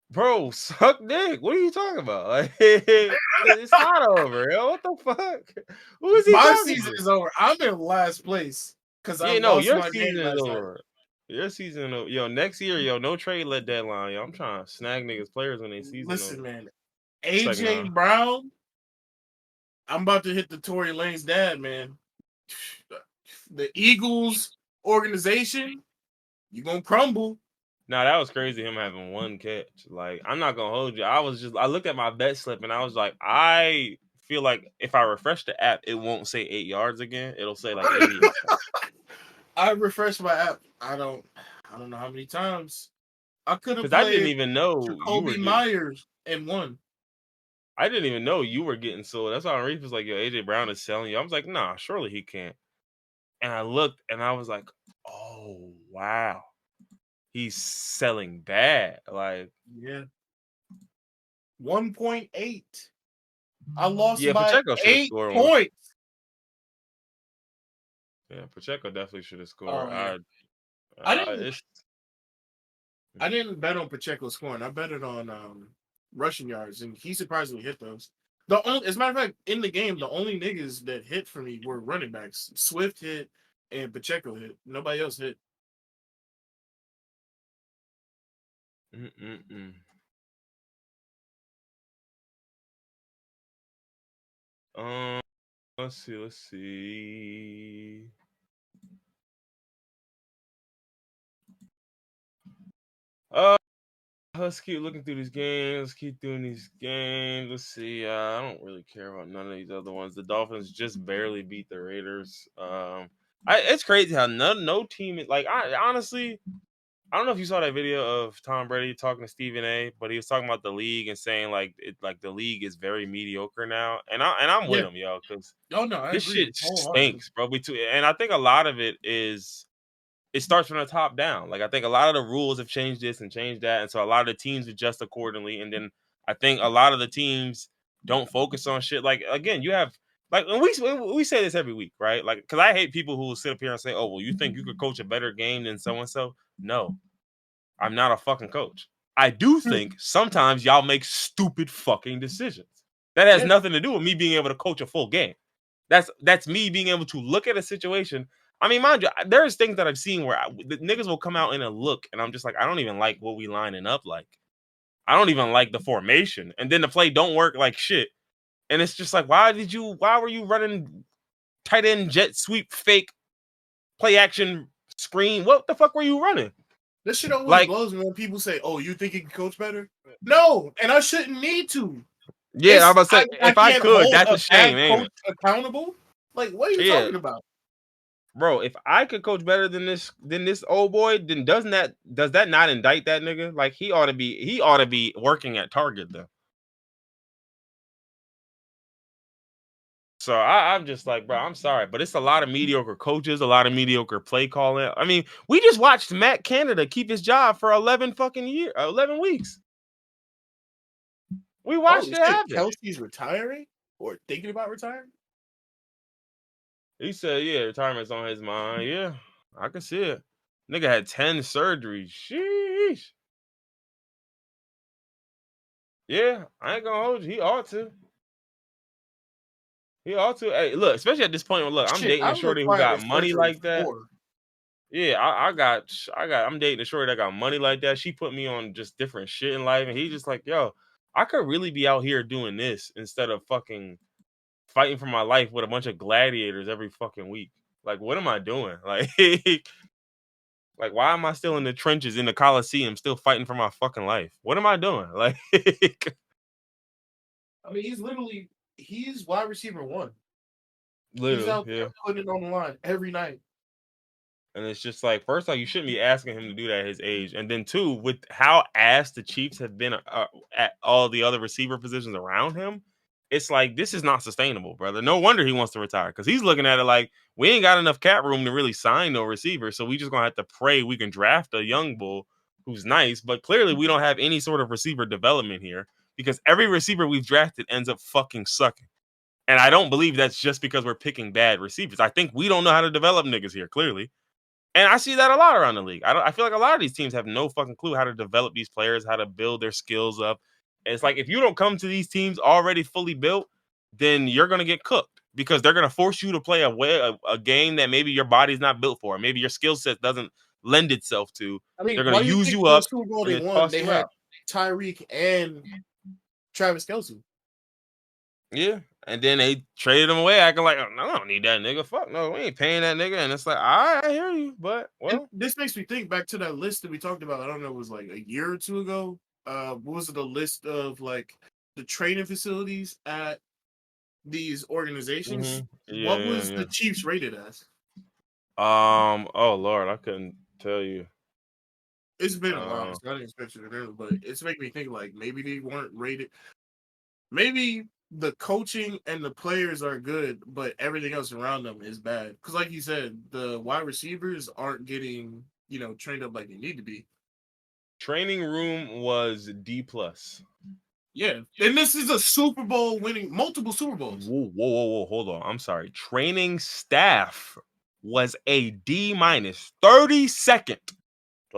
Bro, suck dick. What are you talking about? Like, it's not over, yo. What the fuck? Who is he My talking season to? is over. I'm in last place because your season is over. Your season, yo, next year, yo, no trade let deadline, yo. I'm trying to snag niggas players when they season. Listen, man, AJ Brown. I'm about to hit the Tory Lane's dad, man. The Eagles organization, you gonna crumble. Nah, that was crazy. Him having 1 catch. Like, I'm not gonna hold you. I looked at my bet slip and I was like, I feel like if I refresh the app, it won't say 8 yards again. It'll say like 80. I refreshed my app. I don't know how many times. I could have. Because I didn't even know Jacoby Myers and won. I didn't even know you were getting sold. That's why Rife was like, yo, AJ Brown is selling you. I was like, nah, surely he can't. And I looked and I was like, oh wow. He's selling bad. Like, yeah. 1.8. I lost by Pacheco 8 points. Yeah, Pacheco definitely should have scored. Oh, yeah. I didn't bet on Pacheco scoring. I betted on rushing yards, and he surprisingly hit those. As a matter of fact, in the game, the only niggas that hit for me were running backs. Swift hit and Pacheco hit. Nobody else hit. Let's see. Let's keep looking through these games. Let's keep doing these games. Let's see. I don't really care about none of these other ones. The Dolphins just barely beat the Raiders. It's crazy how no team is like. Honestly, I don't know if you saw that video of Tom Brady talking to Stephen A, but he was talking about the league and saying like the league is very mediocre now. And I'm with him, yo, because this shit stinks, bro. And I think a lot of it starts from the top down. Like I think a lot of the rules have changed this and changed that, and so a lot of the teams adjust accordingly. And then I think a lot of the teams don't focus on shit. Like again, you have Like, and we say this every week, right? Like, because I hate people who will sit up here and say, "Oh, well, you think you could coach a better game than so and so?" No, I'm not a fucking coach. I do think sometimes y'all make stupid fucking decisions. That has Yeah. nothing to do with me being able to coach a full game. That's me being able to look at a situation. I mean, mind you, there's things that I've seen where the niggas will come out in a look, and I'm just like, I don't even like what we lining up like. I don't even like the formation, and then the play don't work like shit. And it's just like, why were you running tight end jet sweep fake play action screen? What the fuck were you running? This shit always Like, blows me when people say, "Oh, you think you can coach better?" No, and I shouldn't need to. yeah, I'm about to say, I if I can't could, hold that's a a shame, bad ain't coach it? accountable. Like, what are you Yeah, talking about? bro. If I could coach better than this old boy, then does that not indict that nigga? Like, he ought to be working at Target though. So I'm just like, bro, I'm sorry, but it's a lot of mediocre coaches, a lot of mediocre play calling. I mean, we just watched Matt Canada keep his job for 11 weeks. We watched Holy it shit, happen. Kelsey's retiring or thinking about retiring? He said, yeah, retirement's on his mind. Yeah, I can see it. Nigga had 10 surgeries. Sheesh. Yeah, I ain't gonna hold you. He ought to. He ought to. Hey, look, especially at this point, look, I'm Shit, dating I a was shorty who required got his money surgery like that. for. Yeah, I'm dating a shorty that got money like that. She put me on just different shit in life, and he just like, yo, I could really be out here doing this instead of fucking fighting for my life with a bunch of gladiators every fucking week. Like, what am I doing? Like, why am I still in the trenches in the Coliseum, still fighting for my fucking life? What am I doing? Like, I mean, he's wide receiver one. He's literally, out there yeah. putting it on the line every night. And it's just like, first off, you shouldn't be asking him to do that at his age. And then, two, with how ass the Chiefs have been at all the other receiver positions around him, it's like, this is not sustainable, brother. No wonder he wants to retire because he's looking at it like, we ain't got enough cap room to really sign no receiver. So we just going to have to pray we can draft a young bull who's nice. But clearly, we don't have any sort of receiver development here because every receiver we've drafted ends up fucking sucking. And I don't believe that's just because we're picking bad receivers. I think we don't know how to develop niggas here, clearly. And I see that a lot around the league. I feel like a lot of these teams have no fucking clue how to develop these players, how to build their skills up. And it's like, if you don't come to these teams already fully built, then you're gonna get cooked because they're gonna force you to play a game that maybe your body's not built for, maybe your skill set doesn't lend itself to. I mean, They're gonna why do you use think you the up Super Bowl and they then won? toss They you had out. Tyreek and Travis Kelsey. Yeah. And then they traded him away, acting like, oh, no, I don't need that nigga. Fuck no, we ain't paying that nigga. And it's like, all right, I hear you, but And well, this makes me think back to that list that we talked about. I don't know, it was like a year or two ago. What was it? The list of like the training facilities at these organizations. What yeah, was yeah, the Chiefs rated as? oh Lord, I couldn't tell you. It's been a while, Uh, so I didn't expect you to know, but it's making me think like maybe they weren't rated. Maybe the coaching and the players are good, but everything else around them is bad. Because, like you said, the wide receivers aren't getting trained up like they need to be. training room was D plus. Yeah, and this is a Super Bowl winning, multiple Super Bowls. Whoa, hold on. I'm sorry. Training staff was a D minus, 32nd,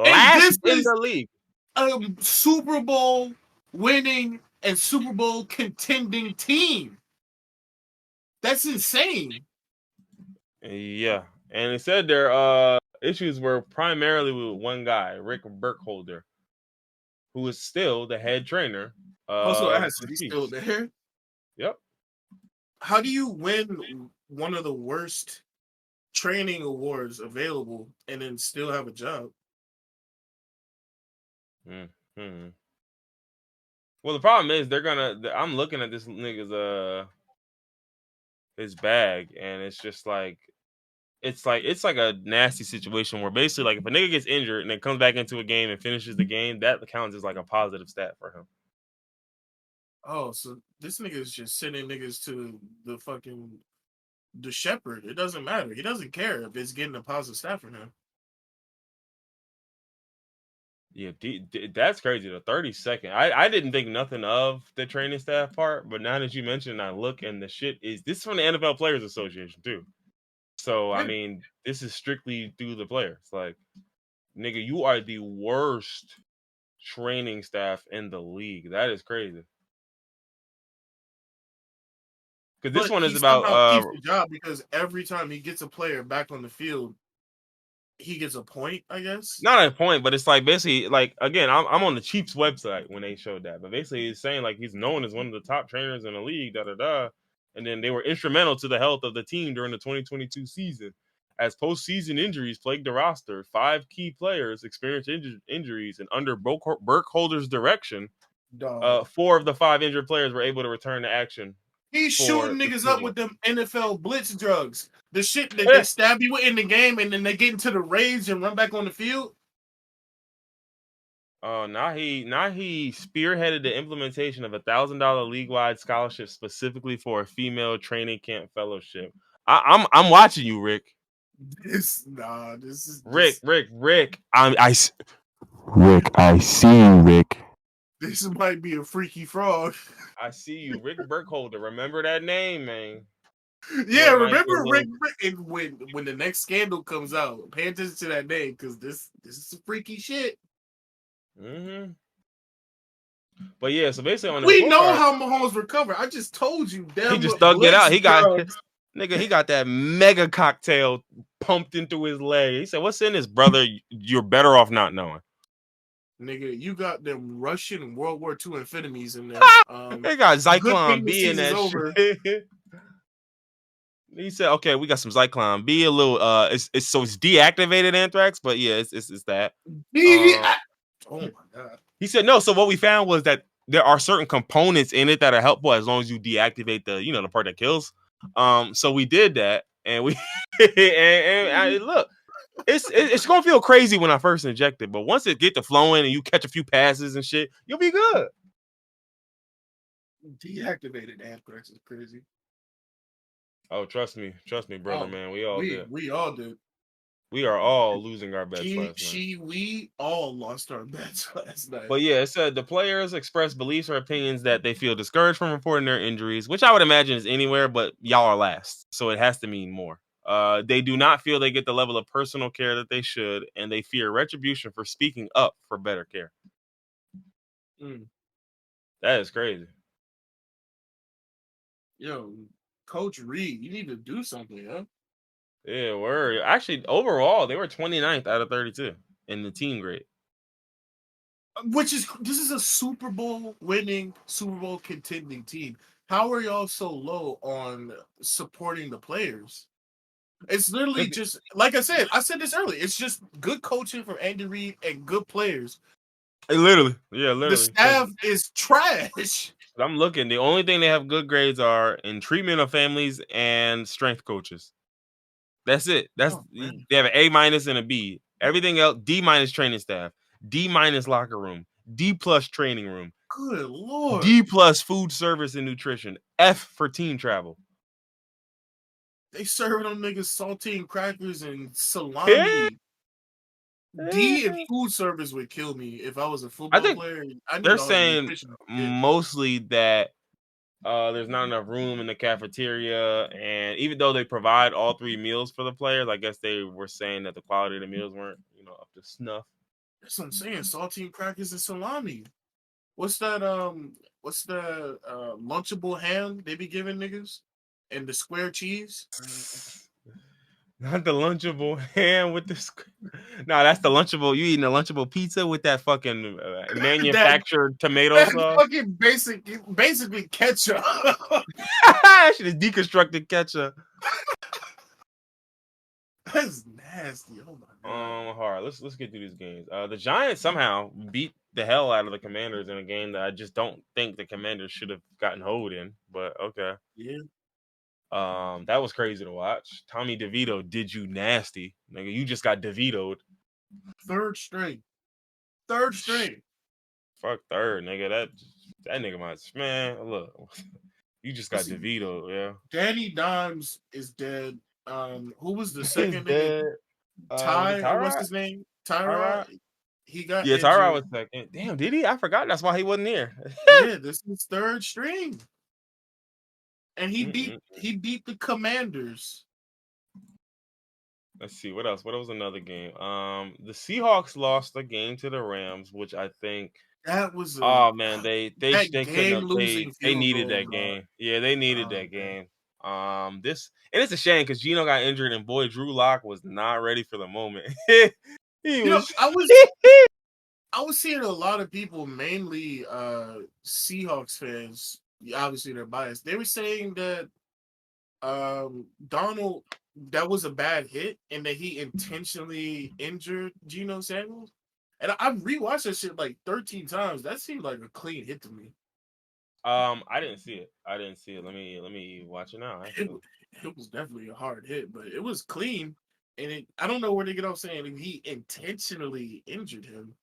And last this in is the league. a Super Bowl winning and Super Bowl contending team. That's insane. Yeah, and it said their issues were primarily with one guy, Rick Burkholder, who is still the head trainer Also, that of has to the be still Chiefs. there. Yep. How do you win one of the worst training awards available and then still have a job? Mm-hmm. Well, the problem is they're gonna. I'm looking at this nigga's his bag, and it's just like it's like a nasty situation where basically, like, if a nigga gets injured and then comes back into a game and finishes the game, that counts as like a positive stat for him. Oh, so this nigga is just sending niggas to the shepherd. It doesn't matter. He doesn't care if it's getting a positive stat for him. Yeah, that's crazy. The 30-second. I didn't think nothing of the training staff part, but now that you mentioned, I look and the shit is this is from the NFL Players Association too. So I Yeah, mean, this is strictly through the players. Like, nigga, you are the worst training staff in the league. That is crazy. Because this but one he is about somehow keeps the job because every time he gets a player back on the field, he gets a point, I guess. not a point, but it's like basically like again, I'm on the Chiefs website when they showed that, but basically he's saying like he's known as one of the top trainers in the league, da da da, and then they were instrumental to the health of the team during the 2022 season. As postseason injuries plagued the roster, 5 key players experienced injuries, and under Burkholder's direction, Dog. 4 of the 5 injured players were able to return to action He's for shooting the niggas up team. with them NFL blitz drugs. The shit that they Yeah. stab you with in the game and then they get into the rage and run back on the field. Now he spearheaded the implementation of $1,000 league-wide scholarship specifically for a female training camp fellowship. I'm watching you, Rick. This nah, this is Rick, this Rick, Rick. Rick, I see you, Rick. this might be a freaky frog. I see you, Rick Burkholder. Remember that name, man. Yeah, Boy might be a remember little. Rick and when the next scandal comes out, pay attention to that name because this is some freaky shit. Mm-hmm. But yeah, so basically on the We report know card, how Mahomes recovered. I just told you, he damn just thugged it blitz out. He got drugs. nigga, he got that mega cocktail pumped into his leg. He said, "What's in this, brother? You're better off not knowing." Nigga, you got them Russian World War II amphetamines in there. They got Good thing Zyklon the B in season's that over. shit. He said, "Okay, we got some Zyklon B. A little, it's deactivated anthrax, but yeah, it's that." Uh, Oh my god. he said, "No. So what we found was that there are certain components in it that are helpful as long as you deactivate the part that kills. So we did that, and we look, it's gonna feel crazy when I first inject it, but once it get to flowing and you catch a few passes and shit, you'll be good." Deactivated anthrax is crazy. Oh, trust me, brother, Oh, man. We all did. we all did. We are all losing our bets last night. We all lost our bets last night. But yeah, it said the players expressed beliefs or opinions that they feel discouraged from reporting their injuries, which I would imagine is anywhere, but y'all are last. So it has to mean more. They do not feel they get the level of personal care that they should, and they fear retribution for speaking up for better care. That is crazy. Yo, Coach Reed, you need to do something, huh? Yeah, we're actually overall they were 29th out of 32 in the team grade. This is a Super Bowl winning, Super Bowl contending team. How are y'all so low on supporting the players? It's literally just like I said this earlier. It's just good coaching from Andy Reid and good players. Literally. The staff is trash. I'm looking. The only thing they have good grades are in treatment of families and strength coaches. That's it. They have an A- and a B. Everything else, D- training staff, D- locker room, D+ training room, Good lord. D+ food service and nutrition, F for team travel. They serving them niggas saltine crackers and salami. D and food service would kill me if I was a football player. I need they're all the saying nutrition. mostly that there's not enough room in the cafeteria, and even though they provide all 3 meals for the players, I guess they were saying that the quality of the meals weren't, up to snuff. That's what I'm saying. Saltine crackers and salami. What's that? What's the Lunchable ham they be giving niggas? And the square cheese? Not the Lunchable ham with the. No, that's the Lunchable. You eating a Lunchable pizza with that fucking manufactured tomato sauce? Fucking basically ketchup. That shit is deconstructed ketchup. That's nasty. Oh my god. Hard. Let's get through these games. The Giants somehow beat the hell out of the Commanders in a game that I just don't think the Commanders should have gotten hold in. But okay. Yeah. That was crazy to watch. Tommy DeVito did you nasty, nigga. You just got DeVito'd. Third string. Fuck third, nigga. That nigga might, man. Look, you just got DeVito, yeah. Danny Dimes is dead. Who was the second nigga? Ty, what's his name? Tyrod. He got Yeah, Tyrod was injured. second. Damn, did he? I forgot. That's why he wasn't here. Yeah, this is third string, and Mm-mm-mm. he beat the Commanders. Let's see what else. What was another game? The Seahawks lost the game to the Rams, which I think. That was Oh man, that they couldn't game have. losing They field needed goal, that bro. game. Yeah, they needed Oh that man. game. This and it's a shame because Gino got injured and boy Drew Lock was not ready for the moment. He You know, was. I was seeing a lot of people, mainly Seahawks fans. Obviously, they're biased. They were saying that Donald, that was a bad hit, and that he intentionally injured Geno Samuels. And I've rewatched that shit like 13 times. That seemed like a clean hit to me. I didn't see it. I didn't see it. Let me watch it now. It, Actually, it was definitely a hard hit, but it was clean. And I don't know where they get off saying he intentionally injured him.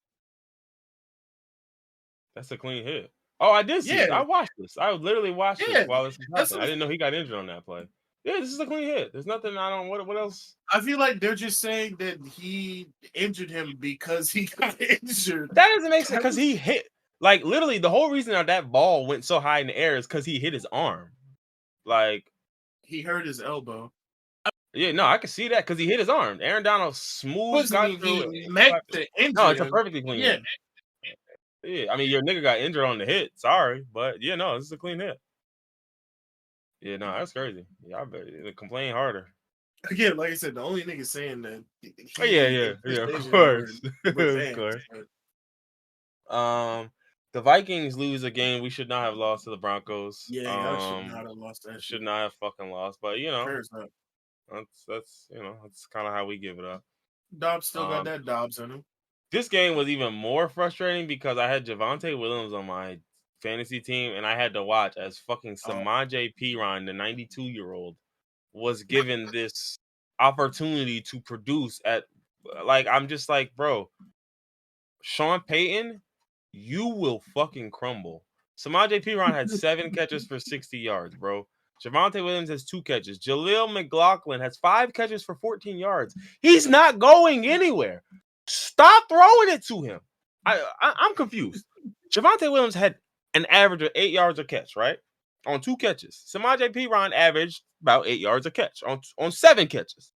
that's a clean hit. Oh, I did see Yeah, this. I watched this. I literally watched this yeah. while this was That's happening. I what didn't know he got injured on that play. Yeah, this is a clean hit. There's nothing. I don't. What else? I feel like they're just saying that he injured him because he got injured. That doesn't make sense That because was, he hit like literally the whole reason that ball went so high in the air is because he hit his arm. Like, he hurt his elbow. yeah, no, I can see that because he hit his arm. Aaron Donald smooth Doesn't got mean through. he meant to No, injure it's a him. perfectly clean Yeah, hit. Yeah, I mean your nigga got injured on the hit. Sorry, but yeah, no, this is a clean hit. Yeah, no, that's crazy. Yeah, I bet complain harder. again, like I said, the only nigga saying that Oh yeah, he yeah, yeah, of intentionally injured course, were of fans. course. But The Vikings lose a game we should not have lost to the Broncos. yeah, y'all should not have lost that Should shit. not have fucking lost, but you know, Prayers up. that's that's kind of how we give it up. Dobbs still got Um, that Dobbs in him. this game was even more frustrating because I had Javonte Williams on my fantasy team, and I had to watch as fucking Oh, Samaje Perine, the 92-year-old, was given this opportunity to produce at like I'm just like, bro, Sean Payton, you will fucking crumble. Samaje Perine had 7 catches for 60 yards, bro. Javonte Williams has 2 catches. Jaleel McLaughlin has 5 catches for 14 yards. He's not going anywhere. Stop throwing it to him. I'm confused. Javonte Williams had an average of 8 yards a catch, right? On 2 catches. Samaje Perine averaged about 8 yards a catch on 7 catches.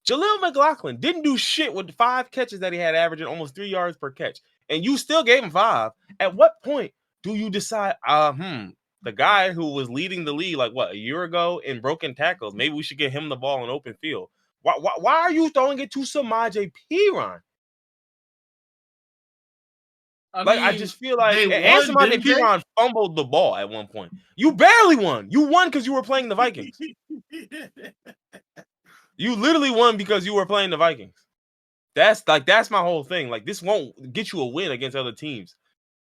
Jaleel McLaughlin didn't do shit with the 5 catches that he had, averaging almost 3 yards per catch, and you still gave him 5. At what point do you decide, the guy who was leading the league like what a year ago in broken tackles, maybe we should get him the ball in open field? Why are you throwing it to Samaje Perine? I Like I mean, just feel like they and won, Samaje didn't Perine fumbled the ball at one point. You barely won. You won because you were playing the Vikings. they? You literally won because you were playing the Vikings. That's my whole thing. Like this won't get you a win against other teams.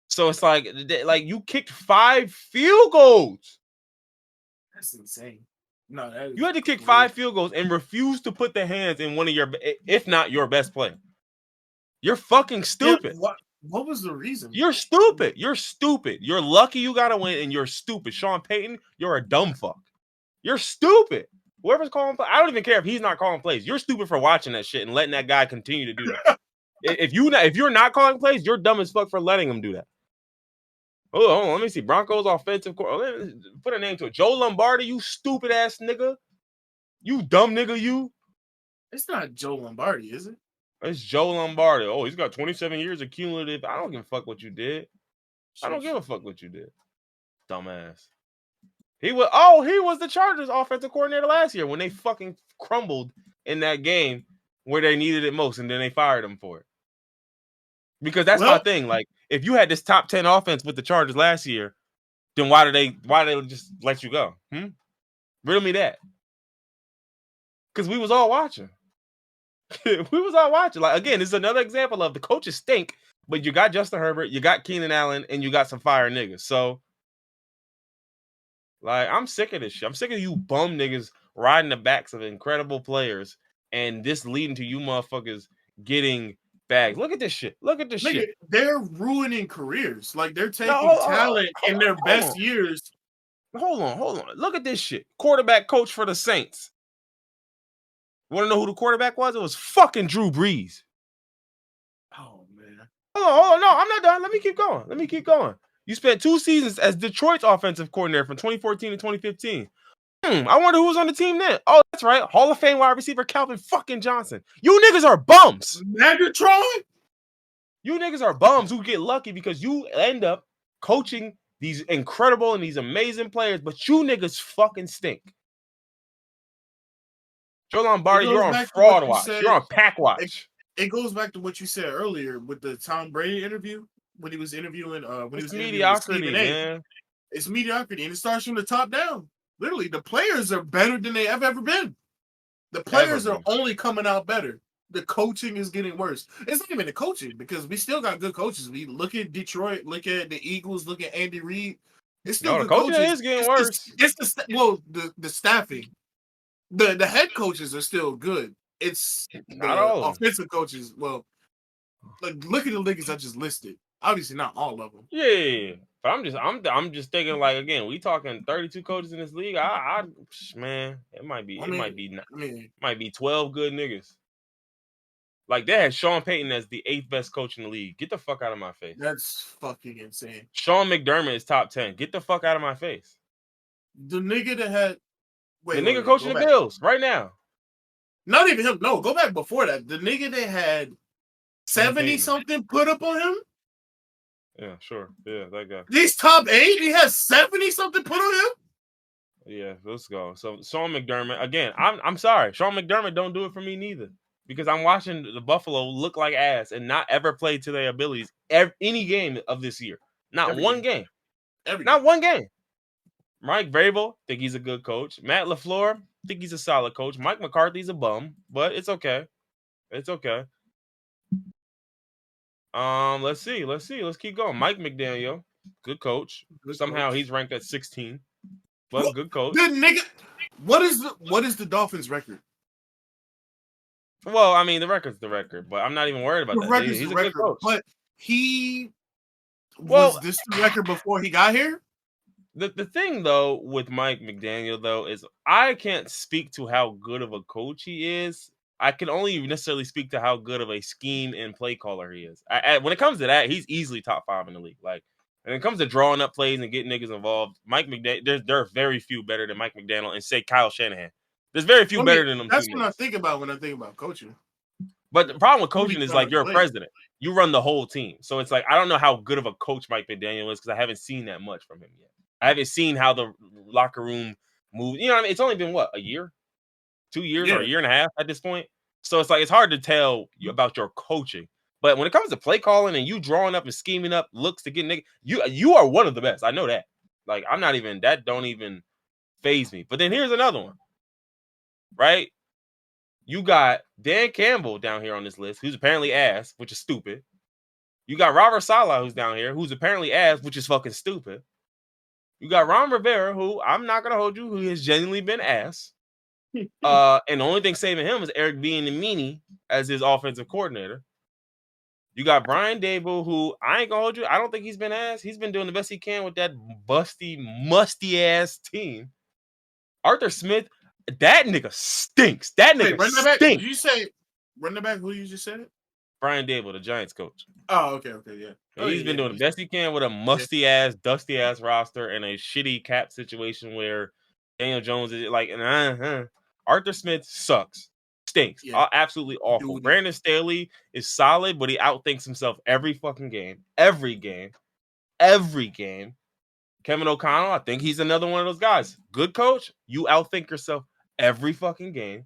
So it's like you kicked 5 field goals. That's insane. No, that is You had to kick crazy. 5 field goals and refuse to put the hands in one of your, if not your best player. You're fucking Yeah, stupid. what was the reason? You're stupid. You're stupid. You're lucky you got to win, and you're stupid. Sean Payton, you're a dumb fuck. You're stupid. Whoever's calling plays, I don't even care if he's not calling plays. You're stupid for watching that shit and letting that guy continue to do that. If you're not calling plays, you're dumb as fuck for letting him do that. Oh, hold on, let me see. Broncos offensive court. Put a name to it. Joe Lombardi, you stupid ass nigga. You dumb nigga, you. It's not Joe Lombardi, is it? It's Joe Lombardi. Oh, he's got 27 years of cumulative. I don't give a fuck what you did. I don't give a fuck what you did. Dumbass. He was the Chargers offensive coordinator last year when they fucking crumbled in that game where they needed it most, and then they fired him for it. Because that's my Well, thing. Like, if you had this top 10 offense with the Chargers last year, then why did they just let you go? Riddle me that. Because we was all watching. We was all watching. Like, again, this is another example of the coaches stink, but you got Justin Herbert, you got Keenan Allen, and you got some fire niggas. So, like, I'm sick of this shit. I'm sick of you bum niggas riding the backs of incredible players and this leading to you motherfuckers getting bags. Look at this shit. Look at this shit. They're ruining careers. Like they're No, taking talent in their hold on. best years. Hold on. Look at this shit. Quarterback coach for the Saints. Want to know who the quarterback was? It was fucking Drew Brees. Oh man. Hold on. No, I'm not done. Let me keep going. You spent 2 seasons as Detroit's offensive coordinator from 2014 to 2015. I wonder who was on the team then. Oh, that's right. Hall of Fame wide receiver Calvin fucking Johnson. You niggas are bums. Megatron? You niggas are bums who get lucky because you end up coaching these incredible and these amazing players, but you niggas fucking stink. Joe It Lombardi, you're goes on back to what fraud you watch. said. You're on pack watch. It goes back to what you said earlier with the Tom Brady interview when he was interviewing It's with mediocrity, Stephen A. man. It's mediocrity, and it starts from the top down. Literally, the players are better than they have ever been. The players are only coming out better. The coaching is getting worse. It's not even the coaching because we still got good coaches. We look at Detroit, look at the Eagles, look at Andy Reid. It's still No, the good coaching coaches. is getting worse. It's the staffing. The head coaches are still good. It's Not the all of them. offensive coaches. Well, like look at the niggas I just listed. Obviously, not all of them. Yeah. But I'm just thinking like again, we talking 32 coaches in this league. Man, it might be 12 good niggas. Like they had Sean Payton as the 8th best coach in the league. Get the fuck out of my face. That's fucking insane. Sean McDermott is top 10. Get the fuck out of my face. The nigga that had The nigga coaching the Bills right now. Not even him. No, go back before that. The nigga that had 70 something put up on him. Yeah, sure. Yeah, that guy. These top 8, he has 70 something put on him. Yeah, let's go. So Sean McDermott again. I'm sorry, Sean McDermott don't do it for me neither because I'm watching the Buffalo look like ass and not ever play to their abilities any game of this year. Not one game. Not one game. Mike Vrabel, think he's a good coach. Matt LaFleur, think he's a solid coach. Mike McCarthy's a bum, but it's okay. It's okay. Let's see. Let's keep going. Mike McDaniel, good coach. Somehow he's ranked at 16. But good coach. Good nigga. What is the Dolphins' record? Well, I mean, the record's the record, but I'm not even worried about that. He's a good coach. But was this the record before he got here? The thing though with Mike McDaniel though is I can't speak to how good of a coach he is. I can only necessarily speak to how good of a scheme and play caller he is. When it comes to that, he's easily top 5 in the league. Like when it comes to drawing up plays and getting niggas involved, Mike McDaniel, there are very few better than Mike McDaniel and say Kyle Shanahan. There's very few better than them. That's what I think about when I think about coaching. But the problem with coaching is like you're a president. You run the whole team. So it's like I don't know how good of a coach Mike McDaniel is because I haven't seen that much from him yet. I haven't seen how the locker room moves. You know what I mean? It's only been what, a year? 2 years or a year and a half at this point. So it's like it's hard to tell you about your coaching. But when it comes to play calling and you drawing up and scheming up looks to get niggas, you are one of the best. I know that. Like I'm not even that don't even faze me. But then here's another one. Right? You got Dan Campbell down here on this list, who's apparently ass, which is stupid. You got Robert Saleh, who's down here, who's apparently ass, which is fucking stupid. You got Ron Rivera, who I'm not gonna hold you, who has genuinely been ass. And the only thing saving him is Eric Bieniemy as his offensive coordinator. You got Brian Daboll, who I ain't gonna hold you. I don't think he's been ass. He's been doing the best he can with that busty, musty ass team. Arthur Smith, that nigga stinks. That nigga stinks. Did you say running back? Who you just said it? Brian Daboll, the Giants coach. Oh, okay, yeah. He's been doing the best he can with a musty ass, dusty ass roster and a shitty cap situation where Daniel Jones is like, Arthur Smith sucks, stinks, absolutely awful. Dude. Brandon Staley is solid, but he outthinks himself every fucking game, every game. Kevin O'Connell, I think he's another one of those guys. Good coach, you outthink yourself every fucking game.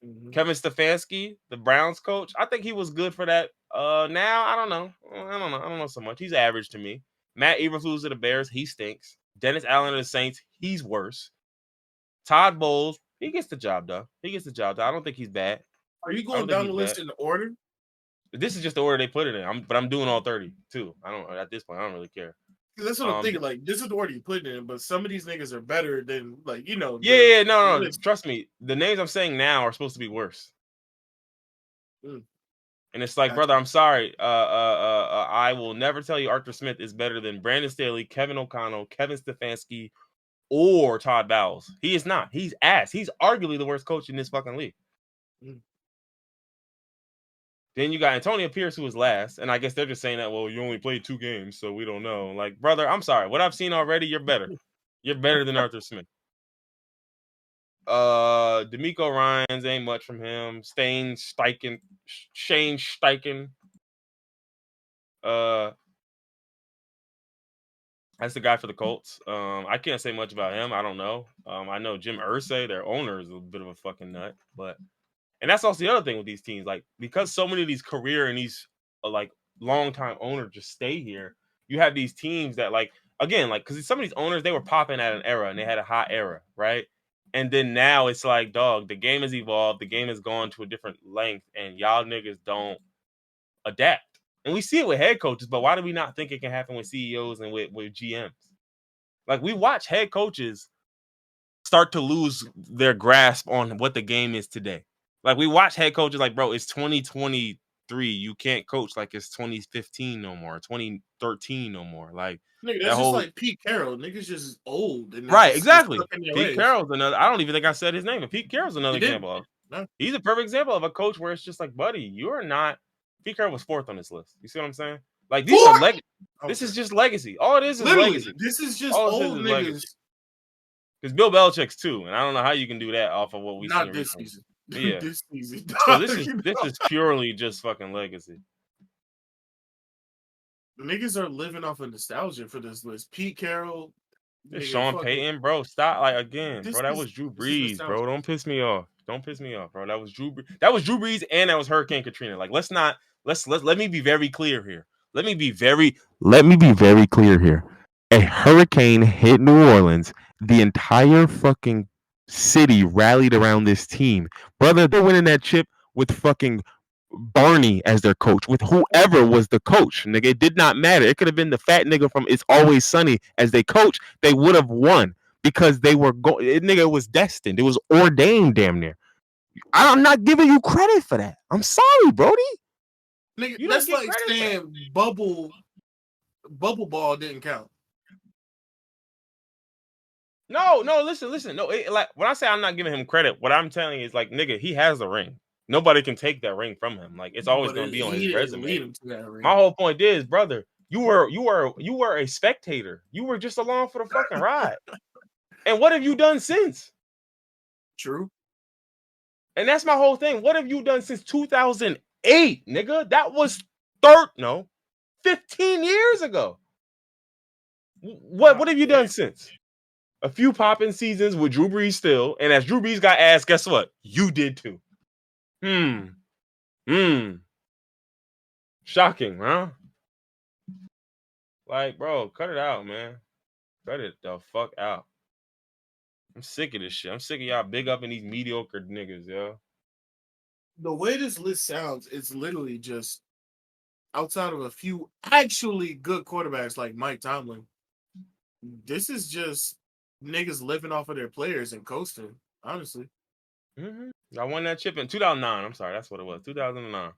Mm-hmm. Kevin Stefanski, the Browns coach, I think he was good for that. Now I don't know so much. He's average to me. Matt Eberflus of the Bears, he stinks. Dennis Allen of the Saints, he's worse. Todd Bowles, he gets the job done. I don't think he's bad. Are you going down the list in the order? This is just the order they put it in. But I'm doing all 30 too. At this point, I don't really care. That's what I'm thinking. Like, this is the order you put it in, but some of these niggas are better than, like, you know. No. Trust me. The names I'm saying now are supposed to be worse. And it's like, brother, I'm sorry. I will never tell you Arthur Smith is better than Brandon Staley, Kevin O'Connell, Kevin Stefanski, or Todd Bowles. He is not. He's ass. He's arguably the worst coach in this fucking league. Then you got Antonio Pierce, who was last, and I guess they're just saying that, well, you only played 2 games, so we don't know. Like, brother, I'm sorry. What I've seen already, you're better. You're better than Arthur Smith. D'Amico Ryans ain't much from him. Shane Steichen. That's the guy for the Colts. I can't say much about him. I don't know. I know Jim Irsay, their owner, is a bit of a fucking nut. And that's also the other thing with these teams. Like, because so many of these career and these like long-time owners just stay here, you have these teams that again, because some of these owners, they were popping at an era and they had a hot era, right? And then now it's like, dog, the game has evolved, the game has gone to a different length, and y'all niggas don't adapt. And we see it with head coaches, but why do we not think it can happen with CEOs and with GMs? Like, we watch head coaches start to lose their grasp on what the game is today. Like, we watch head coaches like, bro, it's 2023. You can't coach like it's 2015 no more, 2013 no more. Like, nigga, that's just like Pete Carroll. Niggas just old. And right, just exactly. Pete ways. Carroll's another. I don't even think I said his name, but Pete Carroll's another example. No. He's a perfect example of a coach where it's just like, buddy, you're not. Pete Carroll was 4th on this list. You see what I'm saying? Like, these are This is just legacy. All it is legacy. This is just old niggas. Because Bill Belichick's 2, and I don't know how you can do that off of what we see. Not this season. Yeah, this season. So this is purely just fucking legacy. Niggas are living off of nostalgia for this list. Pete Carroll, Sean Payton, bro. Stop, bro. That was Drew Brees, bro. Don't piss me off. Bro. That was Drew Brees. That was Drew Brees, and that was Hurricane Katrina. Like, let me be very clear here. Let me be very clear here. A hurricane hit New Orleans. The entire fucking city rallied around this team. Brother, they're winning that chip with fucking Barney as their coach, with whoever was the coach. Nigga, it did not matter. It could have been the fat nigga from It's Always Sunny as they coach. They would have won because they were nigga, it was destined. It was ordained damn near. I'm not giving you credit for that. I'm sorry, Brody. Nigga, that's like saying bubble ball didn't count. No, listen. No, like, when I say I'm not giving him credit, what I'm telling you is, like, nigga, he has the ring. Nobody can take that ring from him. Like, it's always going to be on his resume. My whole point is, brother, you were a spectator. You were just along for the fucking ride. And what have you done since? True. And that's my whole thing. What have you done since 2008, nigga? That was 15 years ago. What have you done since? A few popping seasons with Drew Brees still, and as Drew Brees got asked, guess what? You did too. Shocking, huh? Like, bro, cut it out, man. Cut it the fuck out. I'm sick of this shit. I'm sick of y'all big up in these mediocre niggas, yo. The way this list sounds, it's literally just outside of a few actually good quarterbacks like Mike Tomlin. This is just niggas living off of their players and coasting, honestly. I won that chip in 2009. I'm sorry, that's what it was, 2009.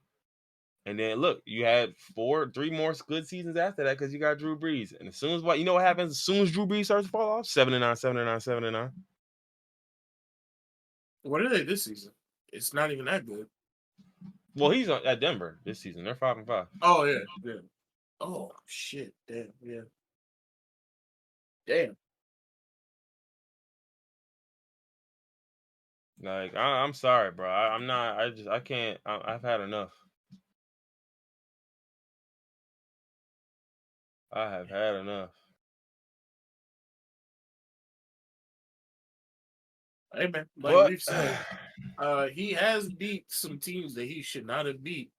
And then look, you had 3 more good seasons after that because you got Drew Brees. And as soon as what happens? As soon as Drew Brees starts to fall off, 7-9. What are they this season? It's not even that good. Well, he's at Denver this season. They're 5-5. Oh yeah. Oh shit! Damn, yeah. Damn. Like, I'm sorry, bro. I'm not. I can't. I've had enough. I have had enough. Hey man, like we've said, he has beat some teams that he should not have beat.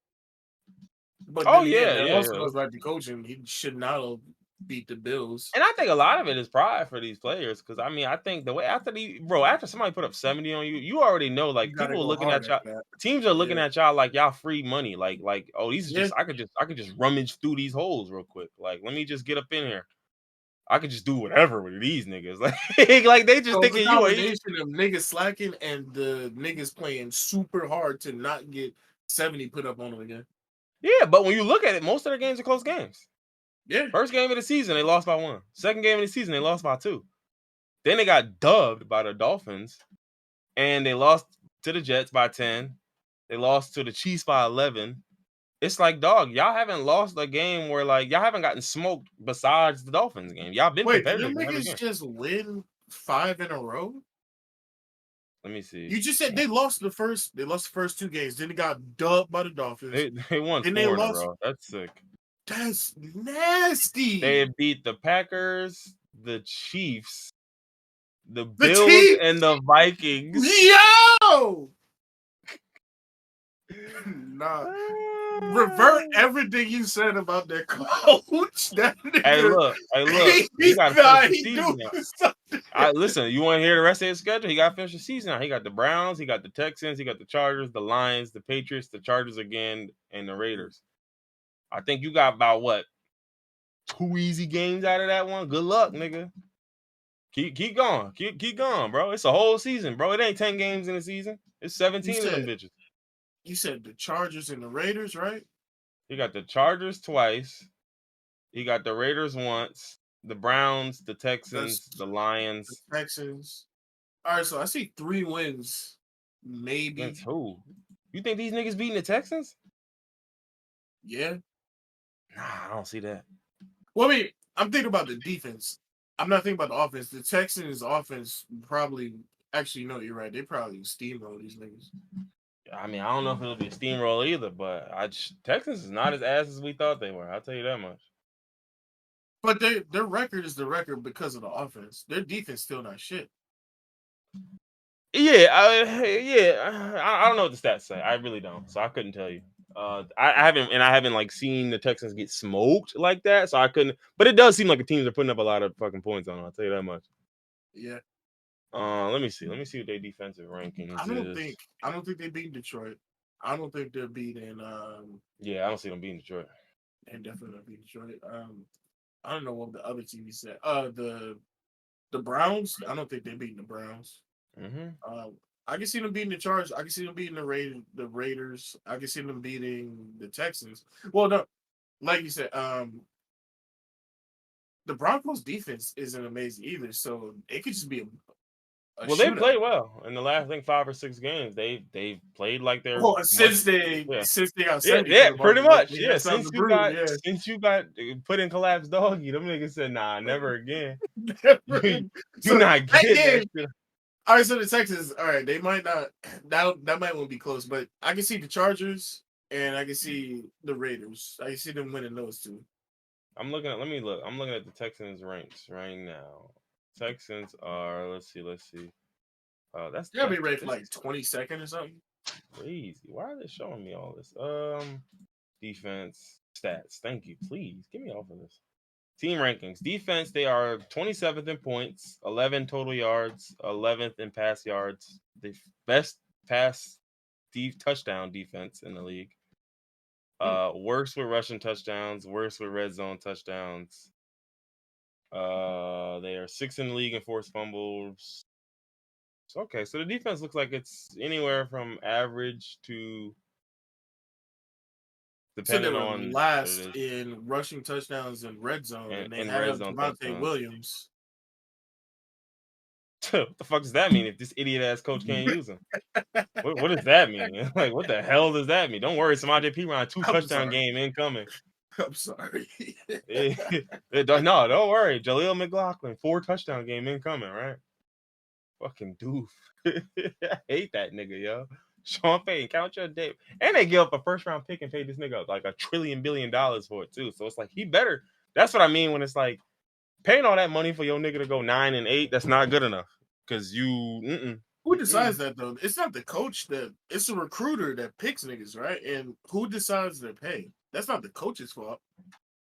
But also goes back to coaching. He should not have beat the Bills. And I think a lot of it is pride for these players, because I mean, I think the way after somebody put up 70 on you, you already know, like, people are looking at y'all. Teams are looking at y'all like y'all free money. Like, oh, these are just I could just rummage through these holes real quick. Like, let me just get up in here. I could just do whatever with these niggas. Like they just thinking you a combination of niggas slacking and the niggas playing super hard to not get 70 put up on them again. Yeah, but when you look at it, most of their games are close games. Yeah. First game of the season, they lost by 1. Second game of the season, they lost by 2. Then they got dubbed by the Dolphins, and they lost to the Jets by 10. They lost to the Chiefs by 11. It's like, dog, y'all haven't lost a game where like y'all haven't gotten smoked besides the Dolphins game. Y'all been Wait, did them competitive in every niggas game. just win 5 in a row? Let me see. You just said they lost the first 2 games. Then they got dubbed by the Dolphins. They won Then they 4 in a lost. row. That's sick. That's nasty. They beat the Packers, the Chiefs, the The Bills, team, and the Vikings. yo, nah. Revert everything you said about their coach. That Hey, nigga, look, he got to finish the he season doing now. something. Listen, you want to hear the rest of his schedule? He got to finish the season now. He got the Browns, he got the Texans, he got the Chargers, the Lions, the Patriots, the Chargers again, and the Raiders. I think you got about what 2 easy games out of that one. Good luck, nigga. Keep going, keep going, bro. It's a whole season, bro. It ain't 10 games in a season. It's 17 of them bitches. You said the Chargers and the Raiders, right? He got the Chargers twice. He got the Raiders once. The Browns, the Texans, the Lions. The Texans. All right, so I see 3 wins, maybe. Against who? You think these niggas beating the Texans? Yeah. Nah, I don't see that. Well, I mean, I'm thinking about the defense. I'm not thinking about the offense. The Texans' offense probably. Actually, no, you're right. They probably steamroll these niggas. I mean, I don't know if it'll be a steamroll either, but Texans is not as ass as we thought they were. I'll tell you that much. But their record is the record because of the offense. Their defense still not shit. Yeah, I don't know what the stats say. I really don't, so I couldn't tell you. I haven't like seen the Texans get smoked like that, so I couldn't. But it does seem like the teams are putting up a lot of fucking points on them. I'll tell you that much. Yeah. Let me see what their defensive rankings is. I don't think they beat Detroit. I don't think they're beating. Yeah, I don't see them beating Detroit. And definitely not beat Detroit. I don't know what the other team said. The Browns. I don't think they're beating the Browns. Mm-hmm. I can see them beating the Chargers. I can see them beating the Raiders. I can see them beating the Texans. Well, no, like you said, the Broncos' defense isn't amazing either. So it could just be a Well, they shootout. played well in the last, I think, 5 or 6 games. They played like they're since they got 70 yeah, for the pretty Broncos. much. I mean, Yeah, that's something to prove. Yeah. since you got put in collapse doggy, them niggas said, nah, never again. You So not getting that game, shit. all right, so the Texans, all right, they might not. That might won't be close, but I can see the Chargers and I can see the Raiders. I can see them winning those 2. Let me look. I'm looking at the Texans ranks right now. Texans are let's see. That's They'll be ranked this like is 22nd or something. crazy. Why are they showing me all this? Defense stats. Thank you. Please get me off of this. Team rankings. Defense, they are 27th in points, 11 total yards, 11th in pass yards. The best pass touchdown defense in the league. Worst with rushing touchdowns, worst with red zone touchdowns. They are 6th in the league in forced fumbles. Okay, so the defense looks like it's anywhere from average to So they depending were on what it last is in rushing touchdowns in red zone, and they in red have zone Javonte touchdowns. Williams. What the fuck does that mean if this idiot ass coach can't use him? What does that mean? Like, what the hell does that mean? Don't worry, Samaj P. Ryan 2 I'm touchdown sorry. game incoming. I'm sorry. No, don't worry. Jaleel McLaughlin 4 touchdown game incoming, right? Fucking doof. I hate that nigga, yo. Sean Payton, count your day. And they give up a first round pick and pay this nigga like $1 trillion billion for it too. So it's like he better. That's what I mean when it's like paying all that money for your nigga to go 9-8. That's not good enough because you. Who decides that though? It's not the coach it's a recruiter that picks niggas, right? And who decides their pay? That's not the coach's fault.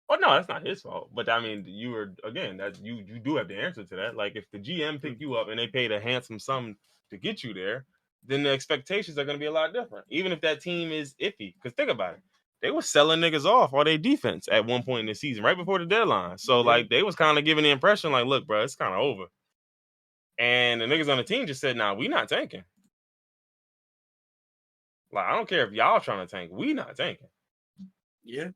Oh no, that's not his fault. But I mean, you were again that you do have the answer to that. Like if the GM picked you up and they paid a handsome sum to get you there, then the expectations are going to be a lot different. Even if that team is iffy, because think about it, they were selling niggas off all their defense at one point in the season, right before the deadline. So like they was kind of giving the impression like, look, bro, it's kind of over. And the niggas on the team just said, nah, we not tanking. Like I don't care if y'all trying to tank, we not tanking. Yeah.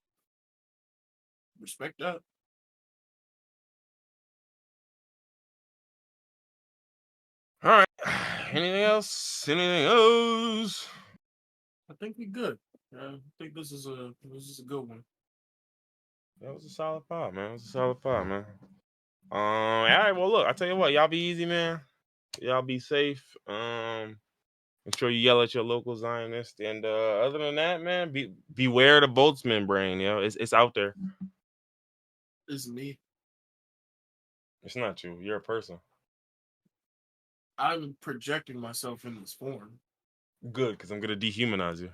Respect that. All right. Anything else? I think we good. I think this is a good one. That was a solid pod, man. It was a solid pod, man. All right. Well, look, I tell you what, y'all be easy, man. Y'all be safe. Make sure you yell at your local Zionist. And other than that, man, beware the boltzmann brain. You know, it's out there. It's me. It's not you. You're a person. I'm projecting myself in this form. Good, because I'm gonna dehumanize you.